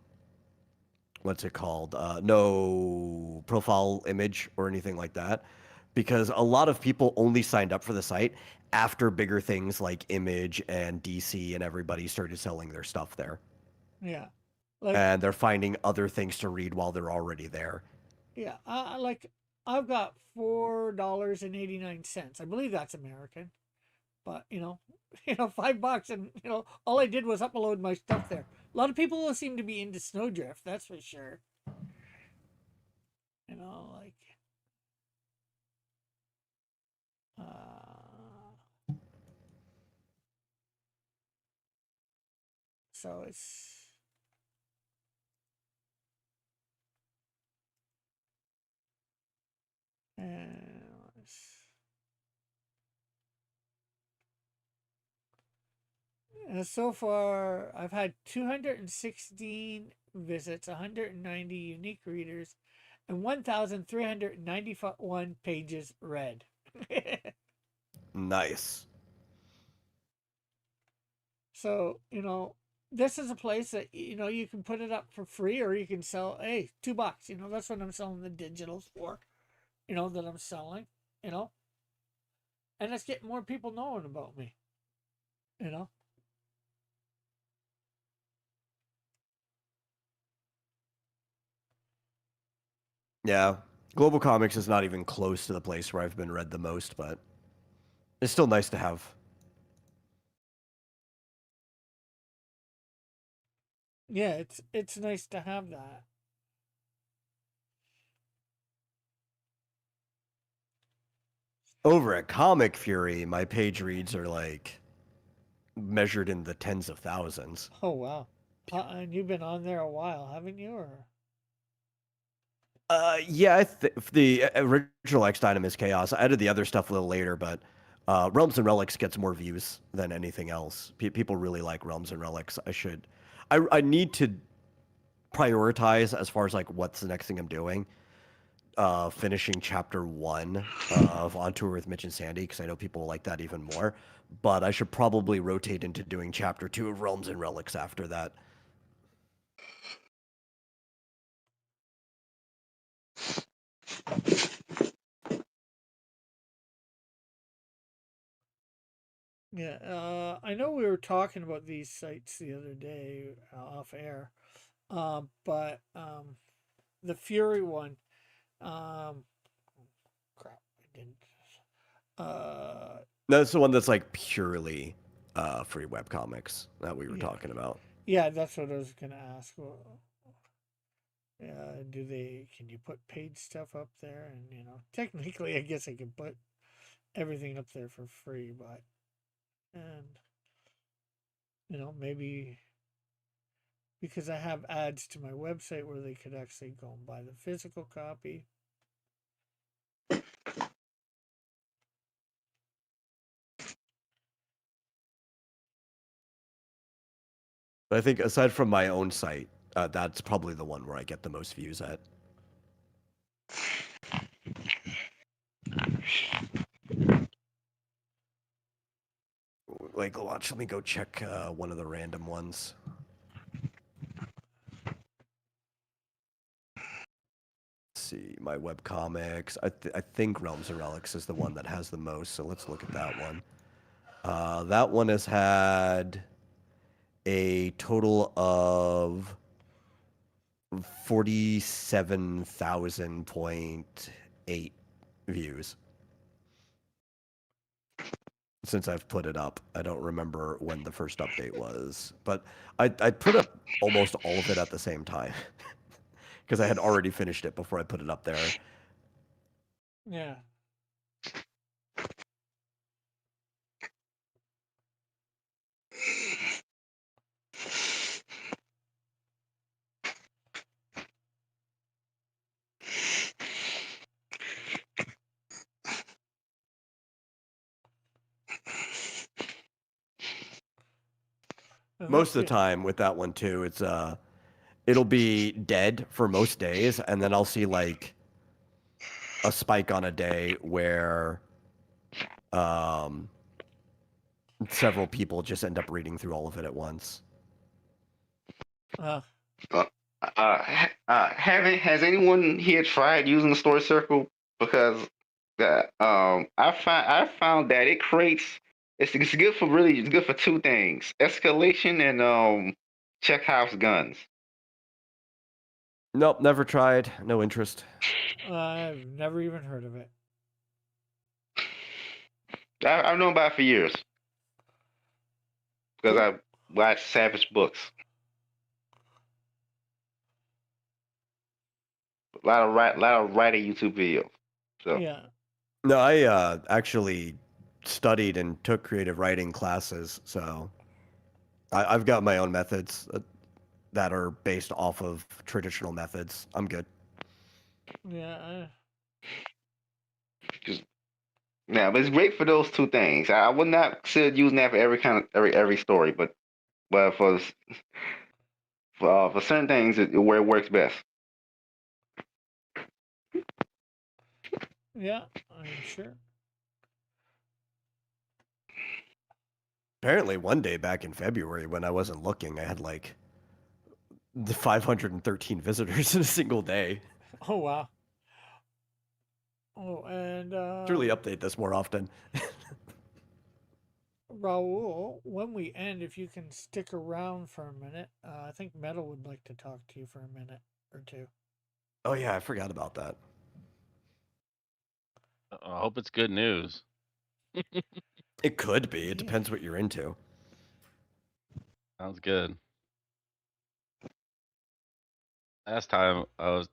what's it called? No profile image or anything like that, because a lot of people only signed up for the site after bigger things like Image and DC and everybody started selling their stuff there, Yeah. Like, and they're finding other things to read while they're already there. yeah, like I've got $4.89. I believe that's American, but $5, and all I did was upload my stuff there. A lot of people seem to be into Snowdrift, that's for sure. Like, so it's. And so far, I've had 216 visits, 190 unique readers, and 1,391 pages read. Nice. So, this is a place that, you can put it up for free, or you can sell, hey, $2. That's what I'm selling the digitals for, that I'm selling, and it's getting more people knowing about me, Yeah. Global Comics is not even close to the place where I've been read the most, but it's still nice to have. Yeah, it's nice to have that. Over at Comic Fury, my page reads are like measured in the tens of thousands. Oh wow. And you've been on there a while, haven't you? Or Yeah, the original X Dynamis Chaos. I added the other stuff a little later, but Realms and Relics gets more views than anything else. People really like Realms and Relics. I need to prioritize as far as like what's the next thing I'm doing. Finishing chapter 1 of On Tour with Mitch and Sandy, because I know people like that even more. But I should probably rotate into doing chapter 2 of Realms and Relics after that. yeah, I know we were talking about these sites the other day off air, but the Fury one, um, crap, I didn't. That's the one that's like purely free webcomics that we were Yeah. talking about. Yeah, that's what I was gonna ask. Can you put paid stuff up there? And technically, I guess I could put everything up there for free, but and maybe because I have ads to my website where they could actually go and buy the physical copy. But I think aside from my own site, that's probably the one where I get the most views at. Like, watch, let me go check one of the random ones. Let's see, my webcomics. I think Realms and Relics is the one that has the most, so let's look at that one. That one has had a total of 47,000.8 views since I've put it up. I don't remember when the first update was, but I put up almost all of it at the same time because I had already finished it before I put it up there. Yeah. Most of the time with that one too, it'll be dead for most days, and then I'll see like a spike on a day where Several people just end up reading through all of it at once. Has anyone here tried using the story circle? Because I found that it creates it's good for it's good for two things: escalation and Chekhov's guns. Nope, never tried. No interest. I've never even heard of it. I've known about it for years because I watched Savage books. A lot of writing YouTube videos. So Yeah. No, I actually studied and took creative writing classes, so I've got my own methods that are based off of traditional methods. I'm good. Yeah. yeah, but it's great for those two things. I would not consider using that for every story, but for certain things where it works best. Yeah, I'm sure. Apparently, one day back in February when I wasn't looking, I had like 513 visitors in a single day. Oh wow. Oh, and Truly update this more often. Raul, when we end, if you can stick around for a minute, I think Metal would like to talk to you for a minute or two. Oh yeah, I forgot about that. I hope it's good news. It could be. It depends what you're into. Sounds good. Last time I was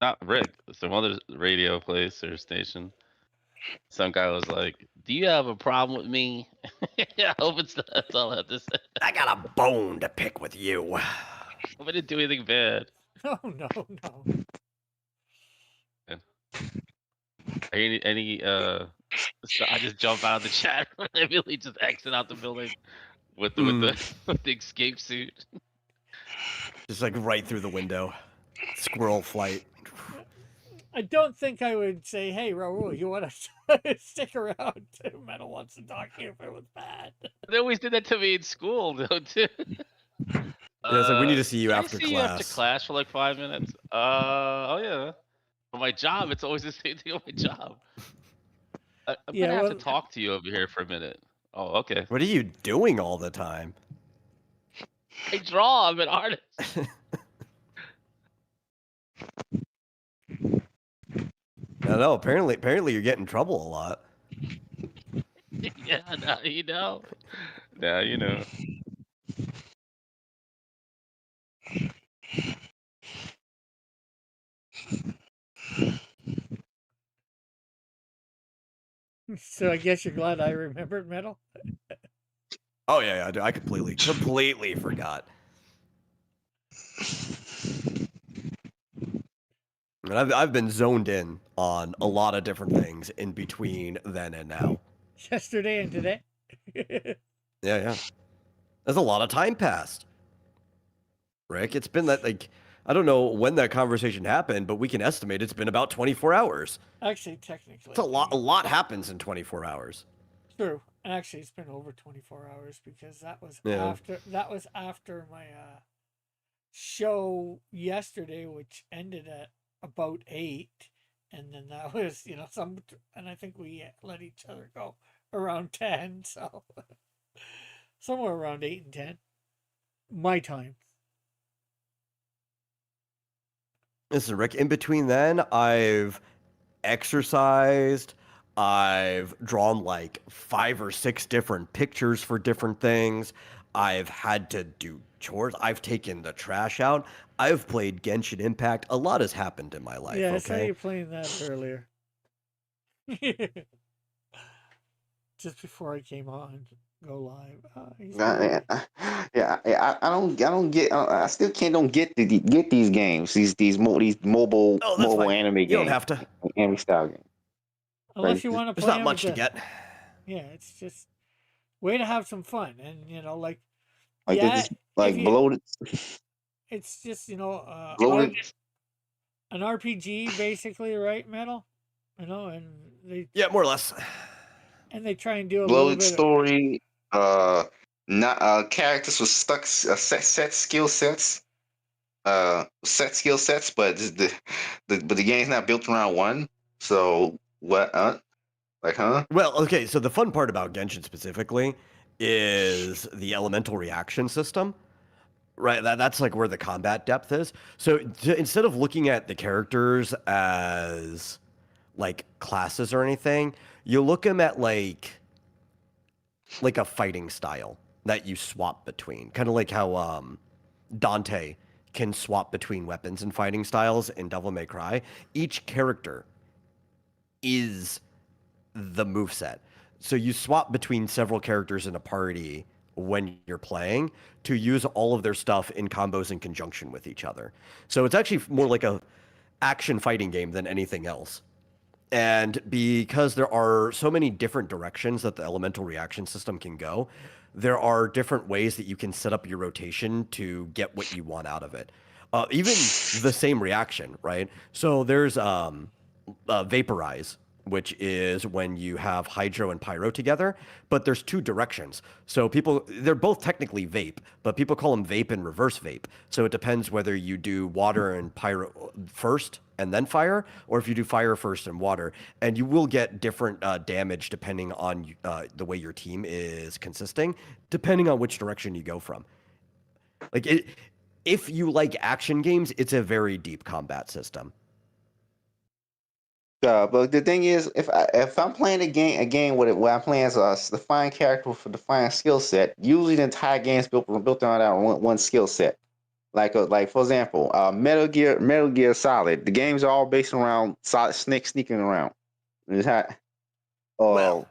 not Rick, some other radio place or station. Some guy was like, "Do you have a problem with me?" I hope it's not. That's all I have to say. I got a bone to pick with you. I didn't do anything bad. Oh no. So I just jump out of the chat. I immediately just exit out the building with the with the escape suit. Just like right through the window. Squirrel flight. I don't think I would say, "Hey, Raul, you want to stick around?" Metal wants to talk to you if it was bad. They always did that to me in school, though, too. Yeah, it's like we need to see you can after I see class. you after class for like 5 minutes? Oh yeah. For my job, it's always the same thing on my job. I'm gonna have to talk to you over here for a minute. Oh, okay. What are you doing all the time? I draw. I'm an artist. I know. Apparently, you're getting in trouble a lot. Yeah, now you know. Now you know. So I guess you're glad I remembered Metal. Oh yeah, I completely forgot. And I've been zoned in on a lot of different things in between then and now. Yesterday and today. Yeah. There's a lot of time passed. Rick, it's been that like I don't know when that conversation happened, but we can estimate it's been about 24 hours. Actually, technically, it's a lot. A lot happens in 24 hours. True. Actually, it's been over 24 hours because that was after my show yesterday, which ended at about 8, and then that was and I think we let each other go around 10, so somewhere around 8 and 10 my time. Listen, Rick, in between then, I've exercised. I've drawn like 5 or 6 different pictures for different things. I've had to do chores. I've taken the trash out. I've played Genshin Impact. A lot has happened in my life. Yeah, okay? I saw you playing that earlier. Just before I came on, go live. I still don't get these games. These mobile anime games. You don't have to. Anime style games. Unless you want to play. There's not much to get. Yeah, it's just way to have some fun, and bloated. It's just bloated. An RPG basically, right, Metal? And they. Yeah, more or less. And they try and do a little Loaded bit. story. Not characters with set skill sets. Set skill sets, but the game's not built around one. So what? Like, huh? Well, okay, so the fun part about Genshin specifically is the elemental reaction system. Right, that's like where the combat depth is. So instead of looking at the characters as like classes or anything, you look them at like a fighting style that you swap between. Kind of like how Dante can swap between weapons and fighting styles in Devil May Cry. Each character is the moveset. So you swap between several characters in a party when you're playing to use all of their stuff in combos in conjunction with each other. So it's actually more like a action fighting game than anything else. And because there are so many different directions that the elemental reaction system can go, there are different ways that you can set up your rotation to get what you want out of it. Even the same reaction, right? So there's vaporize, which is when you have hydro and pyro together, but there's two directions. So they're both technically vape, but people call them vape and reverse vape. So it depends whether you do water and pyro first and then fire, or if you do fire first and water. And you will get different damage depending on the way your team is consisting, depending on which direction you go from. If you like action games, it's a very deep combat system. But the thing is, if I'm playing a game with it where I'm playing as a defined character with a defined skill set, usually the entire game is built around that one skill set. Like for example, Metal Gear Solid. The games are all based around Solid Snake sneaking around. It's not, Well,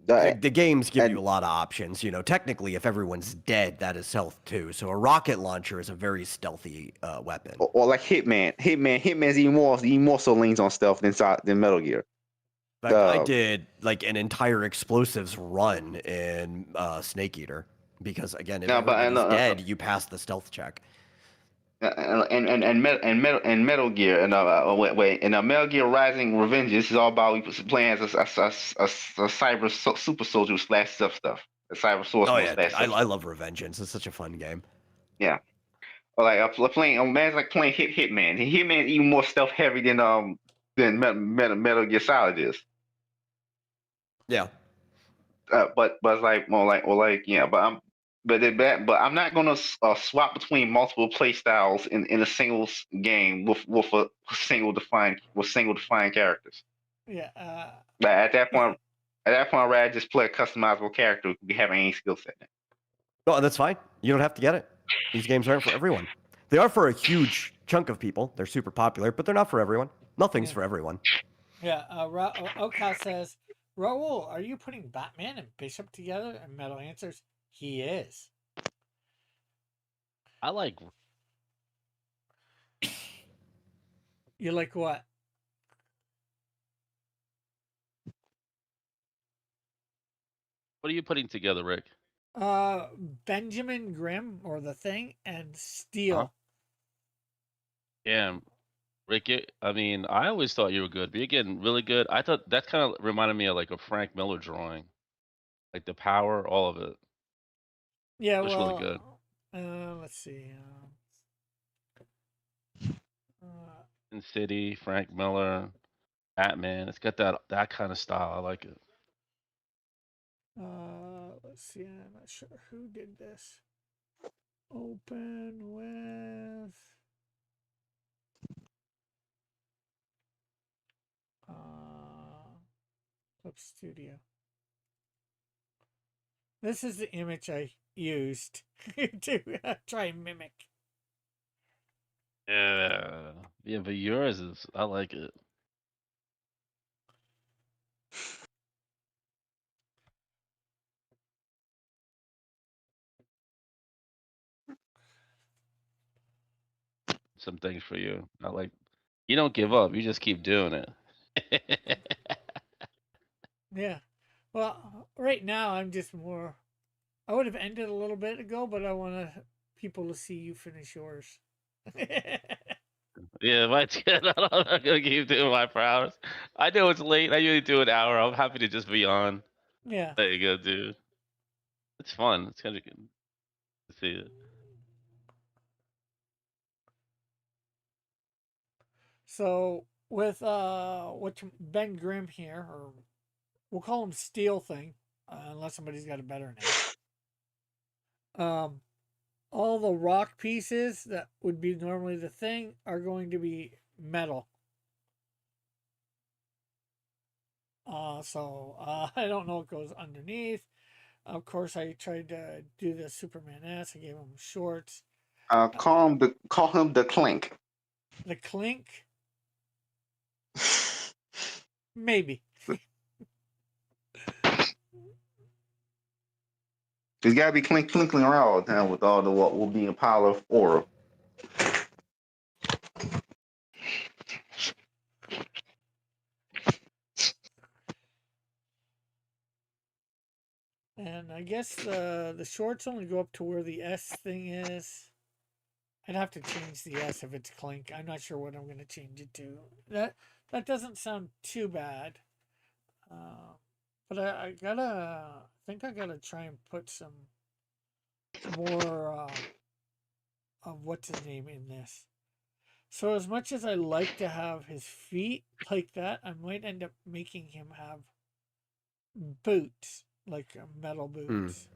the the, games give you and a lot of options. You know, technically, if everyone's dead, that is stealth too. So a rocket launcher is a very stealthy weapon. or like Hitman's even more so leans on stealth than Metal Gear. In fact, I did like an entire explosives run in Snake Eater because again, if No, but everybody's dead, you pass the stealth check. and Metal Gear and wait and Metal Gear Rising Revenge. This is all about playing as a cyber super soldier slash stuff. A cyber source Oh mode yeah, slash dude, I stuff. love Revengeance. It's such a fun game. Yeah, or like playing man's like playing Hitman. Hitman even more stealth heavy than Metal Gear Solid is. Yeah. But it's like more like or like yeah, but I'm not gonna swap between multiple play styles in a single game with single defined characters. Yeah. But at that point, I'd rather just play a customizable character who can have any skill set. Oh, that's fine. You don't have to get it. These games aren't for everyone. They are for a huge chunk of people. They're super popular, but they're not for everyone. Nothing's for everyone. Yeah. Oka says, Raul, are you putting Batman and Bishop together? And Metal answers, he is. I like. You like what? What are you putting together, Rick? Benjamin Grimm or the Thing and Steel. Huh? Yeah, Rick. I mean, I always thought you were good, but you're getting really good. I thought that kind of reminded me of like a Frank Miller drawing, like the power, all of it. Yeah, It was really good. Let's see. Sin City, Frank Miller, Batman. It's got that kind of style. I like it. Let's see. I'm not sure who did this. Open with Clip Studio. This is the image I used to try and mimic. Yeah, but yours is. I like it. Some things for you. I like. You don't give up. You just keep doing it. Yeah. Well, right now I'm just more. I would have ended a little bit ago, but I want people to see you finish yours. Yeah, mine's good. I'm not gonna keep doing my prowess. I know it's late. I usually do an hour. I'm happy to just be on. Yeah. There you go, dude. It's fun. It's kind of good to see it. So with Ben Grimm here, or we'll call him Steel Thing, unless somebody's got a better name. All the rock pieces that would be normally the thing are going to be metal. I don't know what goes underneath. Of course, I tried to do the Superman S. I gave him shorts. Call him the Clink. The clink, maybe. He's got to be clinking around all the time with all the what will be a pile of aura. And I guess the shorts only go up to where the S thing is. I'd have to change the S if it's clink. I'm not sure what I'm going to change it to. That doesn't sound too bad. But I gotta, I think I gotta try and put some more of what's his name in this. So as much as I like to have his feet like that, I might end up making him have boots, like metal Hmm. boots.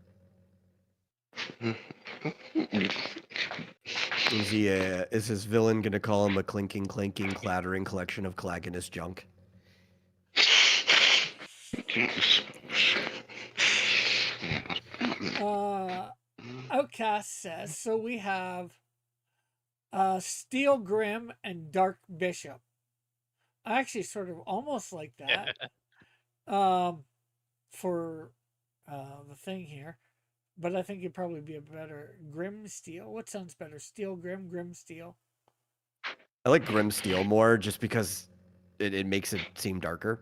Is his villain gonna call him a clinking, clanking, clattering collection of clagginous junk? Uh, Outcast says so. We have Steel Grim and Dark Bishop. I actually sort of almost like that. For the thing here, but I think it'd probably be a better Grim Steel. What sounds better, Steel Grim, Grim Steel? I like Grim Steel more just because it makes it seem darker.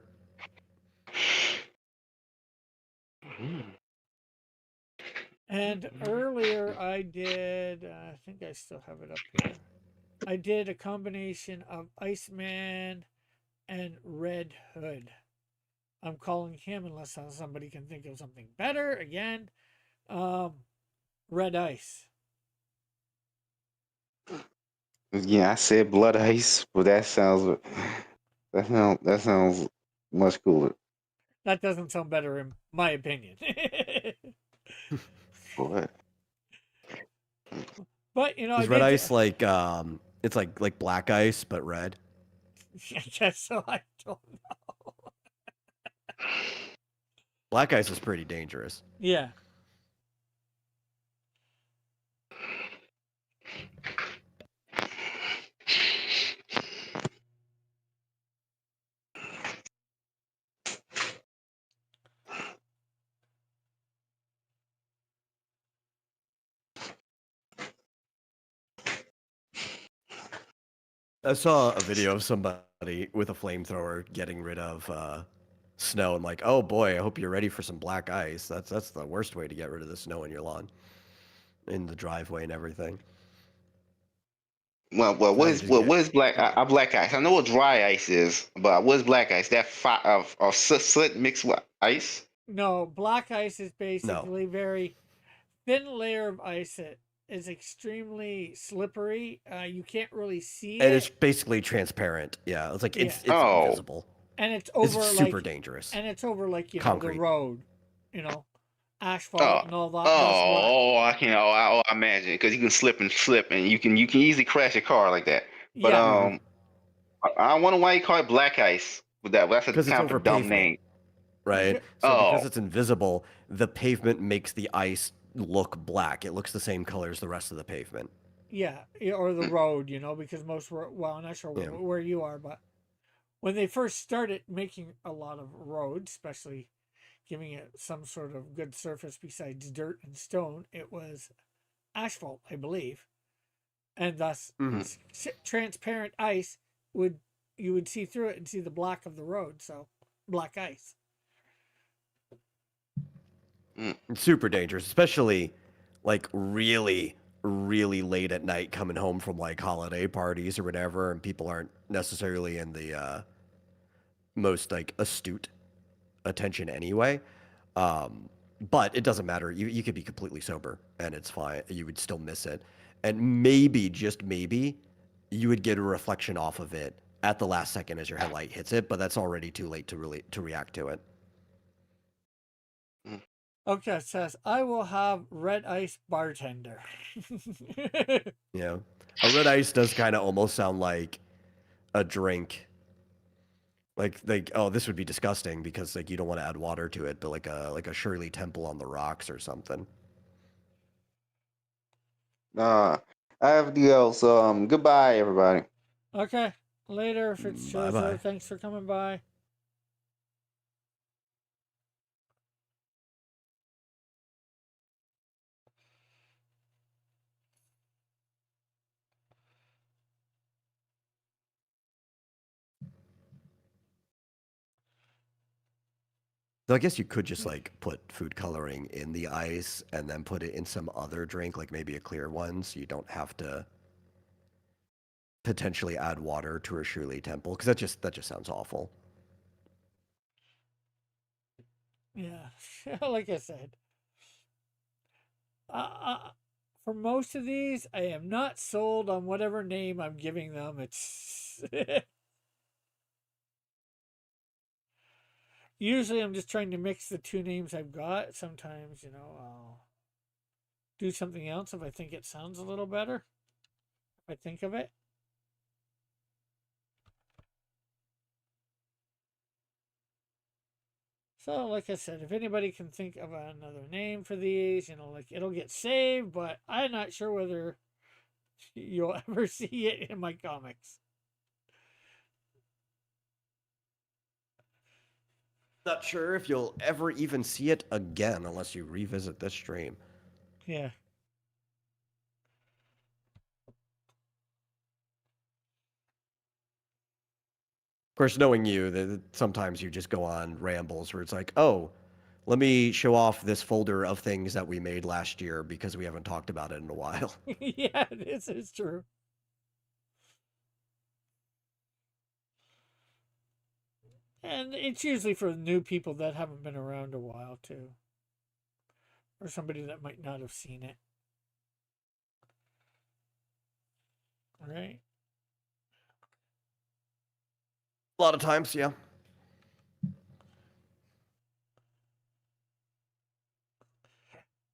And earlier I did, I think I still have it up here. I did a combination of Iceman and Red Hood. I'm calling him, unless somebody can think of something better, again, um, Red Ice. Yeah, I said blood ice, but that sounds much cooler. That doesn't sound better in my opinion. What? But I Is red did. ice like it's like black ice but red? I guess so. I don't know. Black ice is pretty dangerous. Yeah. I saw a video of somebody with a flamethrower getting rid of snow. I'm like, oh boy, I hope you're ready for some black ice. That's the worst way to get rid of the snow in your lawn, in the driveway and everything. Well, So what you is just what, get what is black ice? I know what dry ice is, but what is black ice? That of soot mixed with ice. No, black ice is no, basically very thin layer of ice that is extremely slippery. You can't really see and it's it. basically transparent. Yeah, it's like Yeah. it's Oh, invisible. And it's It's over super like dangerous. the Concrete. road, you know, oh, asphalt and all that. That's what. oh! I can I imagine because you can slip, and you can easily crash a car like that. But Yeah. I wonder why you call it black ice. With that's a Because it's kind of over a dumb pavement, name. right? So because Oh, it's invisible, the pavement makes the ice look black. It looks the same color as the rest of the pavement. Yeah, or the road, because well, I'm not sure Yeah. where you are, but when they first started making a lot of roads, especially giving it some sort of good surface besides dirt and stone, it was asphalt, I believe, and thus Mm-hmm. transparent ice would you would see through it and see the black of the road. So black ice. It's super dangerous, especially like really, really late at night coming home from like holiday parties or whatever, and people aren't necessarily in the most like astute attention anyway. But it doesn't matter. You could be completely sober and it's fine. You would still miss it. And maybe, just maybe, you would get a reflection off of it at the last second as your headlight hits it, but that's already too late to react to it. Okay, it says, I will have red ice bartender. Yeah. A red ice does kind of almost sound like a drink. Like oh, this would be disgusting because like you don't want to add water to it, but like a Shirley Temple on the rocks or something. I have the else. Goodbye, everybody. Okay, later, Bye Fitzjojo. bye. Thanks for coming by. So I guess you could just like put food coloring in the ice and then put it in some other drink, like maybe a clear one, so you don't have to potentially add water to a Shirley Temple because that just sounds awful. Yeah, like I said, for most of these, I am not sold on whatever name I'm giving them. It's usually I'm just trying to mix the two names I've got. Sometimes, I'll do something else if I think it sounds a little better. If I think of it. So, like I said, if anybody can think of another name for these, like it'll get saved, but I'm not sure whether you'll ever see it in my comics. Not sure if you'll ever even see it again unless you revisit this stream. Yeah. Of course, knowing you, that sometimes you just go on rambles where it's like, oh, let me show off this folder of things that we made last year because we haven't talked about it in a while. Yeah, this is true. And it's usually for new people that haven't been around a while, too. Or somebody that might not have seen it. Right? A lot of times, yeah.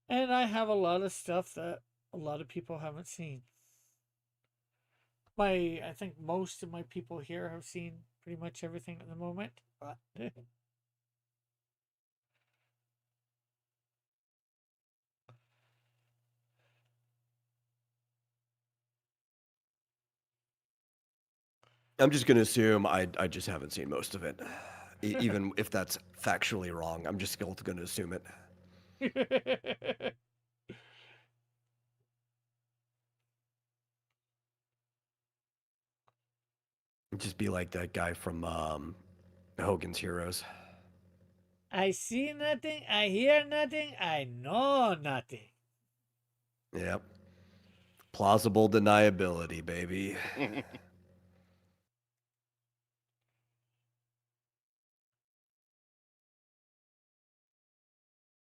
And I have a lot of stuff that a lot of people haven't seen. I think most of my people here have seen pretty much everything at the moment. But I'm just going to assume I just haven't seen most of it. Even if that's factually wrong, I'm just going to assume it. Just be like that guy from Hogan's Heroes. I see nothing, I hear nothing, I know nothing. Yep. Plausible deniability, baby.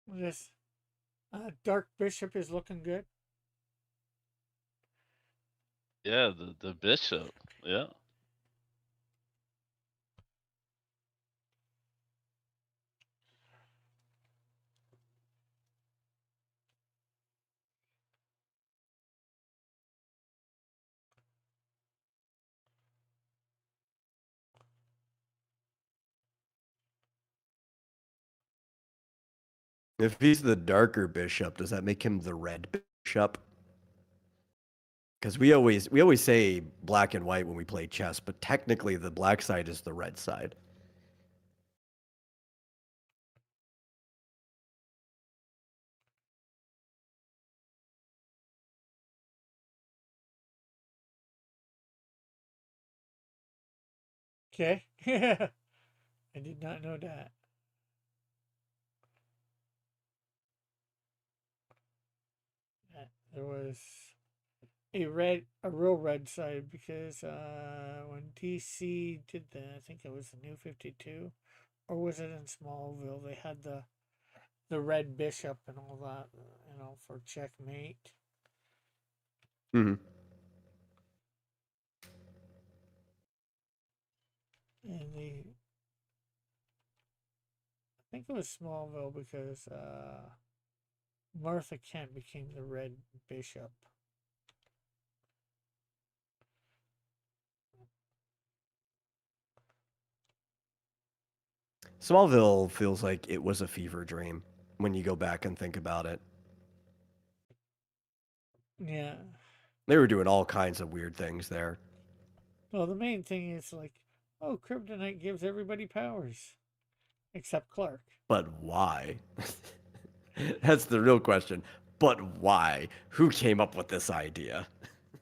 This Dark Bishop is looking good. Yeah, the bishop. Yeah. If he's the darker bishop, does that make him the red bishop? Because we always say black and white when we play chess, but technically the black side is the red side. Okay. I did not know that. There was a real red side because when DC did I think it was the New 52, or was it in Smallville? They had the the red bishop and all that, for checkmate. Mm-hmm. And I think it was Smallville because Martha Kent became the red bishop. Smallville feels like it was a fever dream when you go back and think about it. Yeah. They were doing all kinds of weird things there. Well, the main thing is like, oh, kryptonite gives everybody powers, except Clark. But why? That's the real question. But why? Who came up with this idea?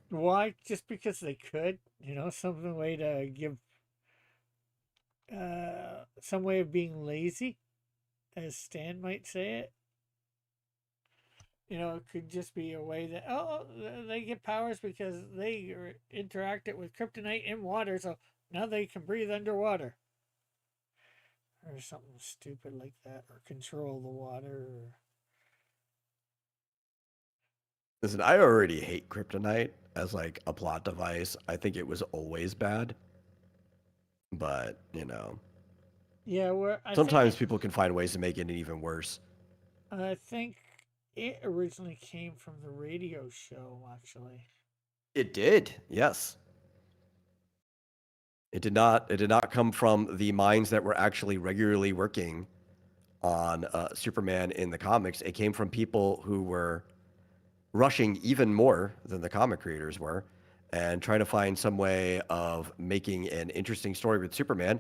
Why? Just because they could, some way to give, some way of being lazy, as Stan might say it. It could just be a way that, they get powers because they interacted with kryptonite in water, so now they can breathe underwater. Or something stupid like that, or control the water. Listen, I already hate kryptonite as like a plot device. I think it was always bad. But, Yeah, sometimes people can find ways to make it even worse. I think it originally came from the radio show, actually. It did, yes. It did not come from the minds that were actually regularly working on Superman in the comics. It came from people who were rushing even more than the comic creators were and trying to find some way of making an interesting story with Superman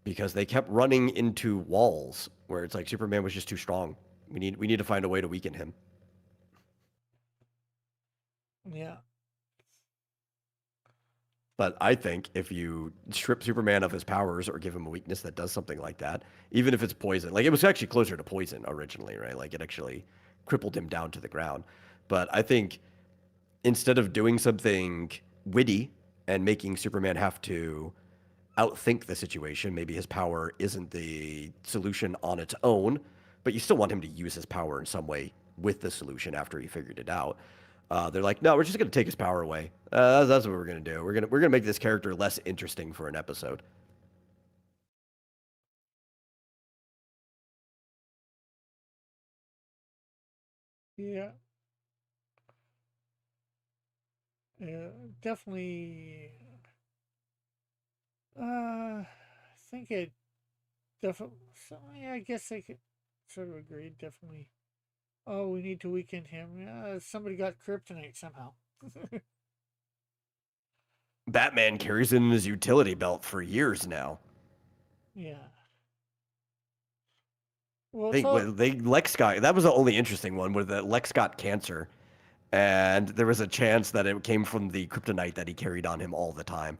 because they kept running into walls where it's like Superman was just too strong. We need to find a way to weaken him. Yeah. But I think if you strip Superman of his powers or give him a weakness that does something like that, even if it's poison, like it was actually closer to poison originally, right? Like it actually crippled him down to the ground. But I think instead of doing something witty and making Superman have to outthink the situation, maybe his power isn't the solution on its own, but you still want him to use his power in some way with the solution after he figured it out. They're like, no, we're just going to take his power away. That's what we're going to do. We're gonna make this character less interesting for an episode. Yeah. Yeah, definitely. I think it definitely. So, yeah, I guess I could sort of agree. Definitely. Oh, we need to weaken him. Somebody got kryptonite somehow. Batman carries it in his utility belt for years now. Yeah. Well, Lex got, that was the only interesting one where Lex got cancer, and there was a chance that it came from the kryptonite that he carried on him all the time.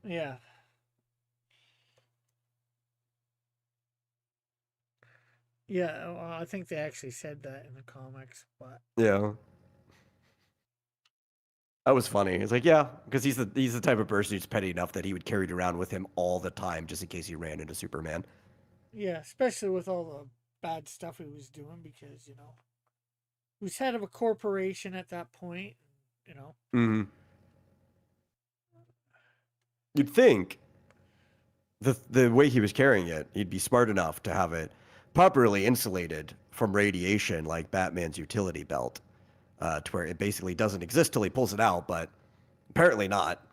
yeah. Yeah, well, I think they actually said that in the comics, but Yeah. That was funny. It's like, yeah, because he's the type of person who's petty enough that he would carry it around with him all the time just in case he ran into Superman. yeah, especially with all the bad stuff he was doing because, he was head of a corporation at that point, Mm-hmm. You'd think the way he was carrying it, he'd be smart enough to have it properly insulated from radiation like Batman's utility belt, to where it basically doesn't exist till he pulls it out, but apparently not.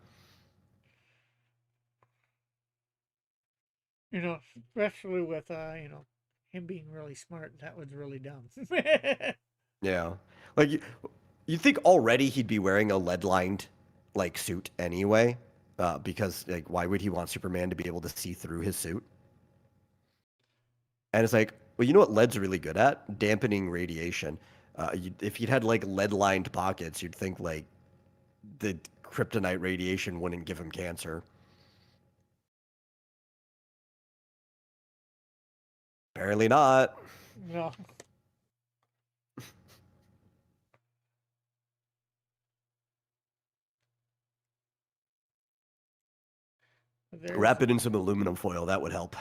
Especially with, him being really smart. That was really dumb. Yeah. Like, you'd think already he'd be wearing a lead-lined, like, suit anyway, because, like, why would he want Superman to be able to see through his suit? And it's like, well, you know what lead's really good at? Dampening radiation. If you'd had, like, lead-lined pockets, you'd think, like, the kryptonite radiation wouldn't give him cancer. Apparently not. No. Wrap it in some aluminum foil. That would help.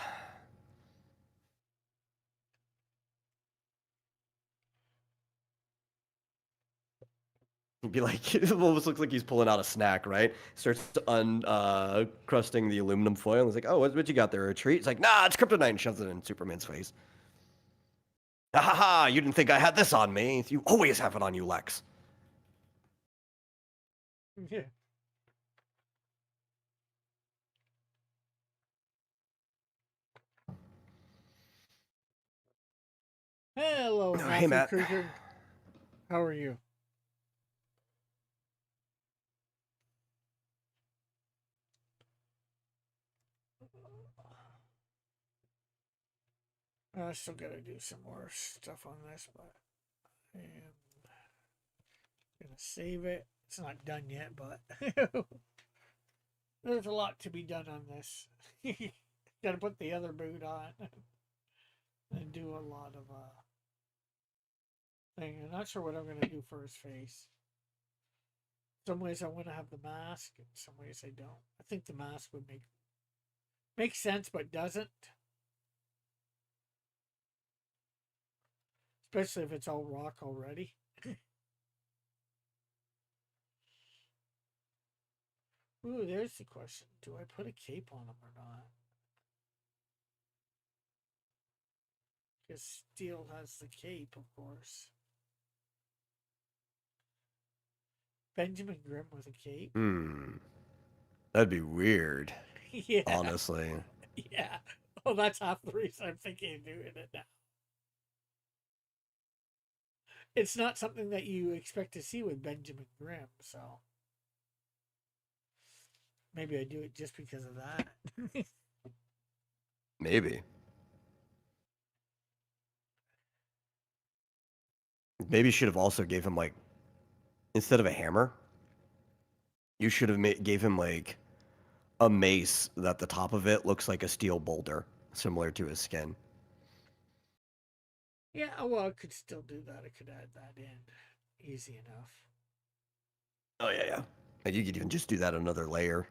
He'd be like, it almost looks like he's pulling out a snack, right? Starts uncrusting the aluminum foil. And he's like, oh, what you got there? A treat? It's like, nah, it's kryptonite, and shoves it in Superman's face. Ha ha ha, you didn't think I had this on me. You always have it on you, Lex. Yeah. Hello, Hey, Matthew Matt. Krieger. How are you? I still gotta do some more stuff on this, but I am gonna save it. It's not done yet, but there's a lot to be done on this. Gotta put the other boot on and do a lot of thing. I'm not sure what I'm gonna do for his face. Some ways I want to have the mask, and some ways I don't. I think the mask would make sense, but doesn't. Especially if it's all rock already. Ooh, there's the question. Do I put a cape on him or not? Because Steel has the cape, of course. Benjamin Grimm with a cape? That'd be weird. Yeah. Honestly. Yeah. Oh, that's half the reason I'm thinking of doing it now. It's not something that you expect to see with Benjamin Grimm, so maybe I do it just because of that. Maybe. Maybe you should have also gave him, like, instead of a hammer, you should have gave him, like, a mace that the top of it looks like a steel boulder, similar to his skin. Yeah, well, I could still do that. I could add that in. Easy enough. Oh, yeah. And you could even just do that another layer.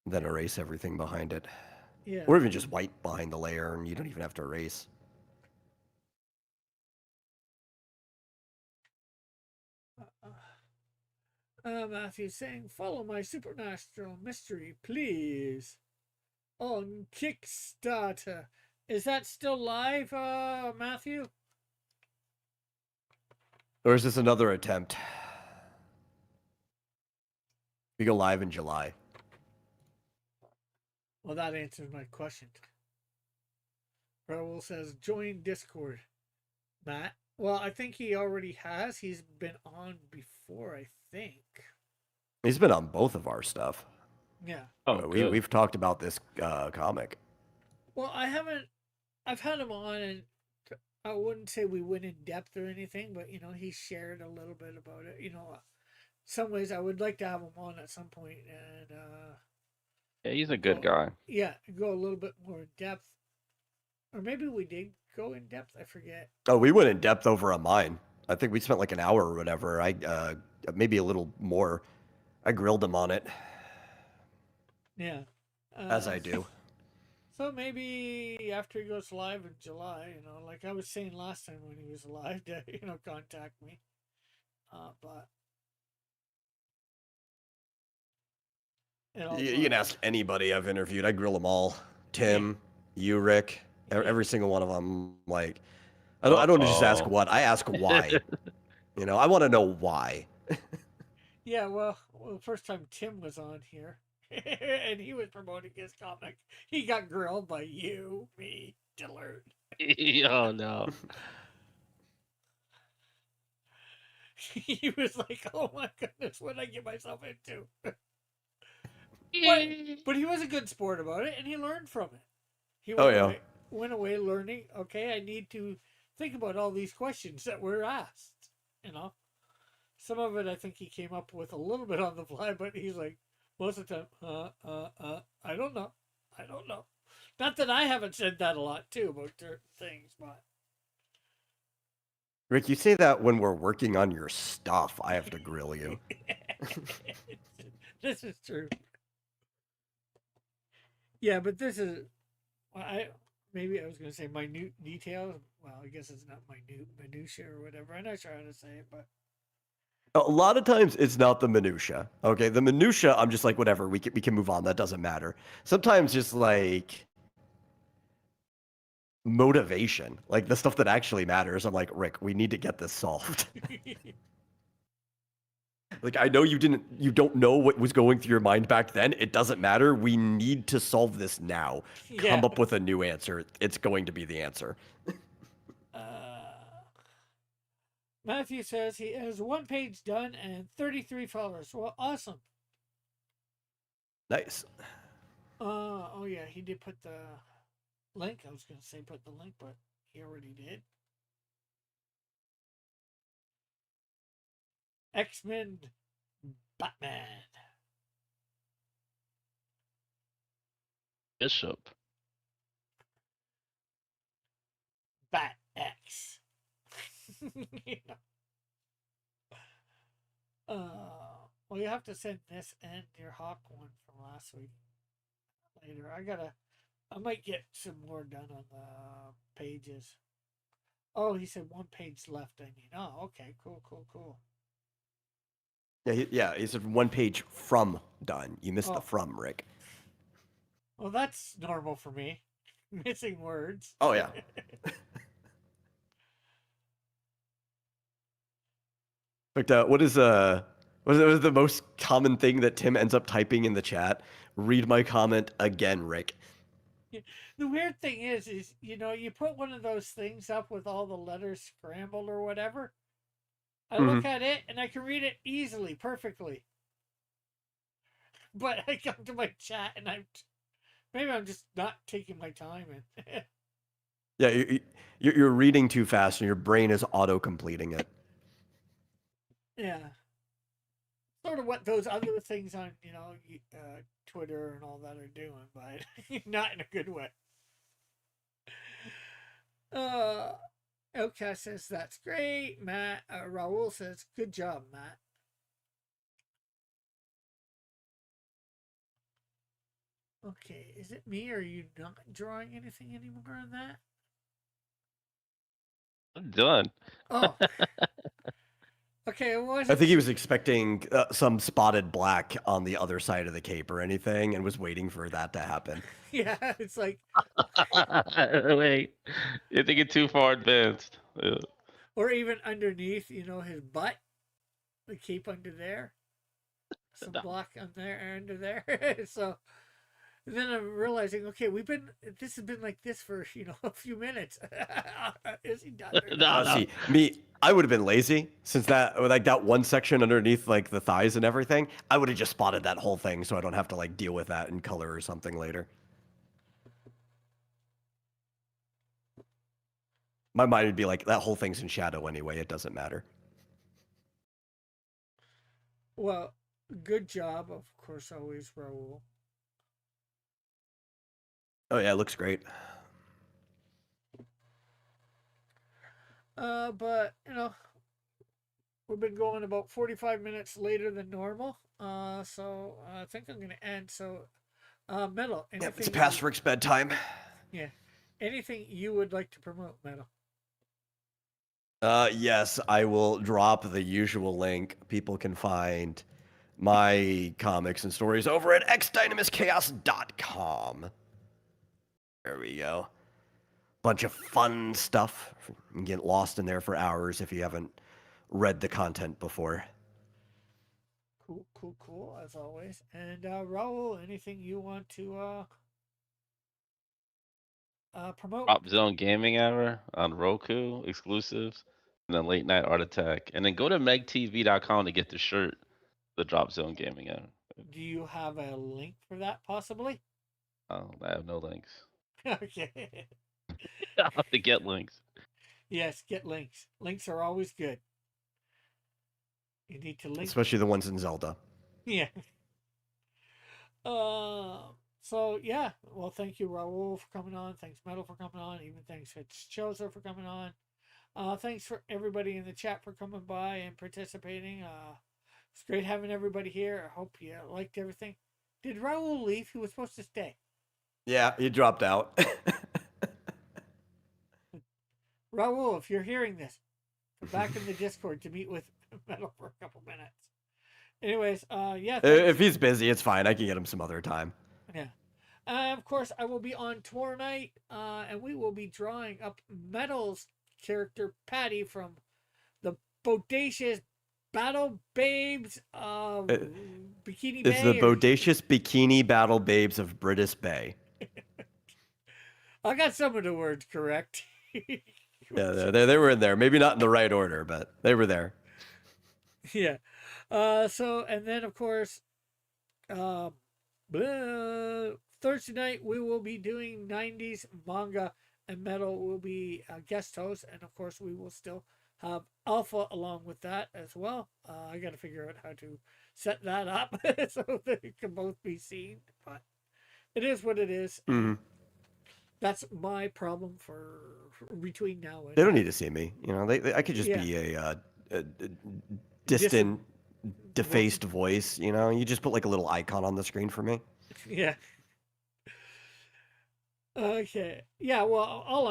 Then erase everything behind it. Yeah. Or even just white behind the layer, and you don't even have to erase. Matthew saying, follow my supernatural mystery, please. On Kickstarter. Is that still live, Matthew? Or is this another attempt? We go live in July. Well, that answers my question. Raoul says, join Discord. Matt? Well, I think he already has. He's been on before, I think. He's been on both of our stuff. Yeah. Oh, we've talked about this comic. Well, I've had him on, and I wouldn't say we went in depth or anything, but, he shared a little bit about it. Some ways I would like to have him on at some point, and yeah, he's a good guy. Yeah, go a little bit more in depth. Or maybe we did go in depth, I forget. Oh, we went in depth over on mine. I think we spent like an hour or whatever. Maybe a little more. I grilled him on it. Yeah. As I do. So maybe after he goes live in July, like I was saying last time when he was live, to, contact me. But you can ask anybody I've interviewed. I grill them all. Tim, you, Rick, every single one of them. Like, I don't just ask what. I ask why. I want to know why. Yeah, well, the first time Tim was on here, and he was promoting his comic, he got grilled by you, me, Dillard. Oh, no. He was like, oh my goodness, what did I get myself into? But he was a good sport about it, and he learned from it. He went away learning, okay, I need to think about all these questions that were asked, Some of it I think he came up with a little bit on the fly, but he's like, most of the time, I don't know. Not that I haven't said that a lot, too, about certain things, but... Rick, you say that when we're working on your stuff, I have to grill you. This is true. Yeah, but this is... maybe I was going to say minute details. Well, I guess it's not minutia or whatever. I'm not sure how to say it, but A lot of times it's not the minutia. Okay, the minutia, I'm just like, whatever, we can move on. That doesn't matter. Sometimes just like motivation, like the stuff that actually matters. I'm like, Rick, we need to get this solved. Like, I know you don't know what was going through your mind back then. It doesn't matter. We need to solve this now. yeah. Come up with a new answer. It's going to be the answer. Matthew says he has 1 page done and 33 followers. Well, awesome. Nice. Oh yeah, he did put the link. I was going to say put the link, but he already did. X-Men Batman. Bishop. Bat X. You know. Well, you have to send this and your Hawk one from last week later. I might get some more done on the pages. Oh, he said 1 page left. I mean, oh, okay, cool. Yeah, he said 1 page from done. You missed the Oh. from, Rick. Well, that's normal for me. Missing words. Oh yeah. But what is the most common thing that Tim ends up typing in the chat? Read my comment again, Rick. The weird thing is you put one of those things up with all the letters scrambled or whatever. I look at it and I can read it easily, perfectly. But I come to my chat and maybe I'm just not taking my time. And Yeah, you're reading too fast and your brain is auto-completing it. yeah, sort of what those other things on Twitter and all that are doing, but not in a good way. Elka says that's great. Matt Raul says good job, Matt. Okay, is it me or are you not drawing anything anymore on that? I'm done. Oh. Okay, I think he was expecting some spotted black on the other side of the cape or anything and was waiting for that to happen. Yeah, it's like. Wait, you're thinking too far advanced. Or even underneath, his butt, the cape under there, some block on there, under there. So then I'm realizing, okay, this has been like this for a few minutes. Is he done? No. See, I would have been lazy since that 1 section underneath like the thighs and everything. I would have just spotted that whole thing so I don't have to like deal with that in color or something later. My mind would be like, that whole thing's in shadow anyway. It doesn't matter. Well, good job, of course, always, Raul. Oh yeah, it looks great. But we've been going about 45 minutes later than normal. So I think I'm gonna end. So, Metal. Yep, it's past Rick's bedtime. Yeah. Anything you would like to promote, Metal? Yes, I will drop the usual link. People can find my comics and stories over at xdynamuschaos.com. There we go. Bunch of fun stuff. You can get lost in there for hours if you haven't read the content before. Cool, as always. And Raul, anything you want to promote? Drop Zone Gaming Hour on Roku exclusives, and then Late Night Art Attack, and then go to megtv.com to get the shirt, the Drop Zone Gaming Hour. Do you have a link for that, possibly? Oh, I have no links. Okay. I have to get links. Yes, get links. Links are always good. You need to link, especially the ones in Zelda. Yeah. So yeah. Well, thank you, Raul, for coming on. Thanks, Metal, for coming on. Even thanks, Choser, for coming on. Thanks for everybody in the chat for coming by and participating. It's great having everybody here. I hope you liked everything. Did Raul leave? He was supposed to stay. Yeah, he dropped out. Raul, if you're hearing this, come back in the Discord to meet with Metal for a couple minutes. Anyways, yeah. If he's busy, it's fine. I can get him some other time. Yeah. Of course, I will be on tomorrow night, and we will be drawing up Metal's character Patty from the Bodacious Battle Babes of Bikini Bay. It's the Bodacious Bikini Battle Babes of British Bay. I got some of the words correct. Yeah, they were in there. Maybe not in the right order, but they were there. Yeah. So, and then, of course, Thursday night, we will be doing 90s manga, and Metal will be a guest host. And, of course, we will still have Alpha along with that as well. I got to figure out how to set that up so they can both be seen. But it is what it is. Mm-hmm. That's my problem for between now and... They don't need to see me. You know, I could just be a distant, defaced voice. You know, you just put like a little icon on the screen for me. Yeah. Okay. Yeah. Well, all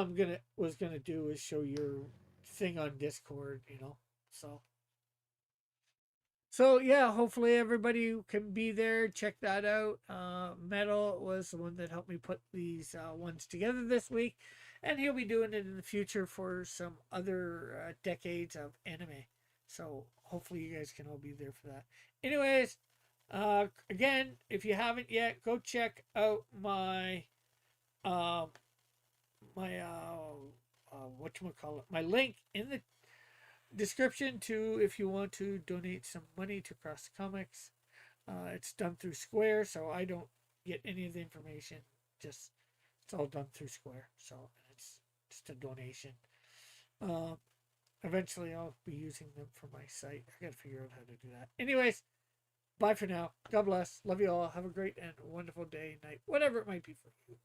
was gonna do is show your thing on Discord. You know. So yeah. Hopefully everybody can be there. Check that out. Metal was the one that helped me put these ones together this week, and he'll be doing it in the future for some other decades of anime. So hopefully you guys can all be there for that. Anyways, again, if you haven't yet, go check out my my link in the description to if you want to donate some money to Cross Comics. It's done through Square, so I don't get any of the information. Just it's all done through Square, so it's just a donation. Eventually I'll be using them for my site. I gotta figure out how to do that. Anyways, bye for now. God bless. Love you all. Have a great and wonderful day, night, whatever it might be for you.